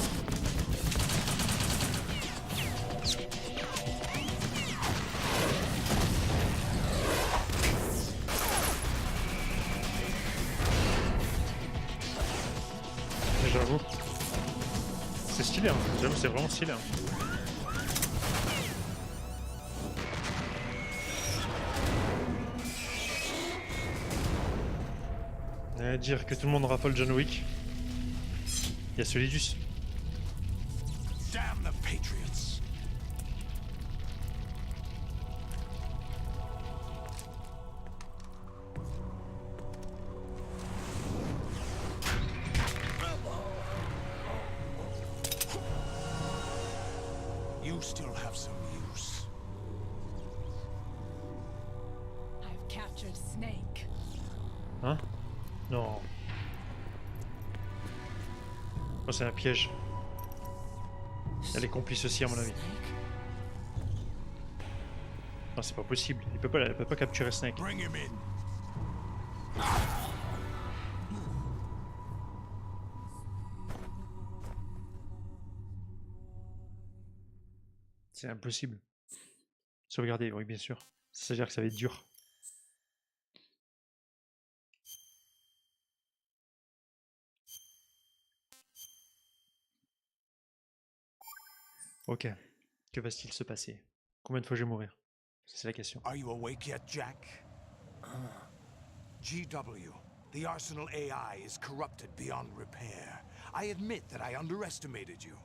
Mais j'avoue. C'est stylé, hein. J'avoue, c'est vraiment stylé. Hein. Dire que tout le monde raffole John Wick. Il y a Solidus. Damn the Patriots. You still have some use. I've captured Snake. Hein? Non. Oh, c'est un piège. Elle est complice aussi à mon avis. Non, c'est pas possible. Elle peut pas capturer Snake. Bring him in. C'est impossible. Sauvegarder, oui bien sûr. Ça veut dire que ça va être dur. Ok. Que va-t-il se passer? Combien de fois je vais mourir? C'est la question. Are you awake yet, Jack? GW, the Arsenal AI is corrupted beyond repair. I admit that I underestimated you.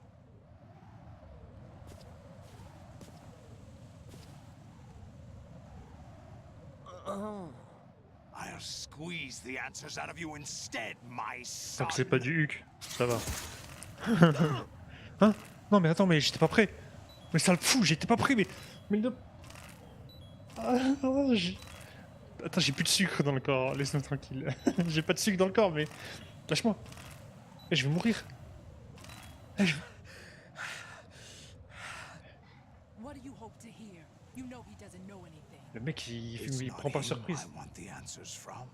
I'll squeeze the answers out of you instead, my son. Tant que c'est pas du Huc, ça va. Hein? Non mais attends, mais j'étais pas prêt. Mais ça le fout, j'étais pas prêt, mais le... Ah, attends, j'ai plus de sucre dans le corps, laisse-nous tranquille. J'ai pas de sucre dans le corps, mais... Lâche-moi. Mais je vais mourir. What do you hope to hear? You know he doesn't know anything. Le mec, il prend par surprise. I want the answers from.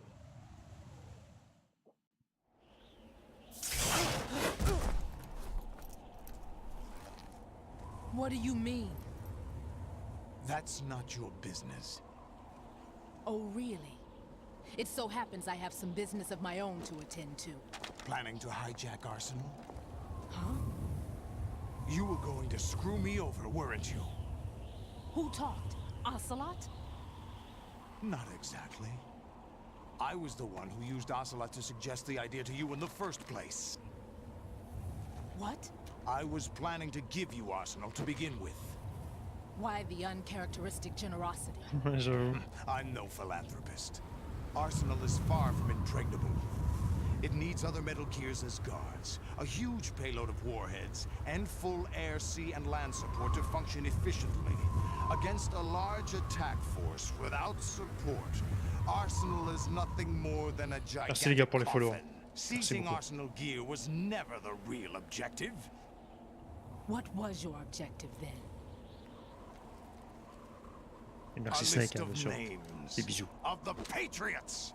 What do you mean? That's not your business. Oh, really? It so happens I have some business of my own to attend to. Planning to hijack Arsenal? Huh? You were going to screw me over, weren't you? Who talked? Ocelot? Not exactly. I was the one who used Ocelot to suggest the idea to you in the first place. What? I was planning to give you Arsenal to begin with. Why the uncharacteristic generosity? I'm no philanthropist. Arsenal is far from impregnable. It needs other Metal Gears as guards, a huge payload of warheads, and full air, sea, and land support to function efficiently. Against a large attack force without support, Arsenal is nothing more than a gigantic coffin. Seizing Arsenal gear was never the real objective. What was your objective then? Et merci Snake, hein, bien sûr. Des bisous. Of the Patriots.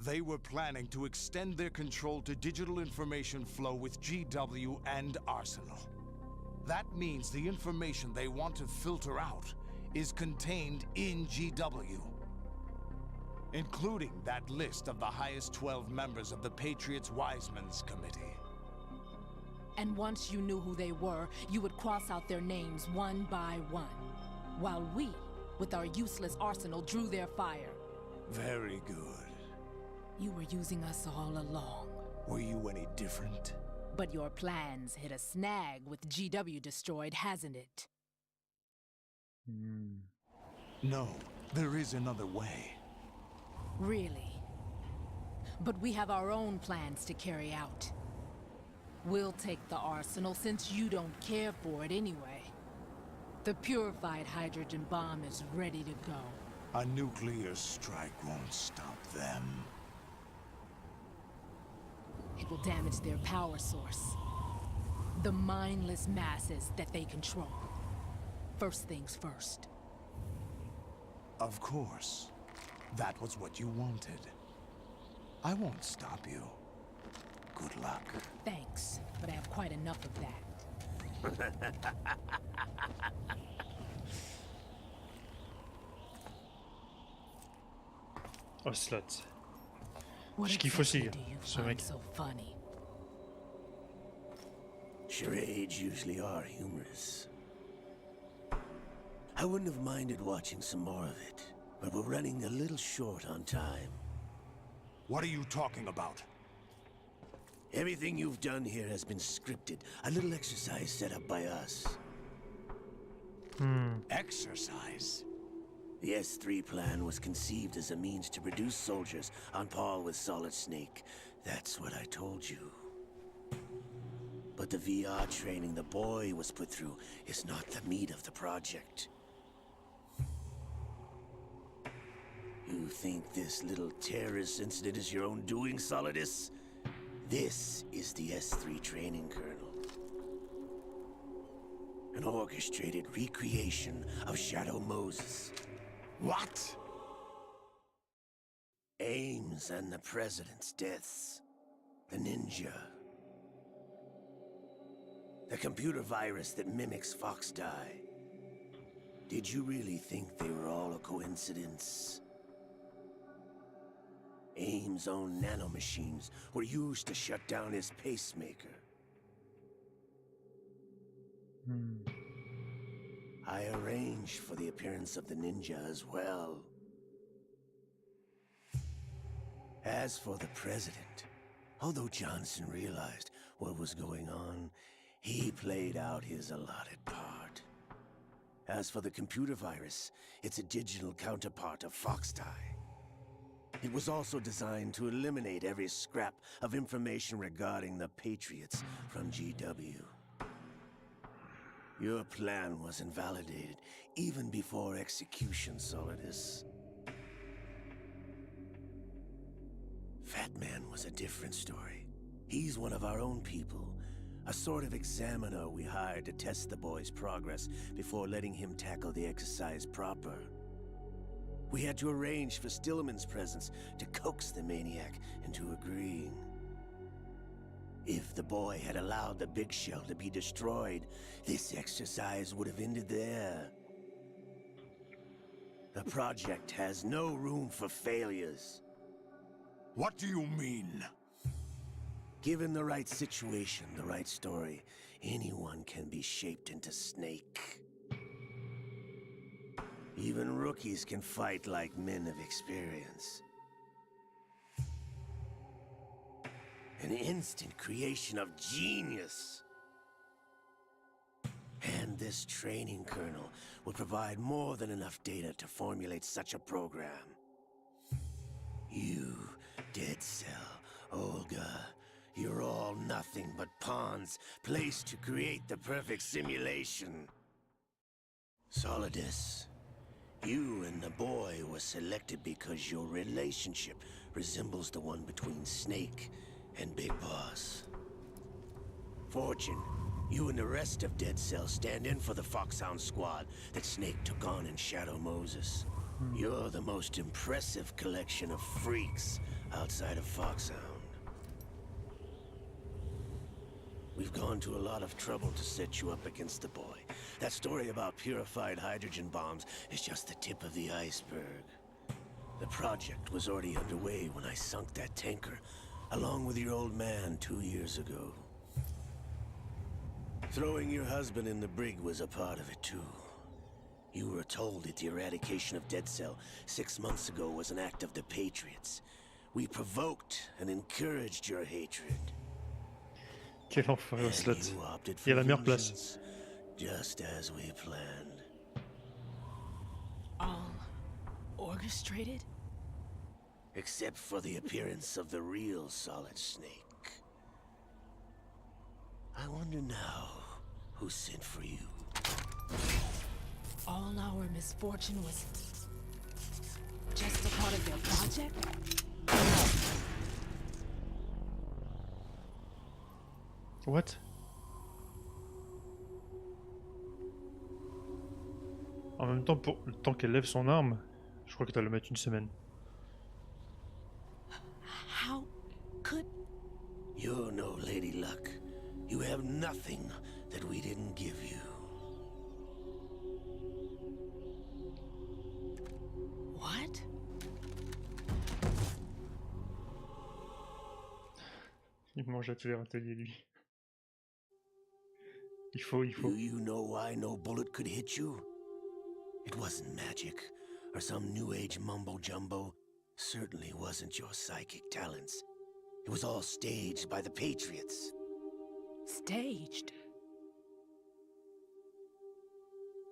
They were planning to extend their control to digital information flow with GW and Arsenal. That means the information they want to filter out is contained in GW, including that list of the highest 12 members of the Patriots Wiseman's Committee. And once you knew who they were, you would cross out their names one by one, while we, with our useless arsenal, drew their fire. Very good. You were using us all along. Were you any different? But your plans hit a snag with GW destroyed, hasn't it? No, there is another way. Really? But we have our own plans to carry out. We'll take the arsenal since you don't care for it anyway. The purified hydrogen bomb is ready to go. A nuclear strike won't stop them. It will damage their power source. The mindless masses that they control. First things first. Of course. That was what you wanted. I won't stop you. Good luck. Thanks, but I have quite enough of that. Ocelot. What Je kiffe aussi, exactly do you ce find mec. so funny? Charades usually are humorous. I wouldn't have minded watching some more of it, but we're running a little short on time. What are you talking about? Everything you've done here has been scripted. A little exercise set up by us. Exercise? The S3 plan was conceived as a means to produce soldiers on par with Solid Snake. That's what I told you. But the VR training the boy was put through is not the meat of the project. You think this little terrorist incident is your own doing, Solidus? This is the S3 training kernel. An orchestrated recreation of Shadow Moses. What? Ames and the President's deaths. The ninja. The computer virus that mimics Foxdie. Did you really think they were all a coincidence? Ames' own nanomachines were used to shut down his pacemaker. I arranged for the appearance of the ninja as well. As for the President, although Johnson realized what was going on, he played out his allotted part. As for the computer virus, it's a digital counterpart of Foxdie. It was also designed to eliminate every scrap of information regarding the Patriots from GW. Your plan was invalidated even before execution, Solidus. Fat Man was a different story. He's one of our own people, a sort of examiner we hired to test the boy's progress before letting him tackle the exercise proper. We had to arrange for Stillman's presence to coax the maniac into agreeing. If the boy had allowed the big shell to be destroyed, this exercise would have ended there. The project has no room for failures. What do you mean? Given the right situation, the right story, anyone can be shaped into Snake. Even rookies can fight like men of experience. An instant creation of genius. And this training kernel will provide more than enough data to formulate such a program. You, Dead Cell, Olga, you're all nothing but pawns placed to create the perfect simulation. Solidus, you and the boy were selected because your relationship resembles the one between Snake and Big Boss. Fortune, you and the rest of Dead Cell stand in for the Foxhound squad that Snake took on in Shadow Moses. You're the most impressive collection of freaks outside of Foxhound. We've gone to a lot of trouble to set you up against the boy. That story about purified hydrogen bombs is just the tip of the iceberg. The project was already underway when I sunk that tanker, along with your old man 2 years ago. Throwing your husband in the brig was a part of it too. You were told that the eradication of Dead Cell 6 months ago was an act of the Patriots. We provoked and encouraged your hatred. Quel enfoiré, And Ocelot. you opted Il a la for meilleure place. vengeance, just as we planned. All orchestrated? Except for the appearance of the real Solid Snake. I wonder now who sent for you. All our misfortune was just a part of their project? What? En même temps, pour le temps qu'elle lève son arme, je crois que t'as le mettre une semaine. How could... You're no Lady Luck. You have nothing that we didn't give you. What? Il mange à tous les râteliers, lui. Il faut. Do you know why no bullet could hit you? It wasn't magic, or some new age mumbo-jumbo. Certainly wasn't your psychic talents. It was all staged by the Patriots. Staged?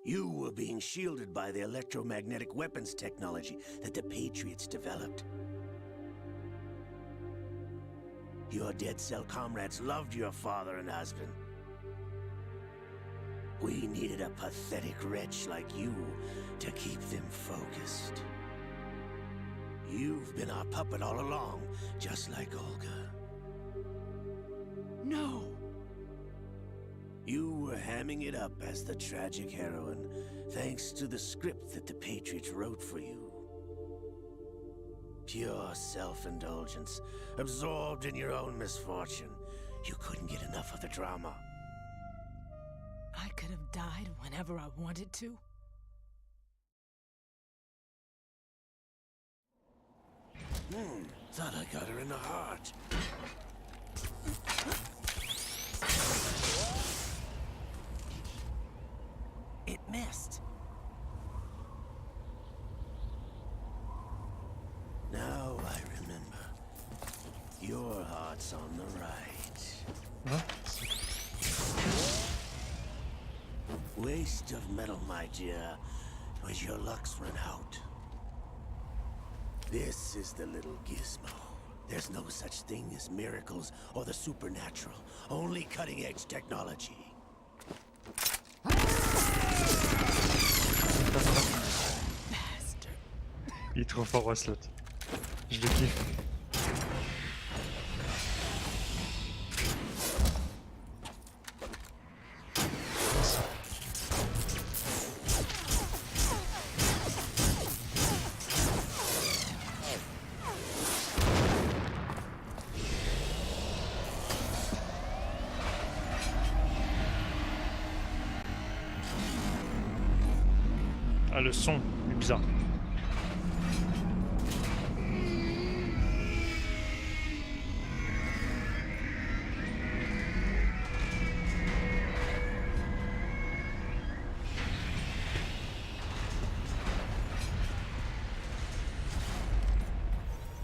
You were being shielded by the electromagnetic weapons technology that the Patriots developed. Your dead cell comrades loved your father and husband. We needed a pathetic wretch like you to keep them focused. You've been our puppet all along, just like Olga. No! You were hamming it up as the tragic heroine, thanks to the script that the Patriots wrote for you. Pure self-indulgence, absorbed in your own misfortune. You couldn't get enough of the drama. I could have died whenever I wanted to. Thought I got her in the heart. It missed. Now I remember. Your heart's on the right. Huh? Waste of metal, my dear, as your luck's run out. This is the little gizmo. There's no such thing as miracles or the supernatural, only cutting-edge technology. Il est trop fort, Waslot. Je le kiffe. Ah, le son est bizarre.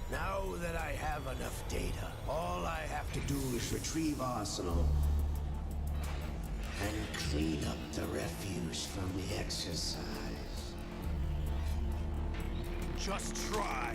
Now that I have enough data, all I have to do is retrieve Arsenal and clean up the refuse from the exercise. Just try.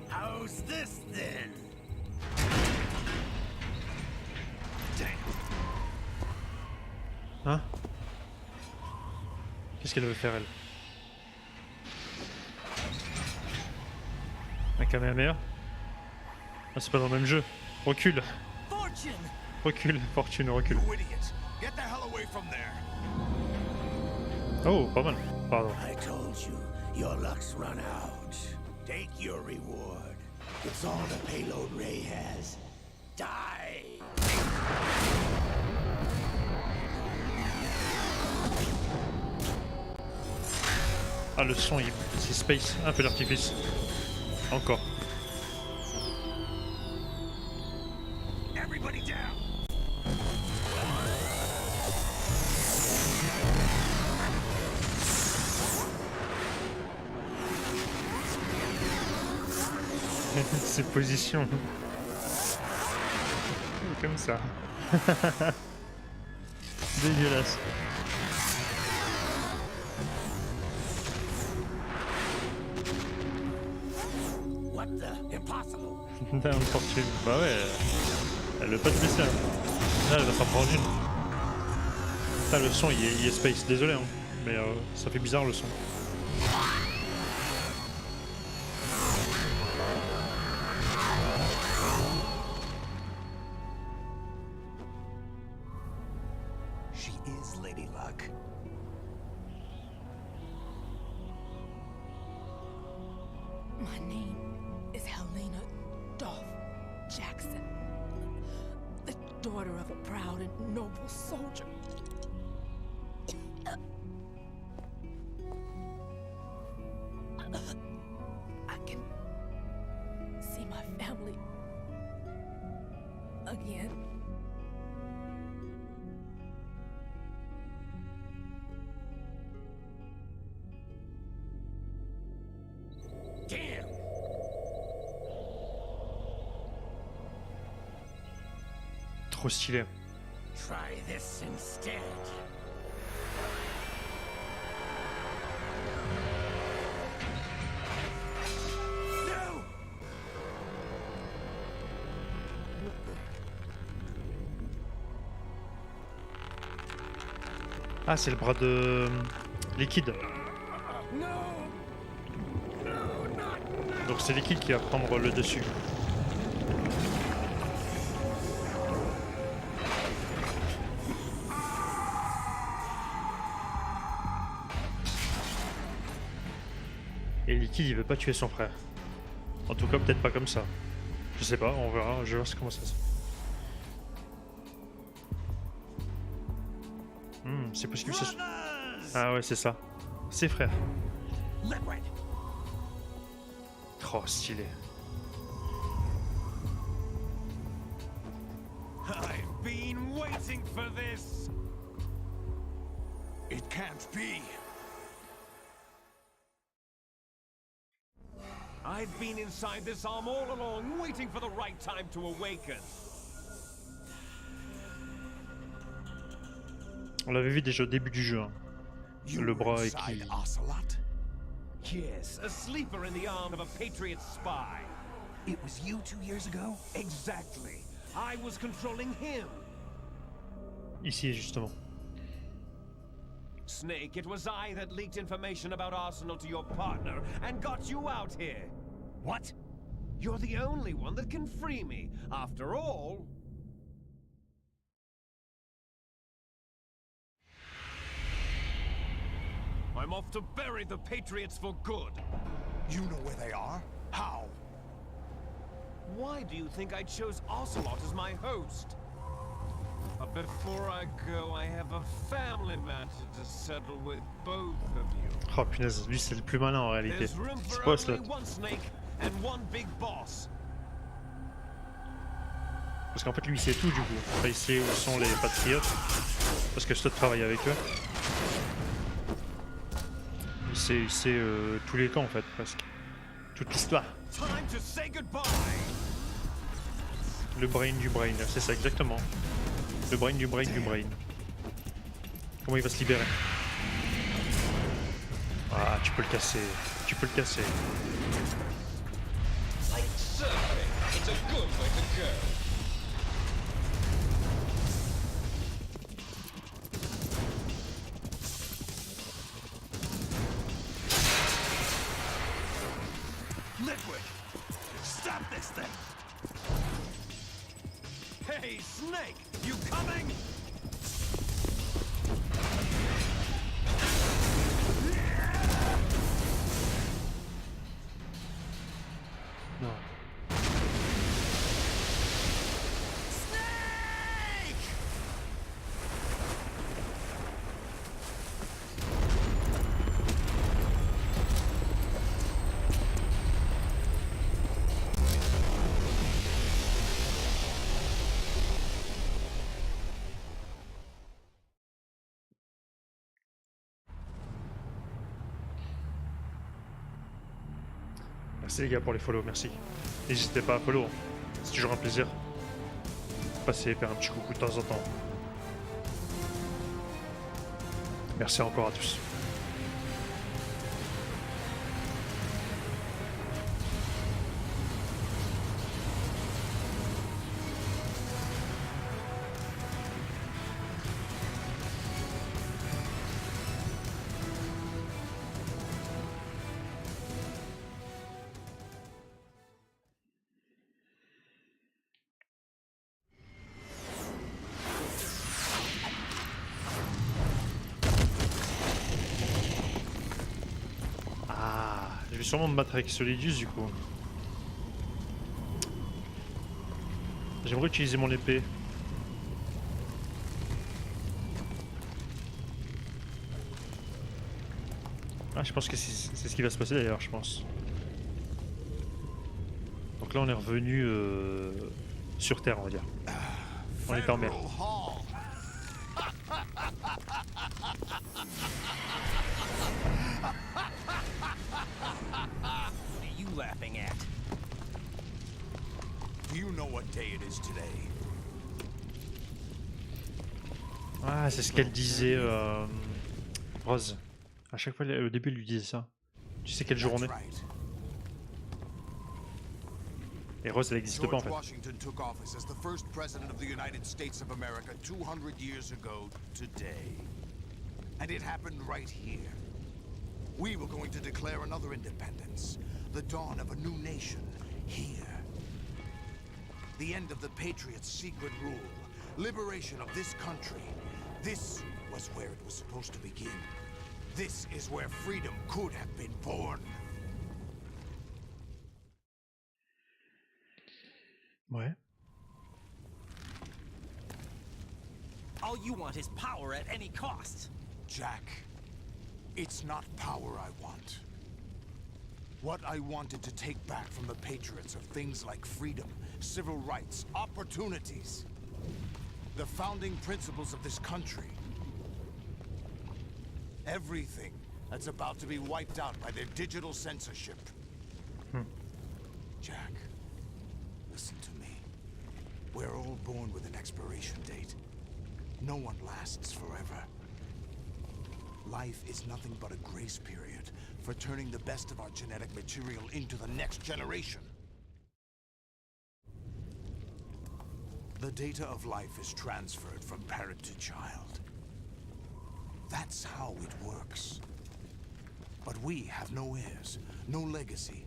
How's this then? Hein? Qu'est-ce qu'elle veut faire, elle? Un Kamehameha? Ah, c'est pas dans le même jeu. Recule. Recule, Fortune, recule. You idiot! Get the hell away from there! Oh, pas mal. Pardon. I told you, your luck's run out. Take your reward. It's all the payload Ray has. Die! Ah, le son, c'est space. Un peu d'artifice. Encore. Everybody down! Ses positions. Comme ça. What the? Impossible. Une fortune. Bah ouais, elle veut pas te laisser. Là, elle va s'en prendre une. Putain, le son il est space, désolé, hein. Mais ça fait bizarre le son. She is Lady Luck. My name is Helena Dolph Jackson, the daughter of a proud and noble soldier. I can see my family again. Damn! Trop stylé. Try this instead. No! Ah, c'est le bras de Liquide. Donc c'est Liquide qui va prendre le dessus. Et Liquide il veut pas tuer son frère. En tout cas peut-être pas comme ça. Je sais pas, on verra, je vais voir comment ça se fait. C'est possible que ce soit... Ah ouais c'est ça. C'est frère. Trop stylé. I've been waiting for this. It can't be. I've been inside this arm all along, waiting for the right time to awaken. On l'avait vu déjà au début du jeu. Hein. Le bras est qui... Yes, a sleeper in the arm of a Patriot spy. It was you 2 years ago? Exactly. I was controlling him. Ici justement. Snake, it was I that leaked information about Arsenal to your partner and got you out here. What? You're the only one that can free me. After all... I'm off to bury the Patriots for good. You know where they are? How? Why do you think I chose Ocelot as my host? But before I go, I have a family matter to settle with both of you. Oh punaise, lui c'est le plus malin en réalité. There's room C'est for pas only Slot. one snake and one big boss. Parce qu'en fait lui il sait tout du coup. Enfin, il sait où sont les patriotes. Parce que Slot travaille avec eux. Il sait tous les camps en fait presque. Toute l'histoire. Time to say goodbye. Le brain du brain, c'est ça exactement. Le brain du brain du brain. Comment il va se libérer? Ah, tu peux le casser. Tu peux le casser. Like surfing, it's a good way to go. Liquid! Stop this thing! Hey, Snake! You coming? Non. Snake! Merci les gars pour les follow, merci. N'hésitez pas à follow, hein. C'est toujours un plaisir. Passez faire un petit coucou de temps en temps. Merci encore à tous. sûrement me battre avec Solidus du coup. J'aimerais utiliser mon épée. Ah, je pense que c'est ce qui va se passer d'ailleurs, je pense. Donc là, on est revenu sur Terre, on va dire. On est en mer. What are you laughing at? Do you know what day it is today? Ah, c'est ce qu'elle disait, Rose. À chaque fois, au début, elle lui disait ça. Tu sais quel jour on est? Et Rose, elle n'existe pas en fait. George Washington took office as the first president of the United States of America 200 years ago today. And it happened right here. We were going to declare another independence, the dawn of a new nation, here. The end of the Patriots' secret rule, liberation of this country. This was where it was supposed to begin. This is where freedom could have been born. Ouais. All you want is power at any cost. Jack, it's not power I want. What I wanted to take back from the Patriots are things like freedom, civil rights, opportunities. The founding principles of this country. Everything that's about to be wiped out by their digital censorship. Jack, listen to me. We're all born with an expiration date. No one lasts forever. Life is nothing but a grace period for turning the best of our genetic material into the next generation. The data of life is transferred from parent to child. That's how it works. But we have no heirs, no legacy.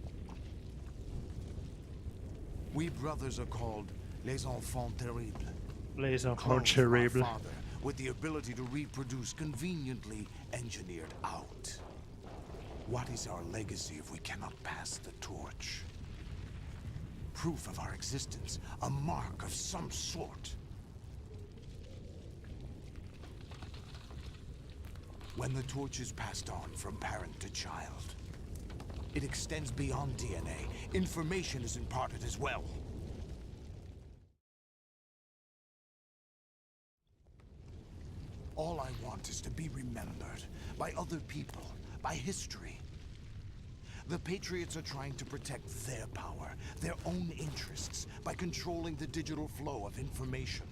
We brothers are called les enfants terribles. Les enfants Clones from our terribles. father, with the ability to reproduce conveniently engineered out. What is our legacy if we cannot pass the torch? Proof of our existence, a mark of some sort. When the torch is passed on from parent to child, it extends beyond DNA. Information is imparted as well. All I want is to be remembered by other people, by history. The Patriots are trying to protect their power, their own interests, by controlling the digital flow of information.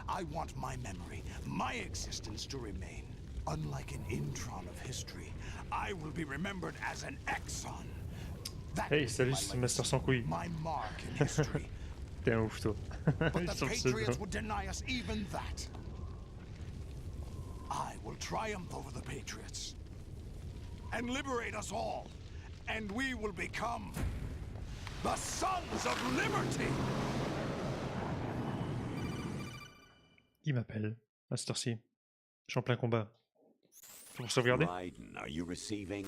I want my memory, my existence to remain. Unlike an intron of history, I will be remembered as an exon. That Hey, will be salut, my c'est legacy, Master sans couilles. my mark in history. T'es un ouf, toi. But the Sur le Patriots pseudo. would deny us even that. I will triumph over the Patriots and liberate us all, and we will become the Sons of Liberty. Il m'appelle. Master C. Je suis en plein combat. Faut me sauvegarder? Raiden, are you receiving?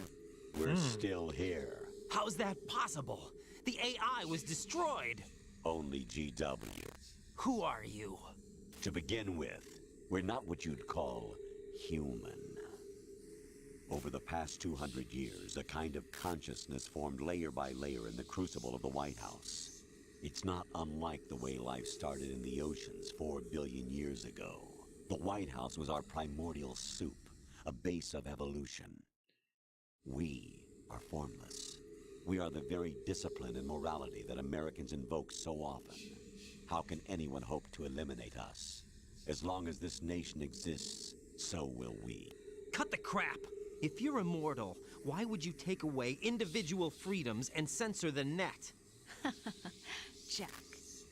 We're still here. How's that possible? The AI was destroyed. Only GW. Who are you? To begin with, we're not what you'd call human. Over the past 200 years, a kind of consciousness formed layer by layer in the crucible of the White House. It's not unlike the way life started in the oceans 4 billion years ago. The White House was our primordial soup, a base of evolution. We are formless. We are the very discipline and morality that Americans invoke so often. How can anyone hope to eliminate us? As long as this nation exists, so will we. Cut the crap! If you're immortal, why would you take away individual freedoms and censor the net? Jack,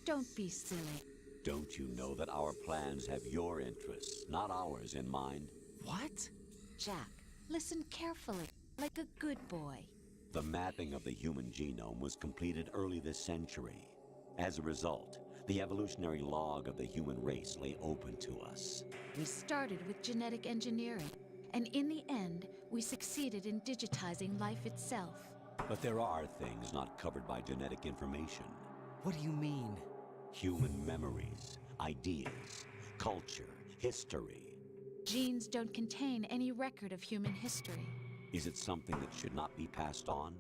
don't be silly. Don't you know that our plans have your interests, not ours, in mind? What? Jack, listen carefully, like a good boy. The mapping of the human genome was completed early this century. As a result, the evolutionary log of the human race lay open to us. We started with genetic engineering, and in the end, we succeeded in digitizing life itself. But there are things not covered by genetic information. What do you mean? Human memories, ideas, culture, history. Genes don't contain any record of human history. Is it something that should not be passed on?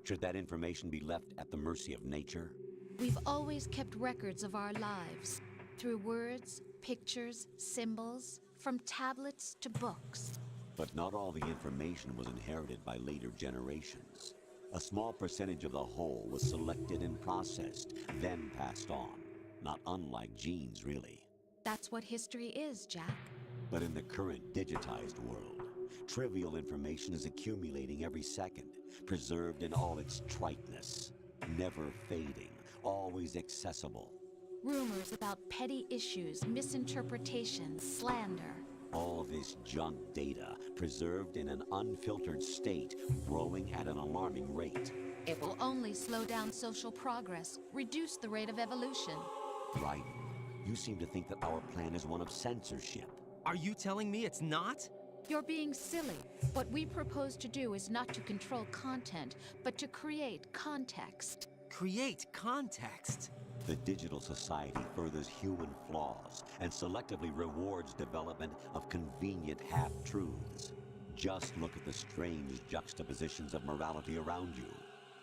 Should that information be left at the mercy of nature? We've always kept records of our lives, through words, pictures, symbols, from tablets to books. But not all the information was inherited by later generations. A small percentage of the whole was selected and processed, then passed on. Not unlike genes, really. That's what history is, Jack. But in the current digitized world, trivial information is accumulating every second, preserved in all its triteness, never fading, always accessible. Rumors about petty issues, misinterpretations, slander. All this junk data, preserved in an unfiltered state, growing at an alarming rate. It will only slow down social progress, reduce the rate of evolution. Right. You seem to think that our plan is one of censorship. Are you telling me it's not? You're being silly. What we propose to do is not to control content, but to create context. Create context? The digital society furthers human flaws and selectively rewards development of convenient half-truths. Just look at the strange juxtapositions of morality around you.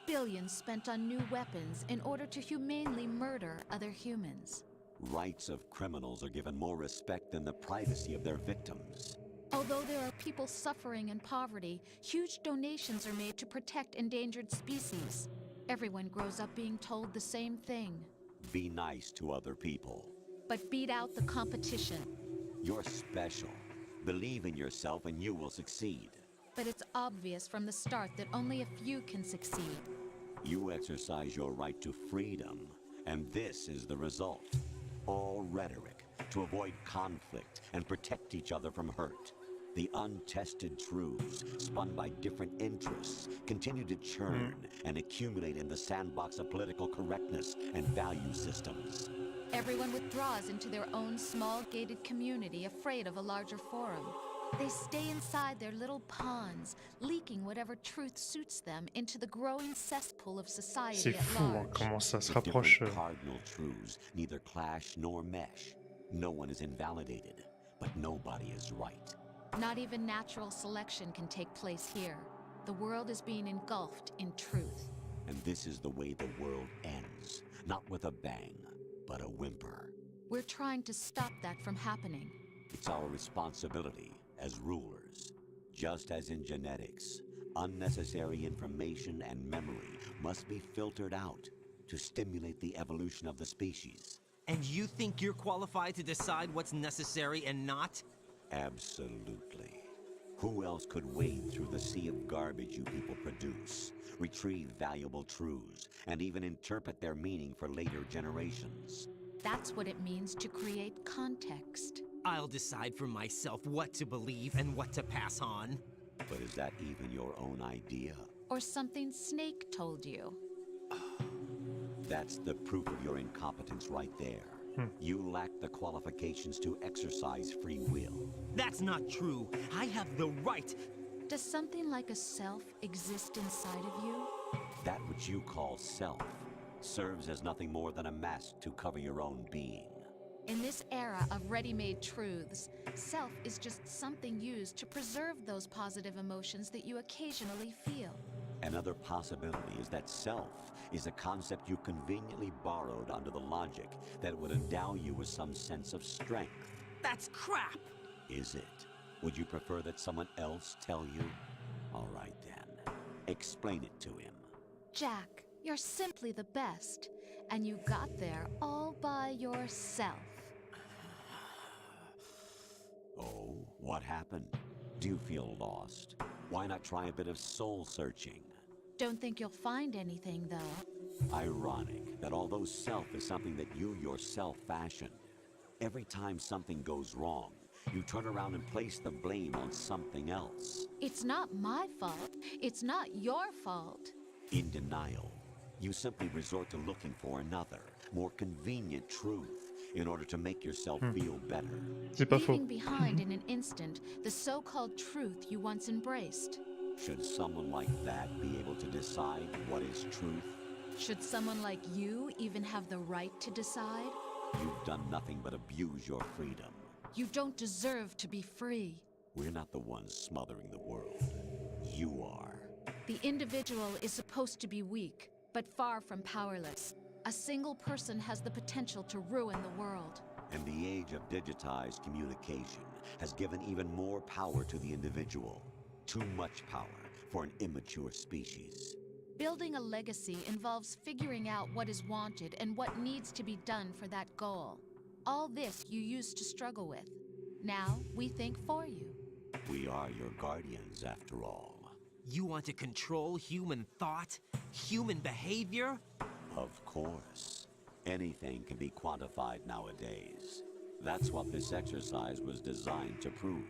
Billions spent on new weapons in order to humanely murder other humans. Rights of criminals are given more respect than the privacy of their victims. Although there are people suffering in poverty, huge donations are made to protect endangered species. Everyone grows up being told the same thing. Be nice to other people. But beat out the competition. You're special. Believe in yourself and you will succeed. But it's obvious from the start that only a few can succeed. You exercise your right to freedom, and this is the result. All rhetoric to avoid conflict and protect each other from hurt. The untested truths, spun by different interests, continue to churn and accumulate in the sandbox of political correctness and value systems. Everyone withdraws into their own small gated community, afraid of a larger forum. They stay inside their little ponds, leaking whatever truth suits them into the growing cesspool of society C'est at fou large. comment ça se The rapproche. different cardinal truths neither clash nor mesh. No one is invalidated, but nobody is right. Not even natural selection can take place here. The world is being engulfed in truth. And this is the way the world ends. Not with a bang, but a whimper. We're trying to stop that from happening. It's our responsibility as rulers. Just as in genetics, unnecessary information and memory must be filtered out to stimulate the evolution of the species. And you think you're qualified to decide what's necessary and not? Absolutely. Who else could wade through the sea of garbage you people produce, retrieve valuable truths, and even interpret their meaning for later generations? That's what it means to create context. I'll decide for myself what to believe and what to pass on. But is that even your own idea? Or something Snake told you. That's the proof of your incompetence right there. You lack the qualifications to exercise free will. That's not true. I have the right. Does something like a self exist inside of you? That which you call self serves as nothing more than a mask to cover your own being. In this era of ready-made truths, self is just something used to preserve those positive emotions that you occasionally feel. Another possibility is that self is a concept you conveniently borrowed under the logic that would endow you with some sense of strength. That's crap! Is it? Would you prefer that someone else tell you? All right then. Explain it to him. Jack, you're simply the best, and you got there all by yourself. Oh, what happened? Do you feel lost? Why not try a bit of soul searching? Don't think you'll find anything, though. Ironic that although self is something that you yourself fashioned, every time something goes wrong, you turn around and place the blame on something else. It's not my fault. It's not your fault. In denial, you simply resort to looking for another, more convenient truth in order to make yourself feel better. C'est pas faux. Leaving behind in an instant the so-called truth you once embraced. Should someone like that be able to decide what is truth? Should someone like you even have the right to decide? You've done nothing but abuse your freedom. You don't deserve to be free. We're not the ones smothering the world. You are. The individual is supposed to be weak, but far from powerless. A single person has the potential to ruin the world. And the age of digitized communication has given even more power to the individual. Too much power for an immature species. Building a legacy involves figuring out what is wanted and what needs to be done for that goal. All this you used to struggle with. Now, we think for you. We are your guardians, after all. You want to control human thought? Human behavior? Of course. Anything can be quantified nowadays. That's what this exercise was designed to prove.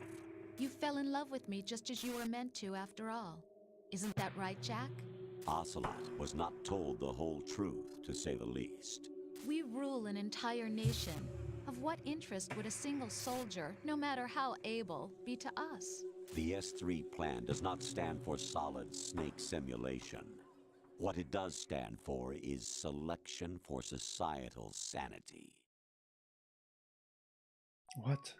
You fell in love with me just as you were meant to, after all. Isn't that right, Jack? Ocelot was not told the whole truth, to say the least. We rule an entire nation. Of what interest would a single soldier, no matter how able, be to us? The S3 plan does not stand for solid snake simulation. What it does stand for is selection for societal sanity. What?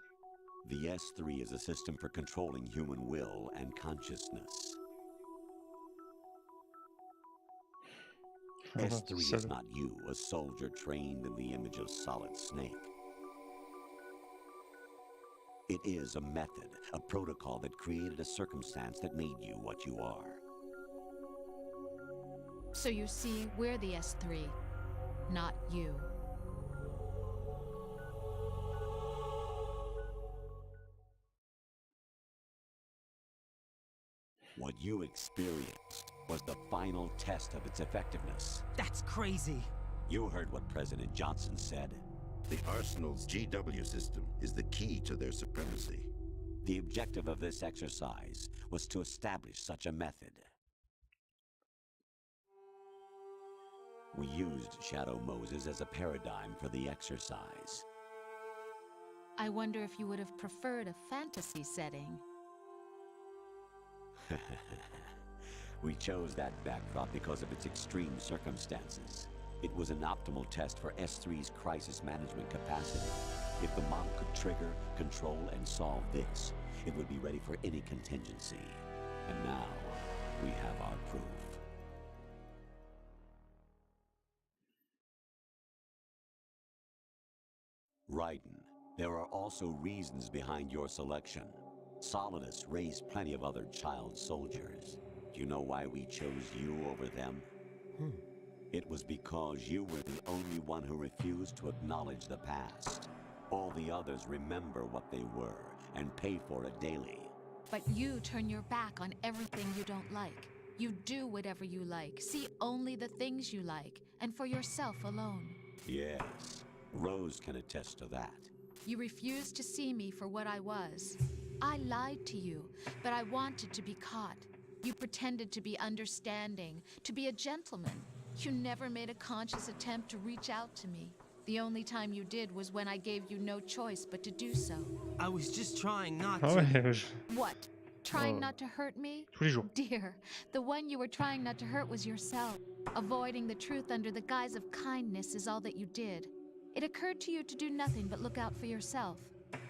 The S3 is a system for controlling human will and consciousness. S3 is not you, a soldier trained in the image of Solid Snake. It is a method, a protocol that created a circumstance that made you what you are. So you see, we're the S3, not you. What you experienced was the final test of its effectiveness. That's crazy. You heard what President Johnson said. The Arsenal's GW system is the key to their supremacy. The objective of this exercise was to establish such a method. We used Shadow Moses as a paradigm for the exercise. I wonder if you would have preferred a fantasy setting. We chose that backdrop because of its extreme circumstances. It was an optimal test for S3's crisis management capacity. If the model could trigger, control, and solve this, it would be ready for any contingency. And now, we have our proof. Raiden, there are also reasons behind your selection. Solidus raised plenty of other child soldiers. Do you know why we chose you over them? It was because you were the only one who refused to acknowledge the past. All the others remember what they were and pay for it daily. But you turn your back on everything you don't like. You do whatever you like, see only the things you like, and for yourself alone. Yes, Rose can attest to that. You refused to see me for what I was. I lied to you, but I wanted to be caught. You pretended to be understanding, to be a gentleman. You never made a conscious attempt to reach out to me. The only time you did was when I gave you no choice but to do so. I was just trying not Ah to... ouais, What? Trying not to hurt me? tous les jours. Dear, the one you were trying not to hurt was yourself. Avoiding the truth under the guise of kindness is all that you did. It occurred to you to do nothing but look out for yourself.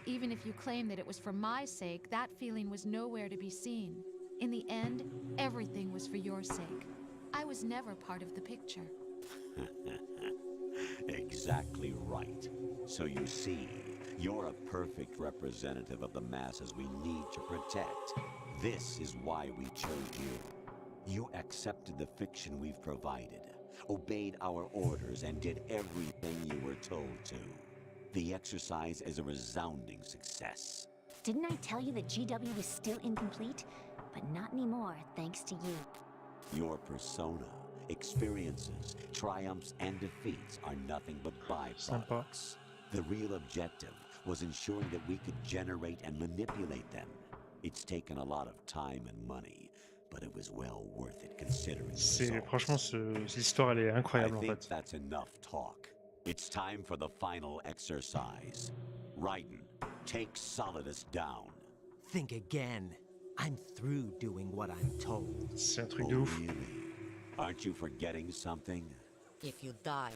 Even if you claim that it was for my sake, that feeling was nowhere to be seen. In the end, everything was for your sake. I was never part of the picture. Exactly right. So you see, you're a perfect representative of the masses we need to protect. This is why we chose you. You accepted the fiction we've provided, obeyed our orders, and did everything you were told to. The exercise is a resounding success. Didn't I tell you that GW was still incomplete? But not anymore, thanks to you. Your persona, experiences, triumphs, and defeats are nothing but byproducts. The real objective was ensuring that we could generate and manipulate them. It's taken a lot of time and money, but it was well worth it considering the results. Franchement, cette histoire, elle est incroyable en I think fait. that's enough talk. It's time for the final exercise. Raiden, take Solidus down. Think again. I'm through doing what I'm told. C'est un truc de ouf. Really? Aren't you forgetting something? If you die,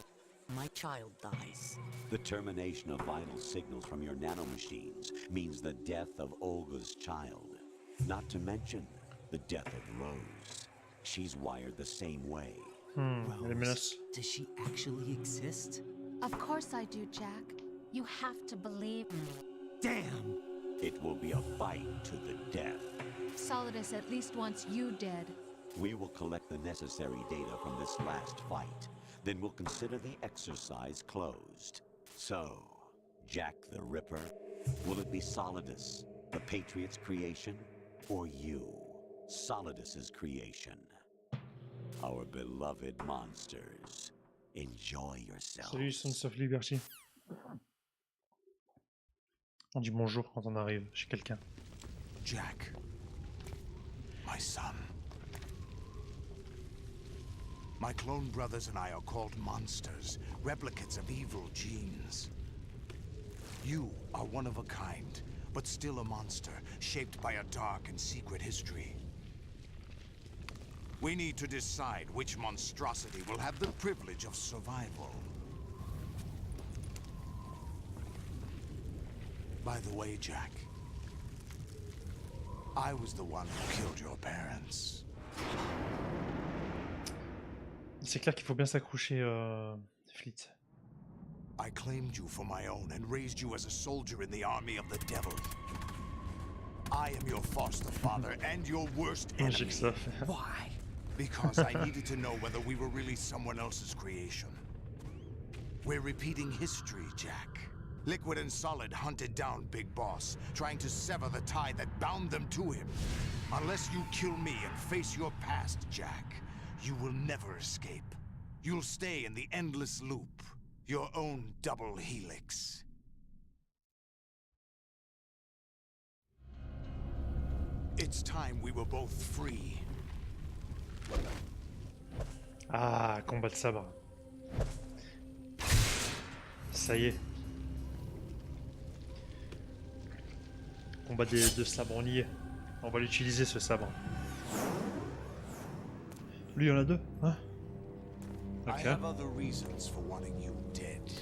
my child dies. The termination of vital signals from your nanomachines means the death of Olga's child. Not to mention the death of Rose. She's wired the same way. Rose, does she actually exist? Of course I do, Jack. You have to believe me. Damn! It will be a fight to the death. Solidus at least wants you dead. We will collect the necessary data from this last fight. Then we'll consider the exercise closed. So, Jack the Ripper, will it be Solidus, the Patriot's creation, or you, Solidus's creation? Our beloved monsters, enjoy yourselves. Salut Sons of Liberty. On dit bonjour quand on arrive chez quelqu'un. Jack, my son. My clone brothers and I are called monsters, replicates of evil genes. You are one of a kind, but still a monster, shaped by a dark and secret history. We need to decide which monstrosity will have the privilege of survival. By the way, Jack, I was the one who killed your parents. C'est clair qu'il faut bien s'accrocher, Fleet. I claimed you for my own and raised you as a soldier in the army of the devil. I am your foster father and your worst enemy. Why? Because I needed to know whether we were really someone else's creation. We're repeating history, Jack. Liquid and Solid hunted down Big Boss, trying to sever the tie that bound them to him. Unless you kill me and face your past, Jack, you will never escape. You'll stay in the endless loop, your own double helix. It's time we were both free. Ah, combat de sabre. Ça y est. Combat de sabre, on y est. On va l'utiliser ce sabre. Lui, il y en a deux, hein? I have other reasons for wanting you dead.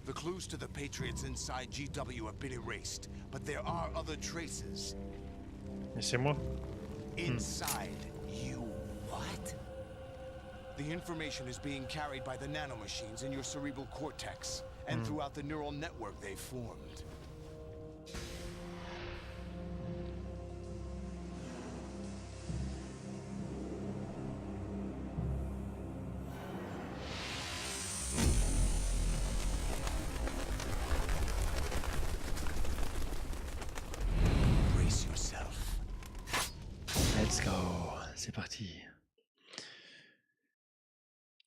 The clues to the Patriots inside GW have been erased, but there are other traces. Et c'est moi? Inside you. What? The information is being carried by the nanomachines in your cerebral cortex, and throughout the neural network they formed. Brace yourself. Let's go. C'est parti.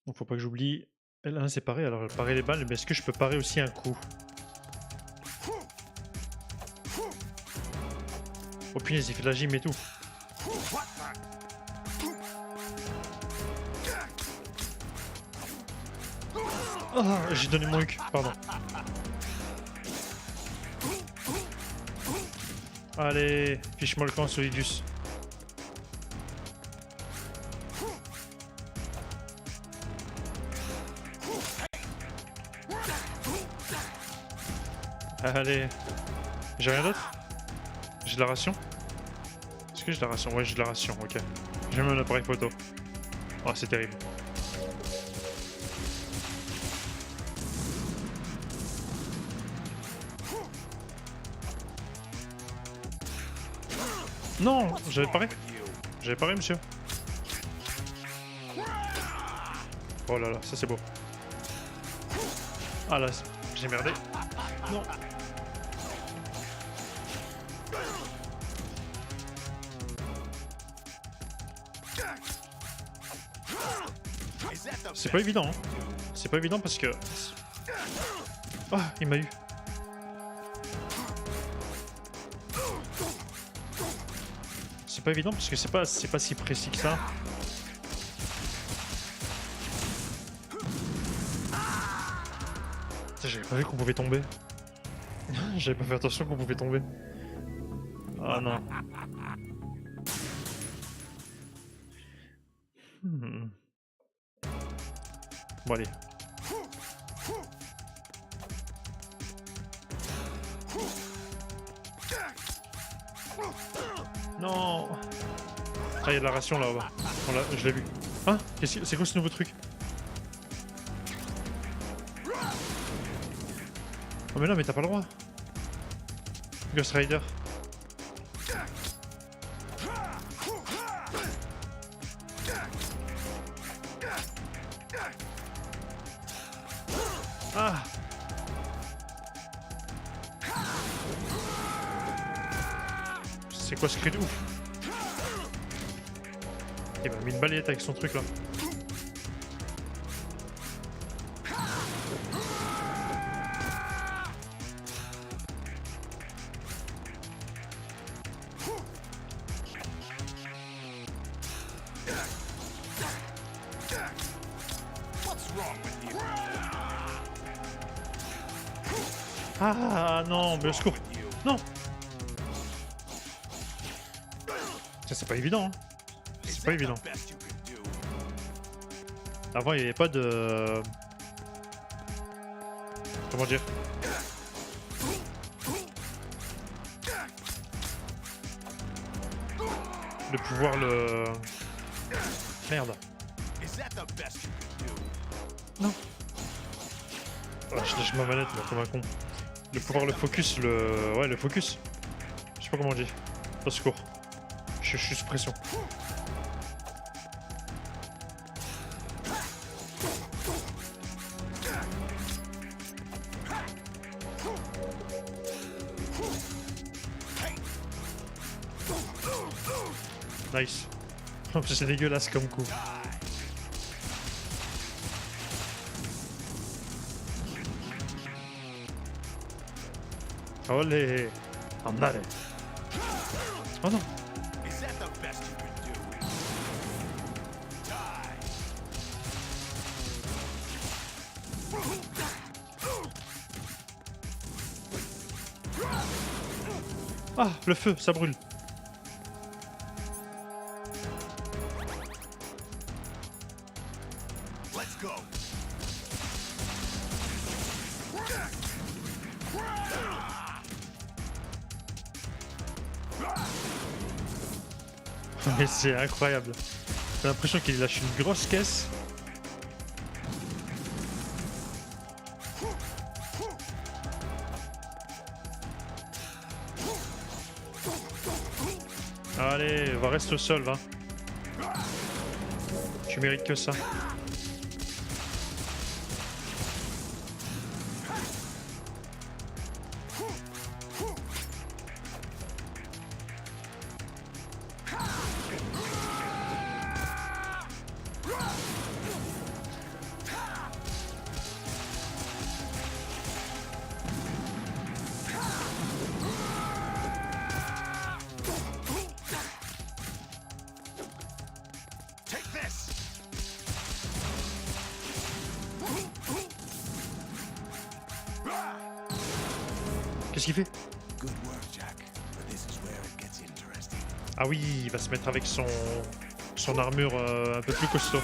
Donc faut pas que j'oublie. Là c'est pareil, alors parer les balles, mais est-ce que je peux parer aussi un coup? Oh punaise, il fait de la gym et tout. Oh, j'ai donné mon huc, pardon. Allez, fiche-moi le camp, Solidus. Allez. J'ai rien d'autre? J'ai de la ration? Est-ce que j'ai de la ration? Ouais, j'ai de la ration, ok. J'ai même un appareil photo. Oh, c'est terrible. Non, j'avais paré. J'avais paré, monsieur. Oh là là, ça c'est beau. Ah là, j'ai merdé. Non. C'est pas évident, hein. C'est pas évident parce que... Ah, il m'a eu. C'est pas évident parce que c'est pas si précis que ça. J'avais pas vu qu'on pouvait tomber. J'avais pas fait attention qu'on pouvait tomber. Oh non. Bon allez. Non. Ah, il y a de la ration là-bas. Je l'ai vu. Hein? C'est quoi ce nouveau truc? Oh mais non, mais t'as pas le droit. Ghost Rider. Ah! C'est quoi ce cri de ouf? Il m'a mis une balayette avec son truc là. Ah non, mais au secours. Non. Ça c'est pas évident. Hein. C'est pas évident. Avant il n'y avait pas de... Comment dire? De pouvoir le... Merde. Non. Oh, je lâche ma manette là comme un con. De pouvoir le focus, Ouais, le focus. Je sais pas comment on dit. Au secours. Je suis sous pression. Nice. En plus c'est dégueulasse comme coup. Olé. Andare. Oh non. Ah, le feu, ça brûle. Let's go. Mais c'est incroyable. J'ai l'impression qu'il lâche une grosse caisse. Allez, va rester au sol, va. Tu mérites que ça. Qu'est-ce qu'il fait? Ah oui, il va se mettre avec son armure un peu plus costaud.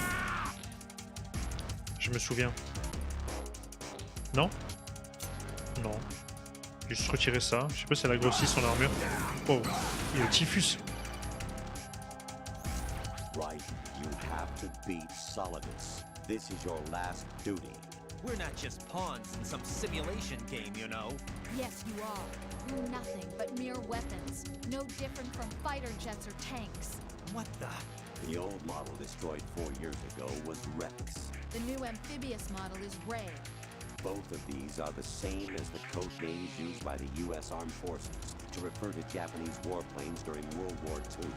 Je me souviens. Non? Non. Juste retirer ça. Je sais pas si elle a grossi son armure. Oh, il est typhus. Right, you have to beat Solidus. This is your last duty. We're not just pawns in some simulation game, you know. Yes, you are. You're nothing but mere weapons. No different from fighter jets or tanks. What the? The old model destroyed 4 years ago was Rex. The new amphibious model is Ray. Both of these are the same as the code names used by the U.S. Armed Forces to refer to Japanese warplanes during World War II.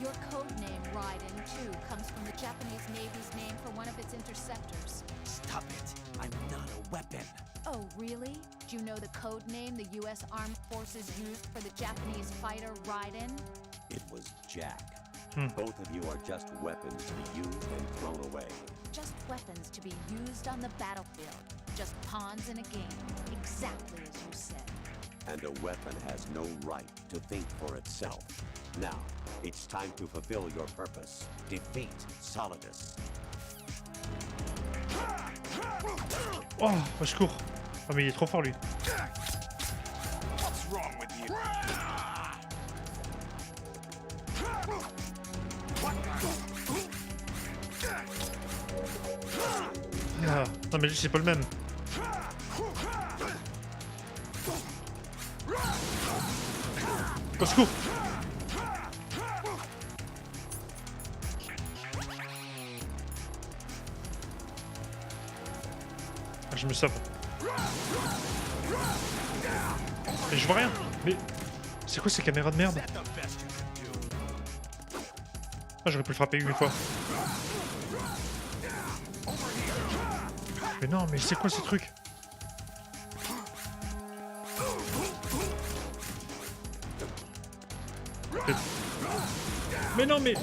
Your code name, Raiden, too, comes from the Japanese Navy's name for one of its interceptors. Stop it. I'm not a weapon. Oh, really? Do you know the code name the U.S. Armed Forces used for the Japanese fighter Raiden? It was Jack. Both of you are just weapons to be used and thrown away. Just weapons to be used on the battlefield. Just pawns in a game. Exactly as you said. and a weapon has no right to think for itself. Now, it's time to fulfill your purpose. Defeat Solidus. Oh, au secours. Oh, mais il est trop fort, lui. What's wrong with you? Ah, non, mais lui, c'est pas le même. Au secours. Ah, je me sauve. Mais je vois rien. Mais c'est quoi ces caméras de merde? Ah, j'aurais pu le frapper une fois. Mais non, mais c'est quoi ces trucs? Mais non, mais...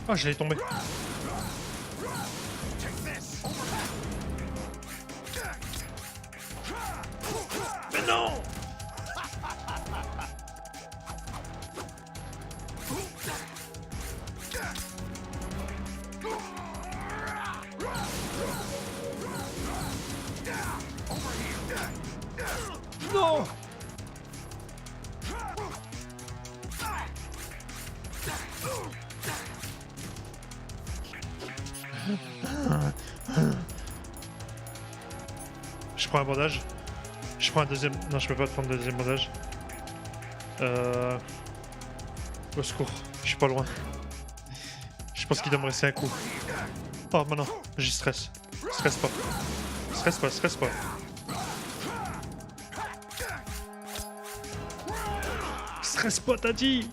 Ah, j'allais tomber. Mais non! Non! Je prends un bandage. Je prends un deuxième... Non, je peux pas prendre le deuxième bandage. Au secours, je suis pas loin. Je pense qu'il doit me rester un coup. Oh, maintenant, j'y stresse. Stresse pas. Stresse pas, stresse pas. Stresse pas, t'as dit!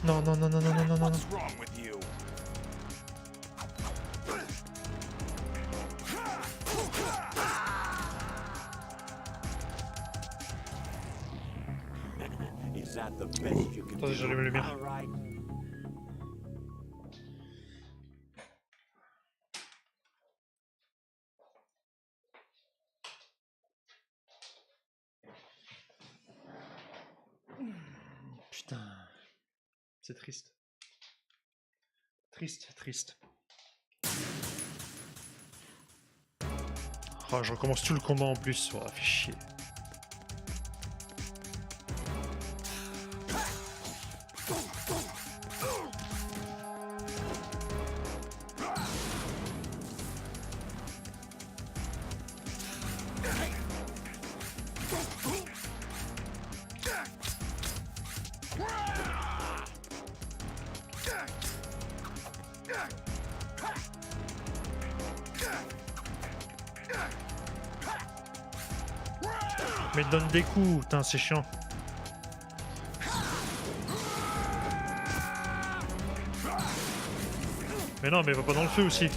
Non, non, non, non, non, non, non, non. Attendez, j'allume la lumière. Putain. C'est triste. Triste, triste. Oh, je recommence tout le combat en plus. Oh, fait chier. Mais donne des coups, putain, c'est chiant. Mais non, mais va pas dans le feu aussi.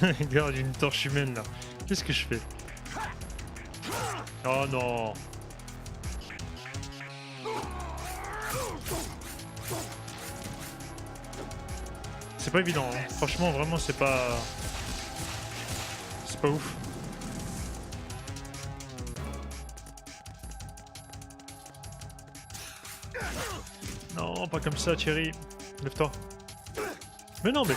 Regarde, une torche humaine là. Qu'est-ce que je fais? Oh non. C'est pas évident, hein. Franchement, vraiment, c'est pas... C'est pas ouf. Non, pas comme ça, Thierry. Lève-toi. Mais non, mais...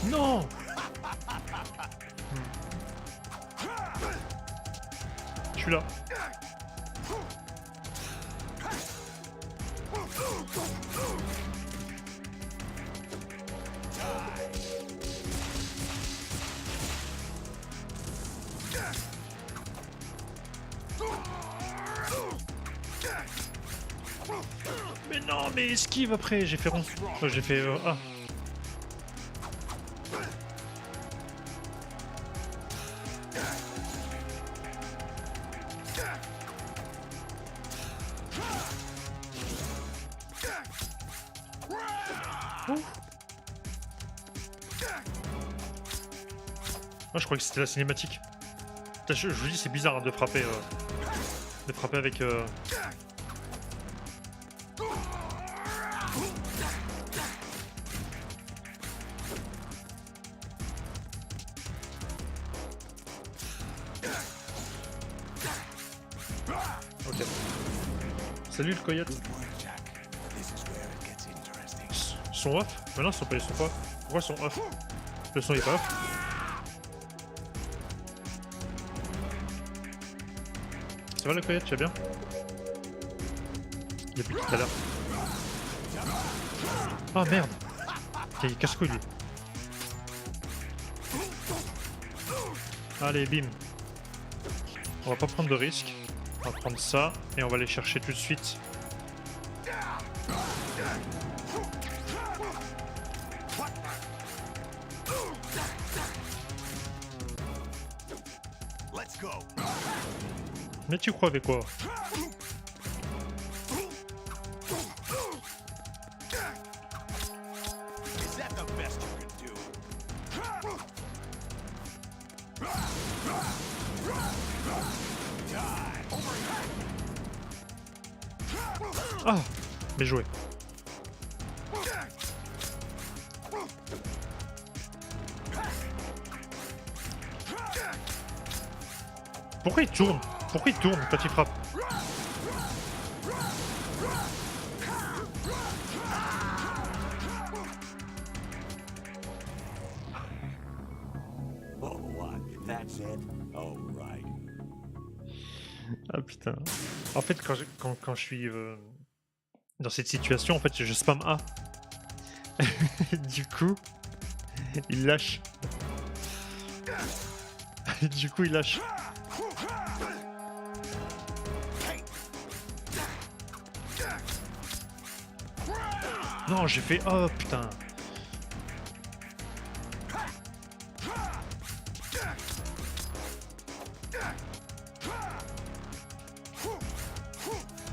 Non! Je suis là. Mais non, mais esquive après, j'ai fait rond. J'ai fait A. Ah, je crois que c'était la cinématique. Putain, je vous dis, c'est bizarre hein, de frapper avec. Ok. Salut le coyote. Son off? Mais non, ils sont pas off. Pourquoi ils sont off? Le son est pas off. Ça va le coyote, tu vas bien? Depuis tout à l'heure. Ah merde! Il casse-couille lui. Allez, bim. On va pas prendre de risque. On va prendre ça et on va aller chercher tout de suite. Mais tu crois avec quoi? Ah, bien joué. Pourquoi il tourne? Pourquoi il tourne quand il frappe? Oh, what? That's it? Oh, right. Ah putain. En fait, quand je suis dans cette situation, en fait, je spam A. Du coup, il lâche. Du coup, il lâche. Non, j'ai fait... Oh, putain.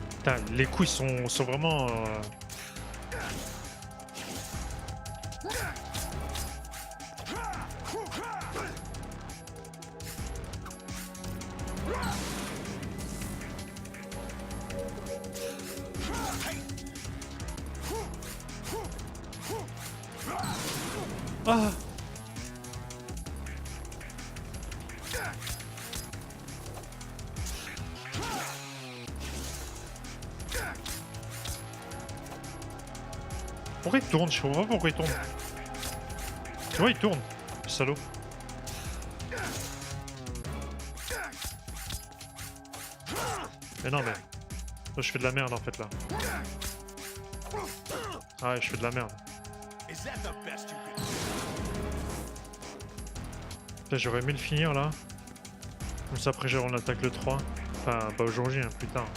Putain, les coups, ils sont vraiment... Ah! Pourquoi il tourne? Je comprends pas pourquoi il tourne. Tu vois, il tourne, salaud. Mais non, mais... Là, je fais de la merde en fait là. Ah ouais, je fais de la merde. J'aurais aimé le finir là. Comme ça après on attaque le 3. Enfin pas aujourd'hui, hein, plus tard.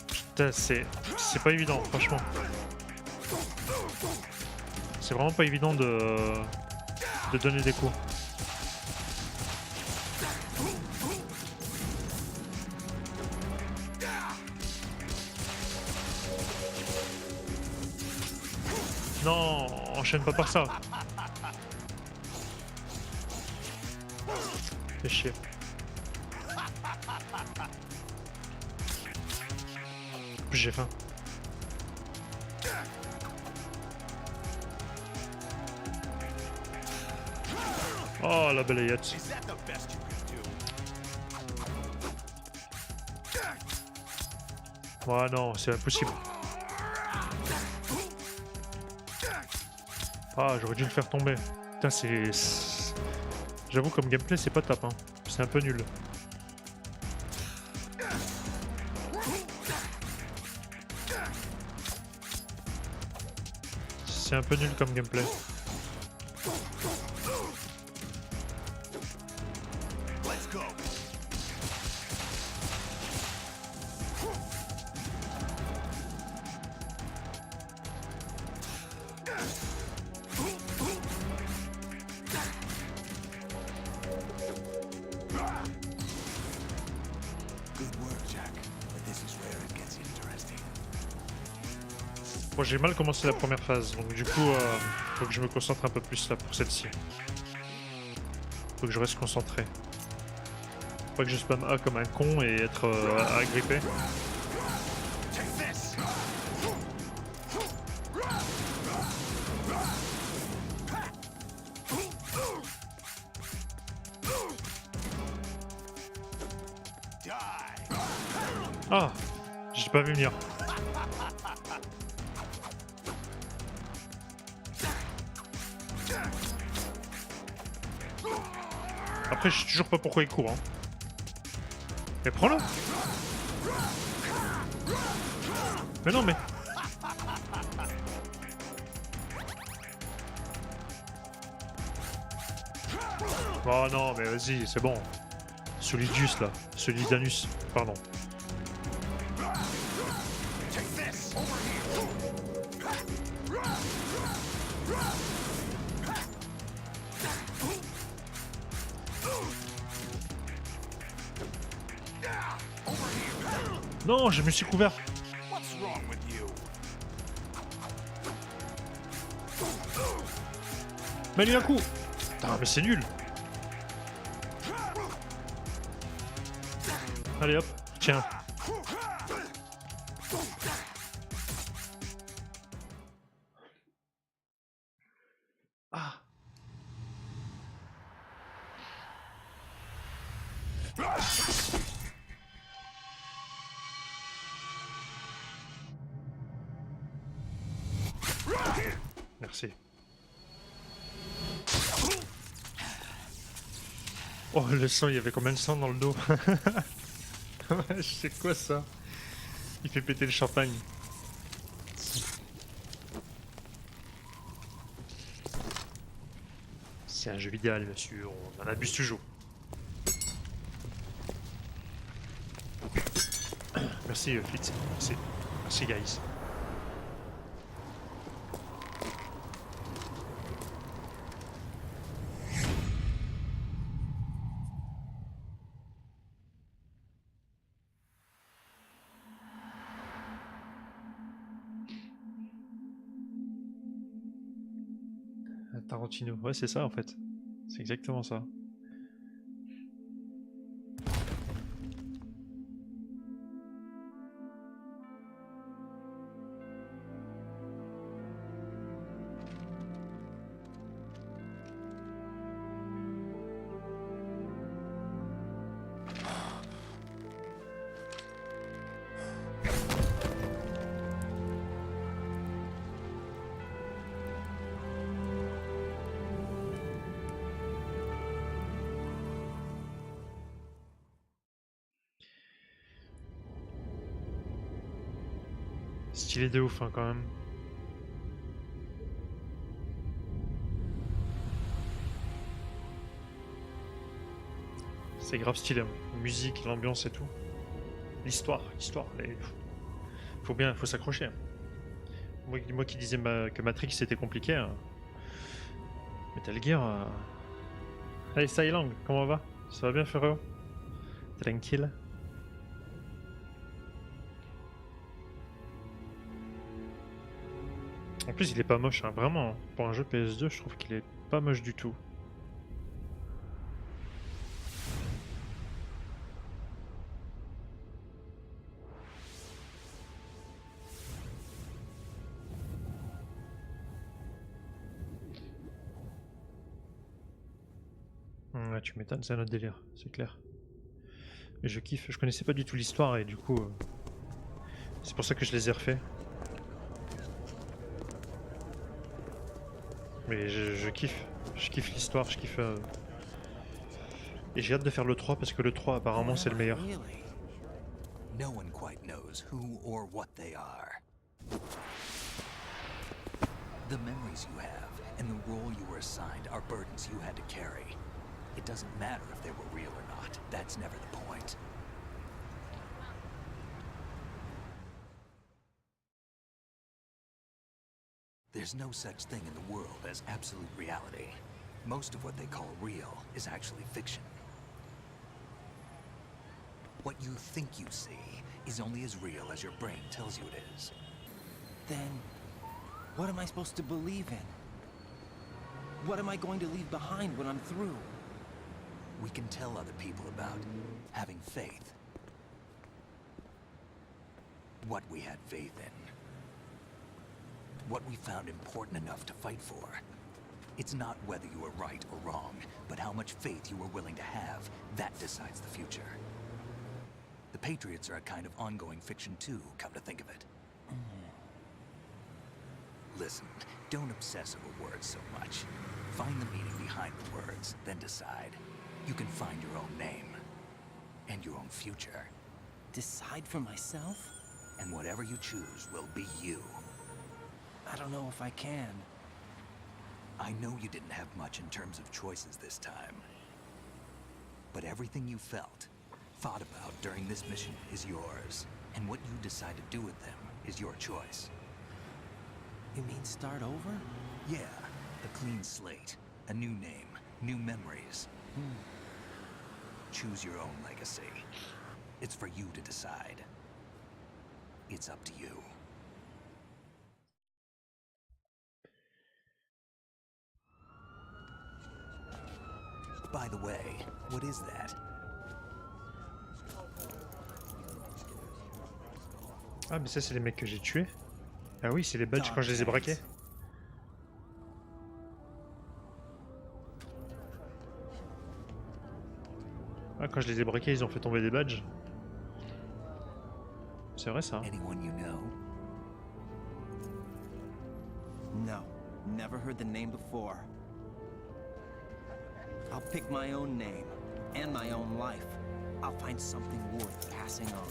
Putain c'est pas évident franchement. C'est vraiment pas évident de donner des coups. Non, enchaîne pas par ça. Fais chier. En plus j'ai faim. Oh la balayette. Ouais non, c'est impossible. Ah, j'aurais dû le faire tomber. Putain, c'est... J'avoue, comme gameplay, c'est pas top, hein. C'est un peu nul. C'est un peu nul comme gameplay. Good work, Jack. But this is where it gets interesting. Bon, j'ai mal commencé la première phase, donc du coup, faut que je me concentre un peu plus là pour celle-ci. Faut que je reste concentré. Faut pas que je spam A comme un con et être agrippé. Ah, j'ai pas vu venir. Après, je sais toujours pas pourquoi il court. Hein. Mais prends-le. Mais non, mais... Oh non, mais vas-y, c'est bon. Solidius, là. Solidanus, pardon. Non, je me suis couvert. Mets-lui un coup. Putain, mais c'est nul. Allez hop, tiens. Ah. Merci. Oh, le sang, il y avait combien de sang dans le dos? Je sais quoi ça? Il fait péter le champagne. C'est un jeu vidéo, monsieur, on en abuse toujours. Merci, Fitz. Merci. Merci, guys. Tarantino, ouais, c'est ça en fait. C'est exactement ça. Stylé de ouf hein, quand même. C'est grave stylé. Hein. Musique, l'ambiance et tout. L'histoire. Faut s'accrocher. Hein. Moi qui disais que Matrix c'était compliqué. Hein. Metal Gear. Hey Sailang, comment va? Ça va bien frérot? Tranquille. En plus, il est pas moche, hein, vraiment. Pour un jeu PS2, je trouve qu'il est pas moche du tout. Ouais, tu m'étonnes, c'est un autre délire, c'est clair. Mais je kiffe, je connaissais pas du tout l'histoire et du coup... c'est pour ça que je les ai refaits. Mais je kiffe l'histoire, je kiffe... Et j'ai hâte de faire le 3 parce que le 3 apparemment c'est le meilleur. No one quite knows who or what they are. The memories you have and the role you were assigned are burdens you had to carry. It doesn't matter if they were real or not. That's never the point. There's no such thing in the world as absolute reality. Most of what they call real is actually fiction. What you think you see is only as real as your brain tells you it is. Then, what am I supposed to believe in? What am I going to leave behind when I'm through? We can tell other people about having faith. What we had faith in. What we found important enough to fight for. It's not whether you were right or wrong, but how much faith you were willing to have. That decides the future. The Patriots are a kind of ongoing fiction too, come to think of it. Listen, don't obsess over words so much. Find the meaning behind the words, then decide. You can find your own name. And your own future. Decide for myself? And whatever you choose will be you. I don't know if I can. I know you didn't have much in terms of choices this time. But everything you felt, thought about during this mission is yours. And what you decide to do with them is your choice. You mean start over? Yeah, a clean slate, a new name, new memories. Choose your own legacy. It's for you to decide. It's up to you. By the way, what is that? Ah, mais ça, c'est les mecs que j'ai tués. Ah oui, c'est les badges quand je les ai braqués. Ah, quand je les ai braqués, ils ont fait tomber des badges. C'est vrai ça. Anyone you know? No, never heard the name before. I'll pick my own name, and my own life. I'll find something worth passing on.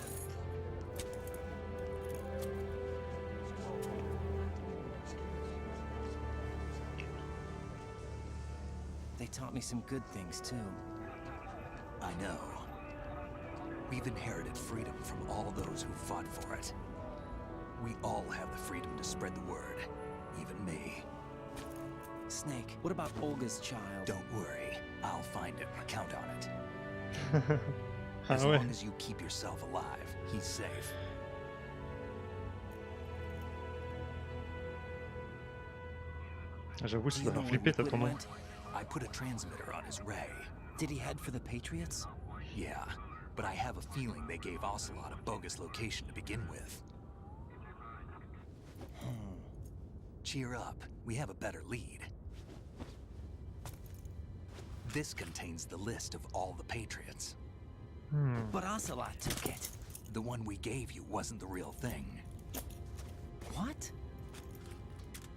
They taught me some good things, too. I know. We've inherited freedom from all those who fought for it. We all have the freedom to spread the word, even me. Snake, what about Olga's child? Don't worry, I'll find him. Count on it. As long as you keep yourself alive, he's safe. J'avoue, ça doit faire flipper, t'as ton nom. I put a transmitter on his ray. Did he head for the Patriots? Yeah, but I have a feeling they gave Ocelot a bogus location to begin with. Cheer up, we have a better lead. This contains the list of all the Patriots. But Ocelot took it. The one we gave you wasn't the real thing. What?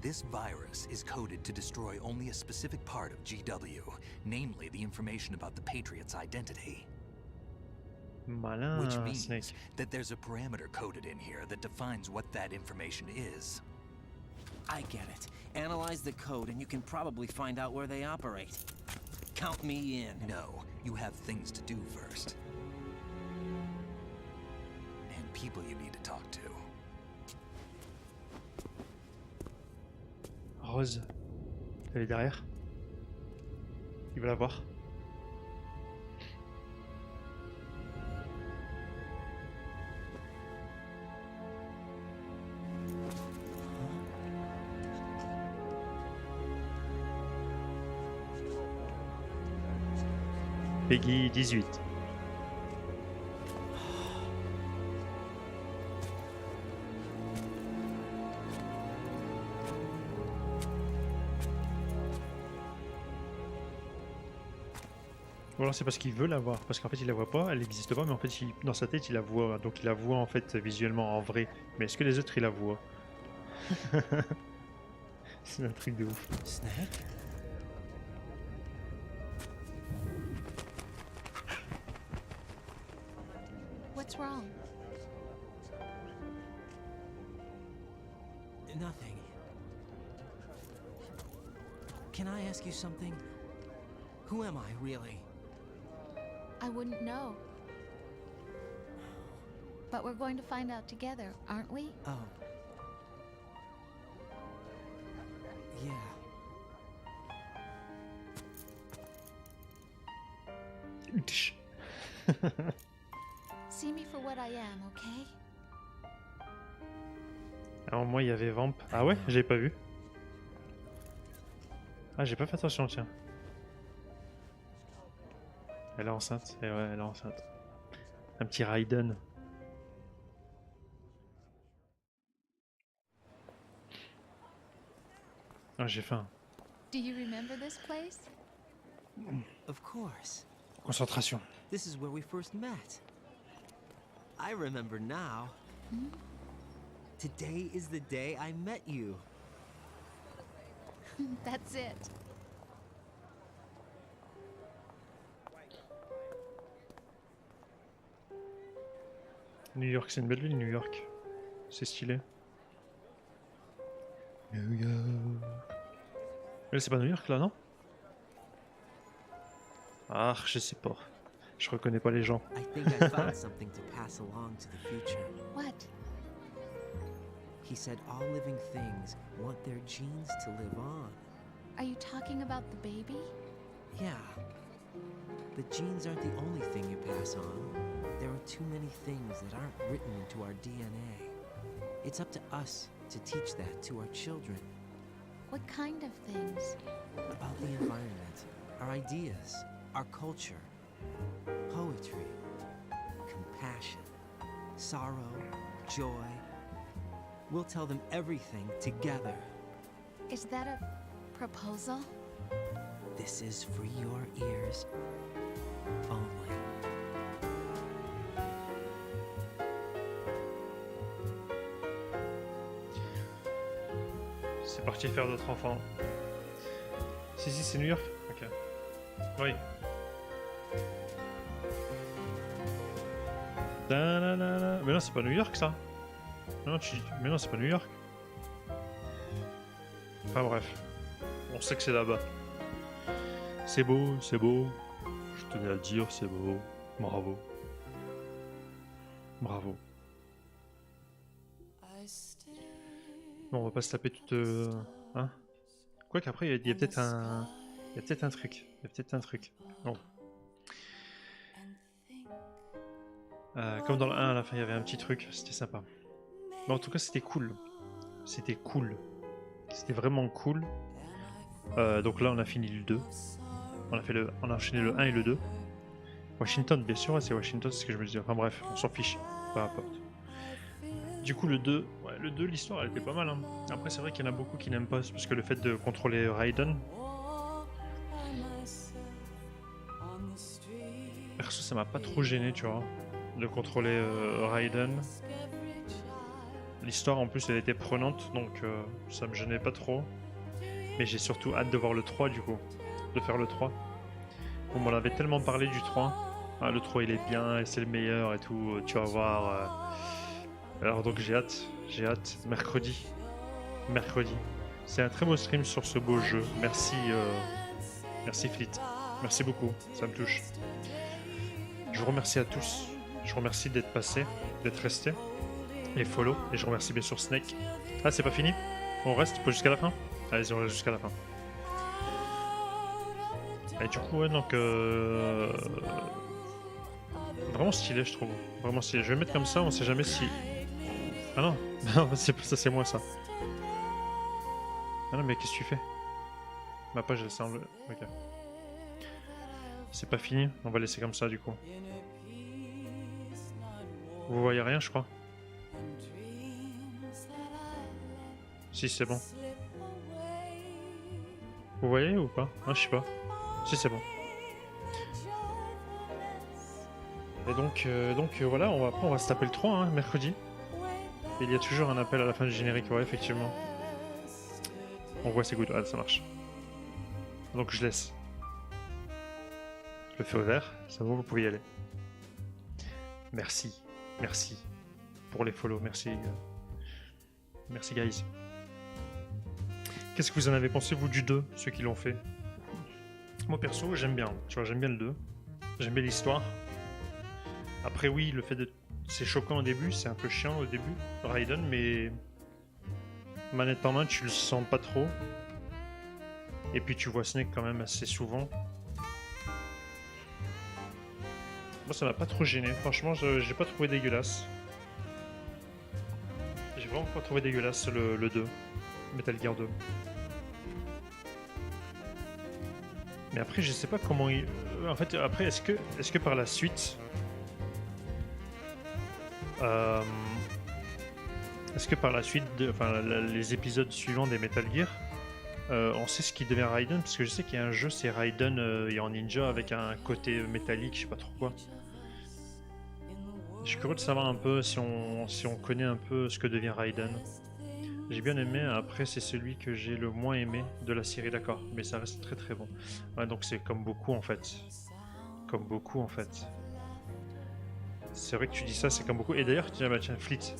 This virus is coded to destroy only a specific part of GW, namely the information about the Patriots' identity. Malin, Which means Snake. that there's a parameter coded in here that defines what that information is. I get it. Analyze the code and you can probably find out where they operate. Count me in. No, you have things to do first. And people you need to talk to. Rose. Elle est derrière. Il va la voir. Peggy 18. Ou alors c'est parce qu'il veut la voir, parce qu'en fait il la voit pas, elle n'existe pas, mais en fait dans sa tête il la voit, donc il la voit en fait visuellement en vrai. Mais est-ce que les autres ils la voient? C'est un truc de ouf. Snake? What's wrong? Nothing. Can I ask you something? Who am I, really? I wouldn't know. But we're going to find out together, aren't we? Oh. Yeah. see me for what I am, okay? Alors moi il y avait Vamp. Ah ouais, j'ai pas vu. Ah j'ai pas fait attention tiens. Elle est enceinte, et ouais elle est enceinte. Un petit Raiden. Ah j'ai faim. Do you remember this place? Of course. Concentration. This is where we first met. I remember now. Today is the day I met you. That's it. New York, c'est une belle ville, New York. C'est stylé. New York. Mais c'est pas New York là, non? Ah, je sais pas. Je reconnais pas les gens. I think I found something to pass along to the future. What? He said all living things want their genes to live on. Are you talking about the baby? Yeah. But genes aren't the only thing you pass on. There are too many things that aren't written into our DNA. It's up to us to teach that to our children. What kind of things? About the environment, our ideas, our culture, poetry, compassion, sorrow, joy. We'll tell them everything together. Is that a proposal? This is for your ears only. C'est parti faire d'autres enfants. Si, c'est New York. Ok. Oui. Mais non, c'est pas New York ça. Non, mais non, c'est pas New York. Enfin bref. On sait que c'est là-bas. C'est beau, c'est beau. Je tenais à le dire, c'est beau. Bravo. Bravo. Bon, on va pas se taper toute... Hein? Quoi qu'après, il y a peut-être un... Il y a peut-être un truc. Il y a peut-être un truc. Bon. Comme dans le 1, à la fin, il y avait un petit truc. C'était sympa. Mais en tout cas, c'était cool. C'était cool. C'était vraiment cool. Donc là, on a fini le 2. On a enchaîné le 1 et le 2. Washington, bien sûr, c'est Washington, c'est ce que je me disais. Enfin bref, on s'en fiche. Peu importe. Du coup, le 2, ouais, le 2, l'histoire, elle était pas mal. Hein. Après, c'est vrai qu'il y en a beaucoup qui n'aiment pas, parce que le fait de contrôler Raiden... Perso, ça m'a pas trop gêné, tu vois, de contrôler Raiden. L'histoire, en plus, elle était prenante, donc ça me gênait pas trop. Mais j'ai surtout hâte de voir le 3, du coup. De faire le 3. On m'en avait tellement parlé du 3. Ah, le 3, il est bien, et c'est le meilleur et tout, tu vas voir... Alors donc j'ai hâte, mercredi. C'est un très beau stream sur ce beau jeu. Merci, merci Fleet. Merci beaucoup, ça me touche. Je vous remercie à tous. Je vous remercie d'être passés, d'être restés. Les follow. Et je remercie bien sûr Snake. Ah, c'est pas fini? On reste pas jusqu'à la fin? Allez-y, on reste jusqu'à la fin. Et du coup, ouais, donc... Vraiment stylé, je trouve. Vraiment stylé. Je vais mettre comme ça, on sait jamais si... Ah non, non ça c'est moi ça. Ah non, mais qu'est-ce que tu fais? Ma page elle semble... Ok. C'est pas fini, on va laisser comme ça du coup. Vous voyez rien, je crois. Si, c'est bon. Vous voyez ou pas? Ah, je sais pas. Si, c'est bon. Et donc voilà, après on va se taper le 3, hein, mercredi. Il y a toujours un appel à la fin du générique, ouais, effectivement. On voit c'est good, ah, ça marche. Donc je laisse. Le feu vert, c'est bon, vous pouvez y aller. Merci, merci pour les follow, merci. Merci guys. Qu'est-ce que vous en avez pensé vous du 2, ceux qui l'ont fait? Moi perso, j'aime bien, tu vois, j'aime bien le 2. J'aime bien l'histoire. Après oui, le fait de... C'est choquant au début, c'est un peu chiant au début, Raiden, mais... Manette en main, tu le sens pas trop. Et puis tu vois Snake quand même assez souvent. Moi, ça m'a pas trop gêné. Franchement, j'ai pas trouvé dégueulasse. J'ai vraiment pas trouvé dégueulasse le 2. Metal Gear 2. Mais après, je sais pas comment il... En fait, après, est-ce que par la suite... Est-ce que par la suite, les épisodes suivants des Metal Gear, on sait ce qui devient Raiden? Parce que je sais qu'il y a un jeu, c'est Raiden et en ninja avec un côté métallique, je sais pas trop quoi. Je suis curieux de savoir un peu si on connaît un peu ce que devient Raiden. J'ai bien aimé, après c'est celui que j'ai le moins aimé de la série, d'accord, mais ça reste très très bon. Ouais, donc c'est comme beaucoup en fait. Comme beaucoup en fait. C'est vrai que tu dis ça, c'est comme beaucoup. Et d'ailleurs, tiens, Fleet.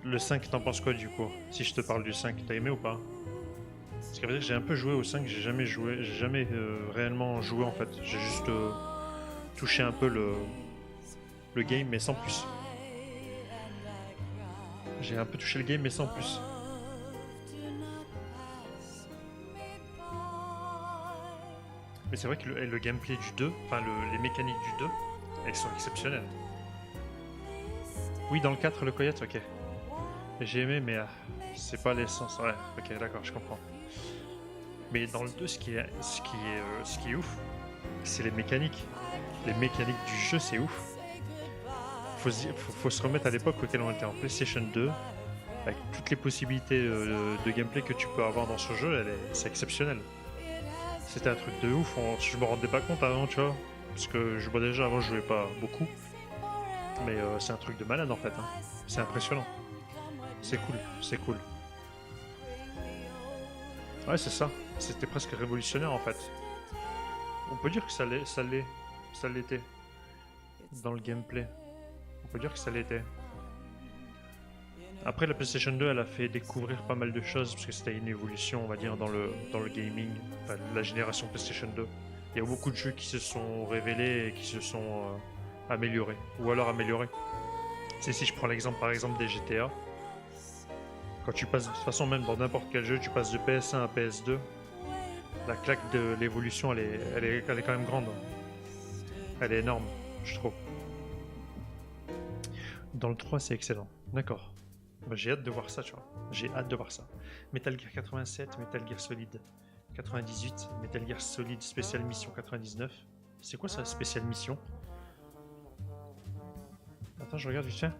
Le 5, t'en penses quoi du coup? Si je te parle du 5, t'as aimé ou pas? Parce que j'ai un peu joué au 5, j'ai jamais réellement joué en fait. J'ai juste touché un peu le game, mais sans plus. J'ai un peu touché le game, mais sans plus. Mais c'est vrai que le gameplay du 2, enfin les mécaniques du 2, elles sont exceptionnelles. Oui, dans le 4, le coyote, ok. J'ai aimé, mais c'est pas l'essence. Ouais, ok, d'accord, je comprends. Mais dans le 2, ce qui est ouf, c'est les mécaniques. Les mécaniques du jeu, c'est ouf. Faut se remettre à l'époque auquel on était en PlayStation 2, avec toutes les possibilités de gameplay que tu peux avoir dans ce jeu, c'est exceptionnel. C'était un truc de ouf, je me rendais pas compte avant, tu vois. Parce que déjà avant je jouais pas beaucoup. Mais c'est un truc de malade en fait. Hein. C'est impressionnant. C'est cool, c'est cool. Ouais, c'est ça. C'était presque révolutionnaire en fait. On peut dire que ça l'était. Dans le gameplay. On peut dire que ça l'était. Après, la PlayStation 2, elle a fait découvrir pas mal de choses, parce que c'était une évolution, on va dire, dans le gaming, enfin, la génération PlayStation 2. Il y a beaucoup de jeux qui se sont révélés et qui se sont améliorés, ou alors améliorés. C'est si je prends l'exemple, par exemple, des GTA, quand tu passes, de toute façon, même dans n'importe quel jeu, tu passes de PS1 à PS2, la claque de l'évolution, elle est quand même grande. Elle est énorme, je trouve. Dans le 3, c'est excellent. D'accord. Bah, j'ai hâte de voir ça, tu vois. J'ai hâte de voir ça. Metal Gear 87, Metal Gear Solid 98, Metal Gear Solid Special Mission 99. C'est quoi ça, Special Mission? Attends, je regarde vite fait.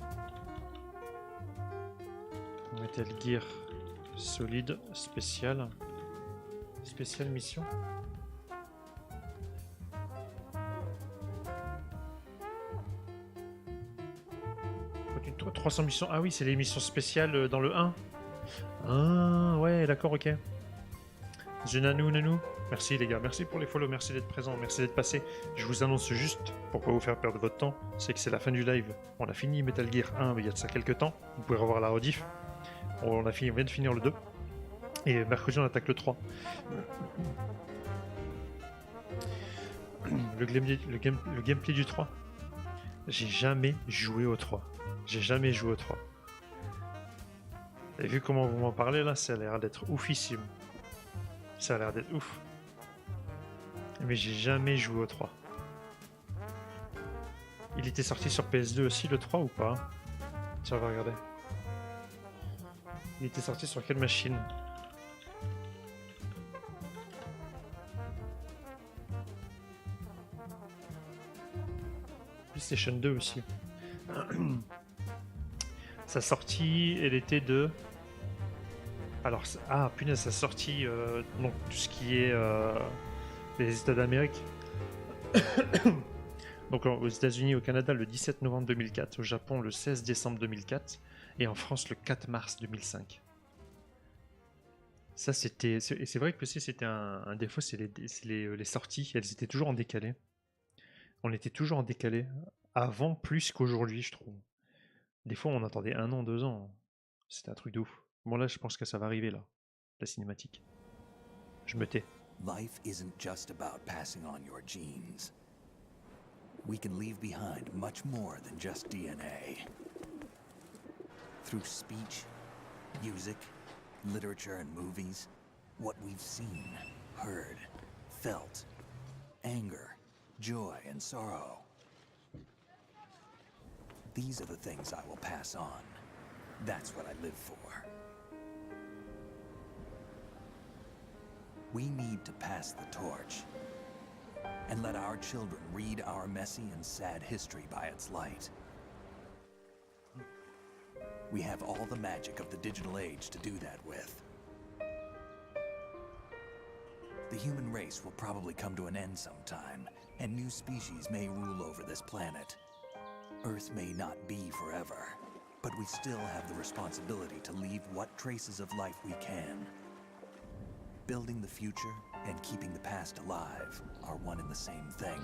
Metal Gear Solid Special Mission. 300 missions. Ah oui, c'est les missions spéciales dans le 1. Ah ouais, d'accord, ok. Nanou. Merci les gars, merci pour les follow, merci d'être présents, merci d'être passé. Je vous annonce juste, pour pas vous faire perdre votre temps, c'est que c'est la fin du live. On a fini Metal Gear 1 il y a de ça quelques temps. Vous pouvez revoir la rediff. On vient de finir le 2. Et mercredi on attaque le 3. Le gameplay du 3. J'ai jamais joué au 3. J'ai jamais joué au 3. Et vu comment vous m'en parlez là, ça a l'air d'être oufissime. Ça a l'air d'être ouf. Mais j'ai jamais joué au 3. Il était sorti sur PS2 aussi le 3 ou pas? Tiens, on va regarder. Il était sorti sur quelle machine? PlayStation 2 aussi. Sa sortie, elle était de... Alors, punaise, sa sortie, donc tout ce qui est les États d'Amérique. Donc aux États-Unis, au Canada, le 17 novembre 2004, au Japon, le 16 décembre 2004, et en France, le 4 mars 2005. Ça, c'était... Et c'est vrai que PC, c'était un défaut, c'est les sorties, elles étaient toujours en décalé. On était toujours en décalé, avant plus qu'aujourd'hui, je trouve. Des fois, on attendait 1 an, 2 ans. C'était un truc de ouf. Bon, là, je pense que ça va arriver, là. La cinématique. Je me tais. Life isn't just about passing on your genes. We can leave behind much more than just DNA. Through speech, music, literature, and movies, what we've seen, heard, felt, anger, joy and sorrow. These are the things I will pass on. That's what I live for. We need to pass the torch and let our children read our messy and sad history by its light. We have all the magic of the digital age to do that with. The human race will probably come to an end sometime, and new species may rule over this planet. Earth may not be forever, but we still have the responsibility to leave what traces of life we can. Building the future and keeping the past alive are one and the same thing.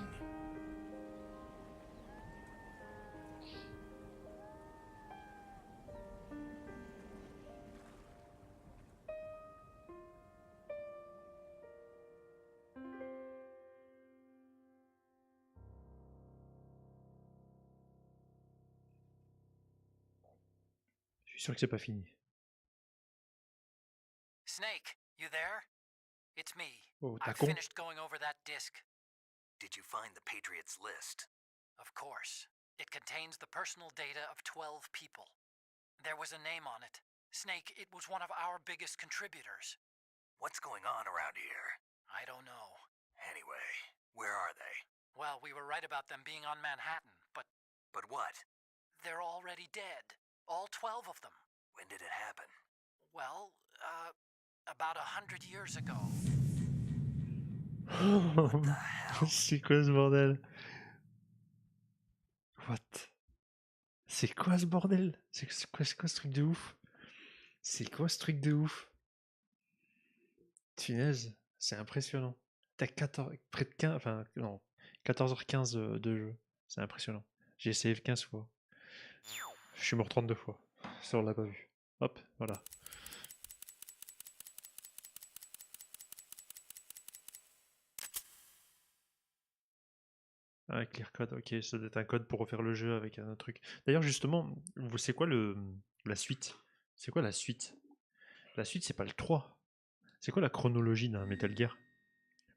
Je suis sûr que c'est pas fini. Snake, you there? It's me. Oh, I've Tacon. finished going over that disc. Did you find the Patriots list? Of course. It contains the personal data of 12 people. There was a name on it. Snake, it was one of our biggest contributors. What's going on around here? I don't know. Anyway, where are they? Well, we were right about them being on Manhattan, but But what? they're already dead. All 12 of them. When did it happen? Well, about 100 years ago. C'est quoi ce bordel? What? C'est quoi ce bordel? C'est quoi ce truc de ouf? C'est quoi ce truc de ouf? Tunaise, c'est impressionnant. T'as 14, près de 15, enfin non, 14h15 de jeu. C'est impressionnant. J'ai essayé 15 fois. Je suis mort 32 fois. Ça, on l'a pas vu. Hop, voilà. Ah, clear code, ok, ça doit être un code pour refaire le jeu avec un autre truc. D'ailleurs, justement, c'est quoi la suite? C'est quoi la suite? La suite, c'est pas le 3. C'est quoi la chronologie d'un Metal Gear?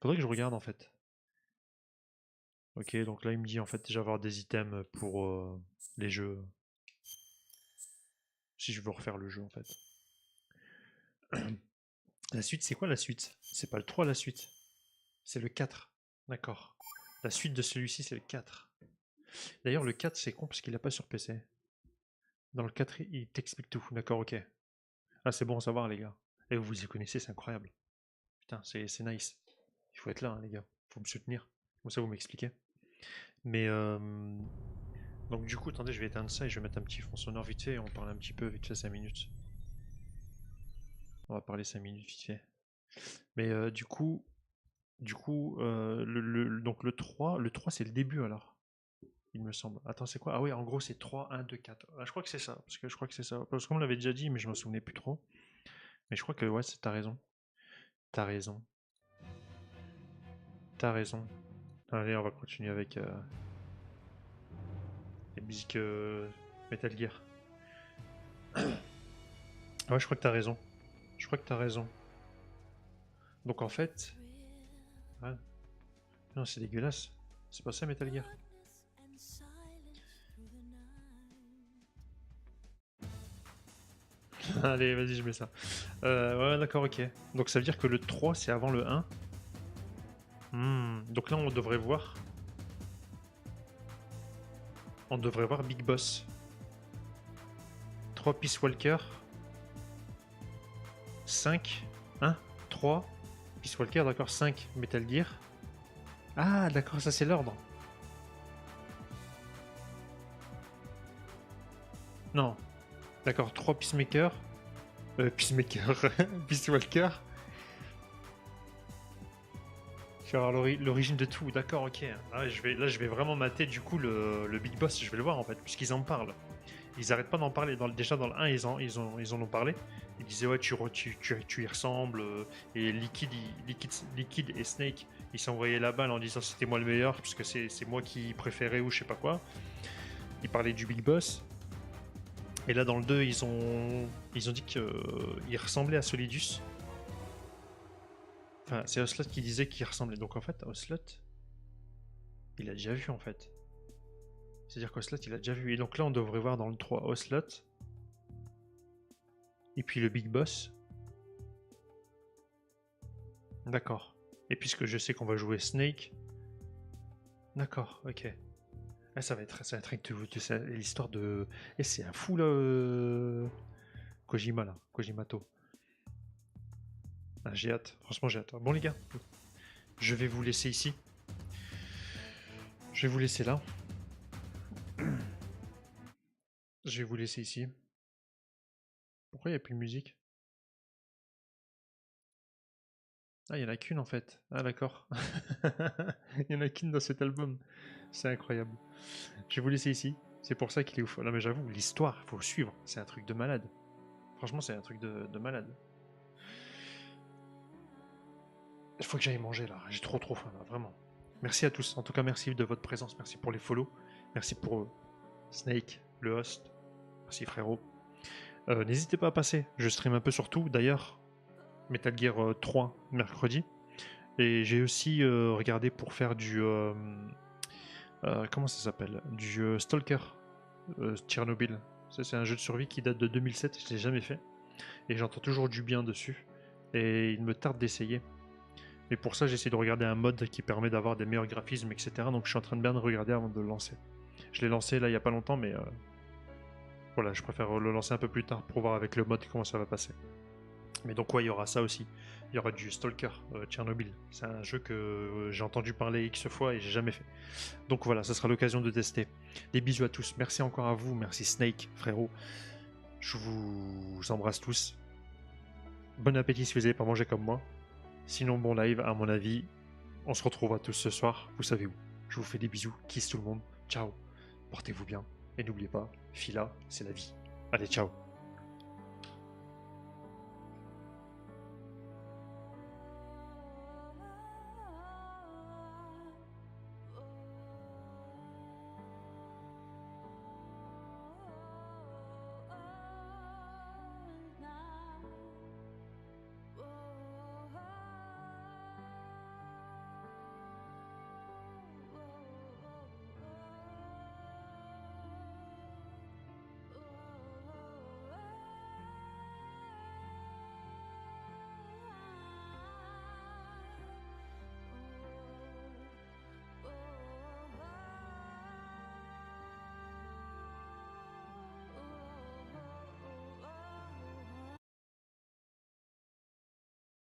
Faudrait que je regarde en fait. Ok, donc là il me dit en fait déjà avoir des items pour les jeux. Si je veux refaire le jeu en fait. La suite, c'est quoi la suite? C'est pas le 3 la suite. C'est le 4. D'accord. La suite de celui-ci, c'est le 4. D'ailleurs, le 4, c'est con parce qu'il a pas sur PC. Dans le 4, il t'explique tout. D'accord, ok. Ah, c'est bon à savoir, les gars. Et vous y connaissez, c'est incroyable. Putain, c'est nice. Il faut être là, hein, les gars. Faut me soutenir. Comme ça, vous m'expliquez. Mais, donc, du coup, attendez, je vais éteindre ça et je vais mettre un petit fond sonore vite fait et on parle un petit peu vite fait 5 minutes. On va parler 5 minutes vite fait. Mais, du coup, donc le 3 c'est le début alors. Il me semble. Attends, c'est quoi? Ah oui, en gros, c'est 3, 1, 2, 4. Ah, je crois que c'est ça. Parce que je crois que c'est ça. Parce qu'on me l'avait déjà dit, mais je me souvenais plus trop. Mais je crois que, ouais, t'as raison. T'as raison. T'as raison. Allez, on va continuer avec les musiques Metal Gear. Ouais, je crois que t'as raison. Je crois que t'as raison. Donc en fait... Ouais. Non, c'est dégueulasse. C'est pas ça, Metal Gear. Allez, vas-y, je mets ça. Ouais, d'accord, ok. Donc ça veut dire que le 3, c'est avant le 1. Donc là, on devrait voir... On devrait voir Big Boss. 3 Peace Walker. 5. 1, 3. Peace Walker, d'accord, 5 Metal Gear. Ah, d'accord, ça c'est l'ordre. Non. D'accord, 3 Peacemaker. Peacemaker. Peace Walker. Je vais avoir l'origine de tout, d'accord, ok. Ah, là, je vais vraiment mater du coup le Big Boss, je vais le voir en fait, puisqu'ils en parlent. Ils arrêtent pas d'en parler. Déjà dans le 1, ils en ont parlé. Ils disaient ouais, tu y ressembles. Et Liquid et Snake, ils s'envoyaient la balle en disant c'était moi le meilleur, puisque c'est moi qui préférais ou je sais pas quoi. Ils parlaient du Big Boss. Et là dans le 2, ils ont dit qu'il ressemblait à Solidus. Enfin, c'est Ocelot qui disait qu'il ressemblait. Donc en fait, Ocelot, il a déjà vu en fait. C'est-à-dire qu'Ocelot, il a déjà vu. Et donc là, on devrait voir dans le 3 Ocelot. Et puis le Big Boss. D'accord. Et puisque je sais qu'on va jouer Snake. D'accord, ok. Ah, ça va être l'histoire de... Et c'est un fou là... Kojima là. Kojimato. Ah, j'ai hâte. Franchement, j'ai hâte. Bon les gars. Je vais vous laisser ici. Je vais vous laisser là. Je vais vous laisser ici. Pourquoi il n'y a plus de musique? Ah, il n'y en a qu'une en fait. Ah, d'accord. Il n'y en a qu'une dans cet album. C'est incroyable. Je vais vous laisser ici. C'est pour ça qu'il est ouf. Non, mais j'avoue, l'histoire, il faut suivre. C'est un truc de malade. Franchement, c'est un truc de malade. Il faut que j'aille manger là. J'ai trop faim là, vraiment. Merci à tous. En tout cas, merci de votre présence. Merci pour les follow. Merci pour Snake, le host. Merci frérot. N'hésitez pas à passer. Je stream un peu sur tout. D'ailleurs, Metal Gear 3 mercredi. Et j'ai aussi regardé pour faire du... comment ça s'appelle? Du Stalker Tchernobyl. C'est un jeu de survie qui date de 2007. Je l'ai jamais fait. Et j'entends toujours du bien dessus. Et il me tarde d'essayer. Et pour ça, j'essaie de regarder un mode qui permet d'avoir des meilleurs graphismes, etc. Donc je suis en train de bien le regarder avant de le lancer. Je l'ai lancé là il n'y a pas longtemps, mais voilà, je préfère le lancer un peu plus tard pour voir avec le mode comment ça va passer. Mais donc ouais, il y aura ça aussi. Il y aura du Stalker Tchernobyl. C'est un jeu que j'ai entendu parler X fois et j'ai jamais fait. Donc voilà, ça sera l'occasion de tester. Des bisous à tous. Merci encore à vous. Merci Snake, frérot. Je vous embrasse tous. Bon appétit si vous n'avez pas mangé comme moi. Sinon, bon live, à mon avis, on se retrouvera tous ce soir, vous savez où. Je vous fais des bisous, kiss tout le monde, ciao, portez-vous bien, et n'oubliez pas, Fila, c'est la vie. Allez, ciao.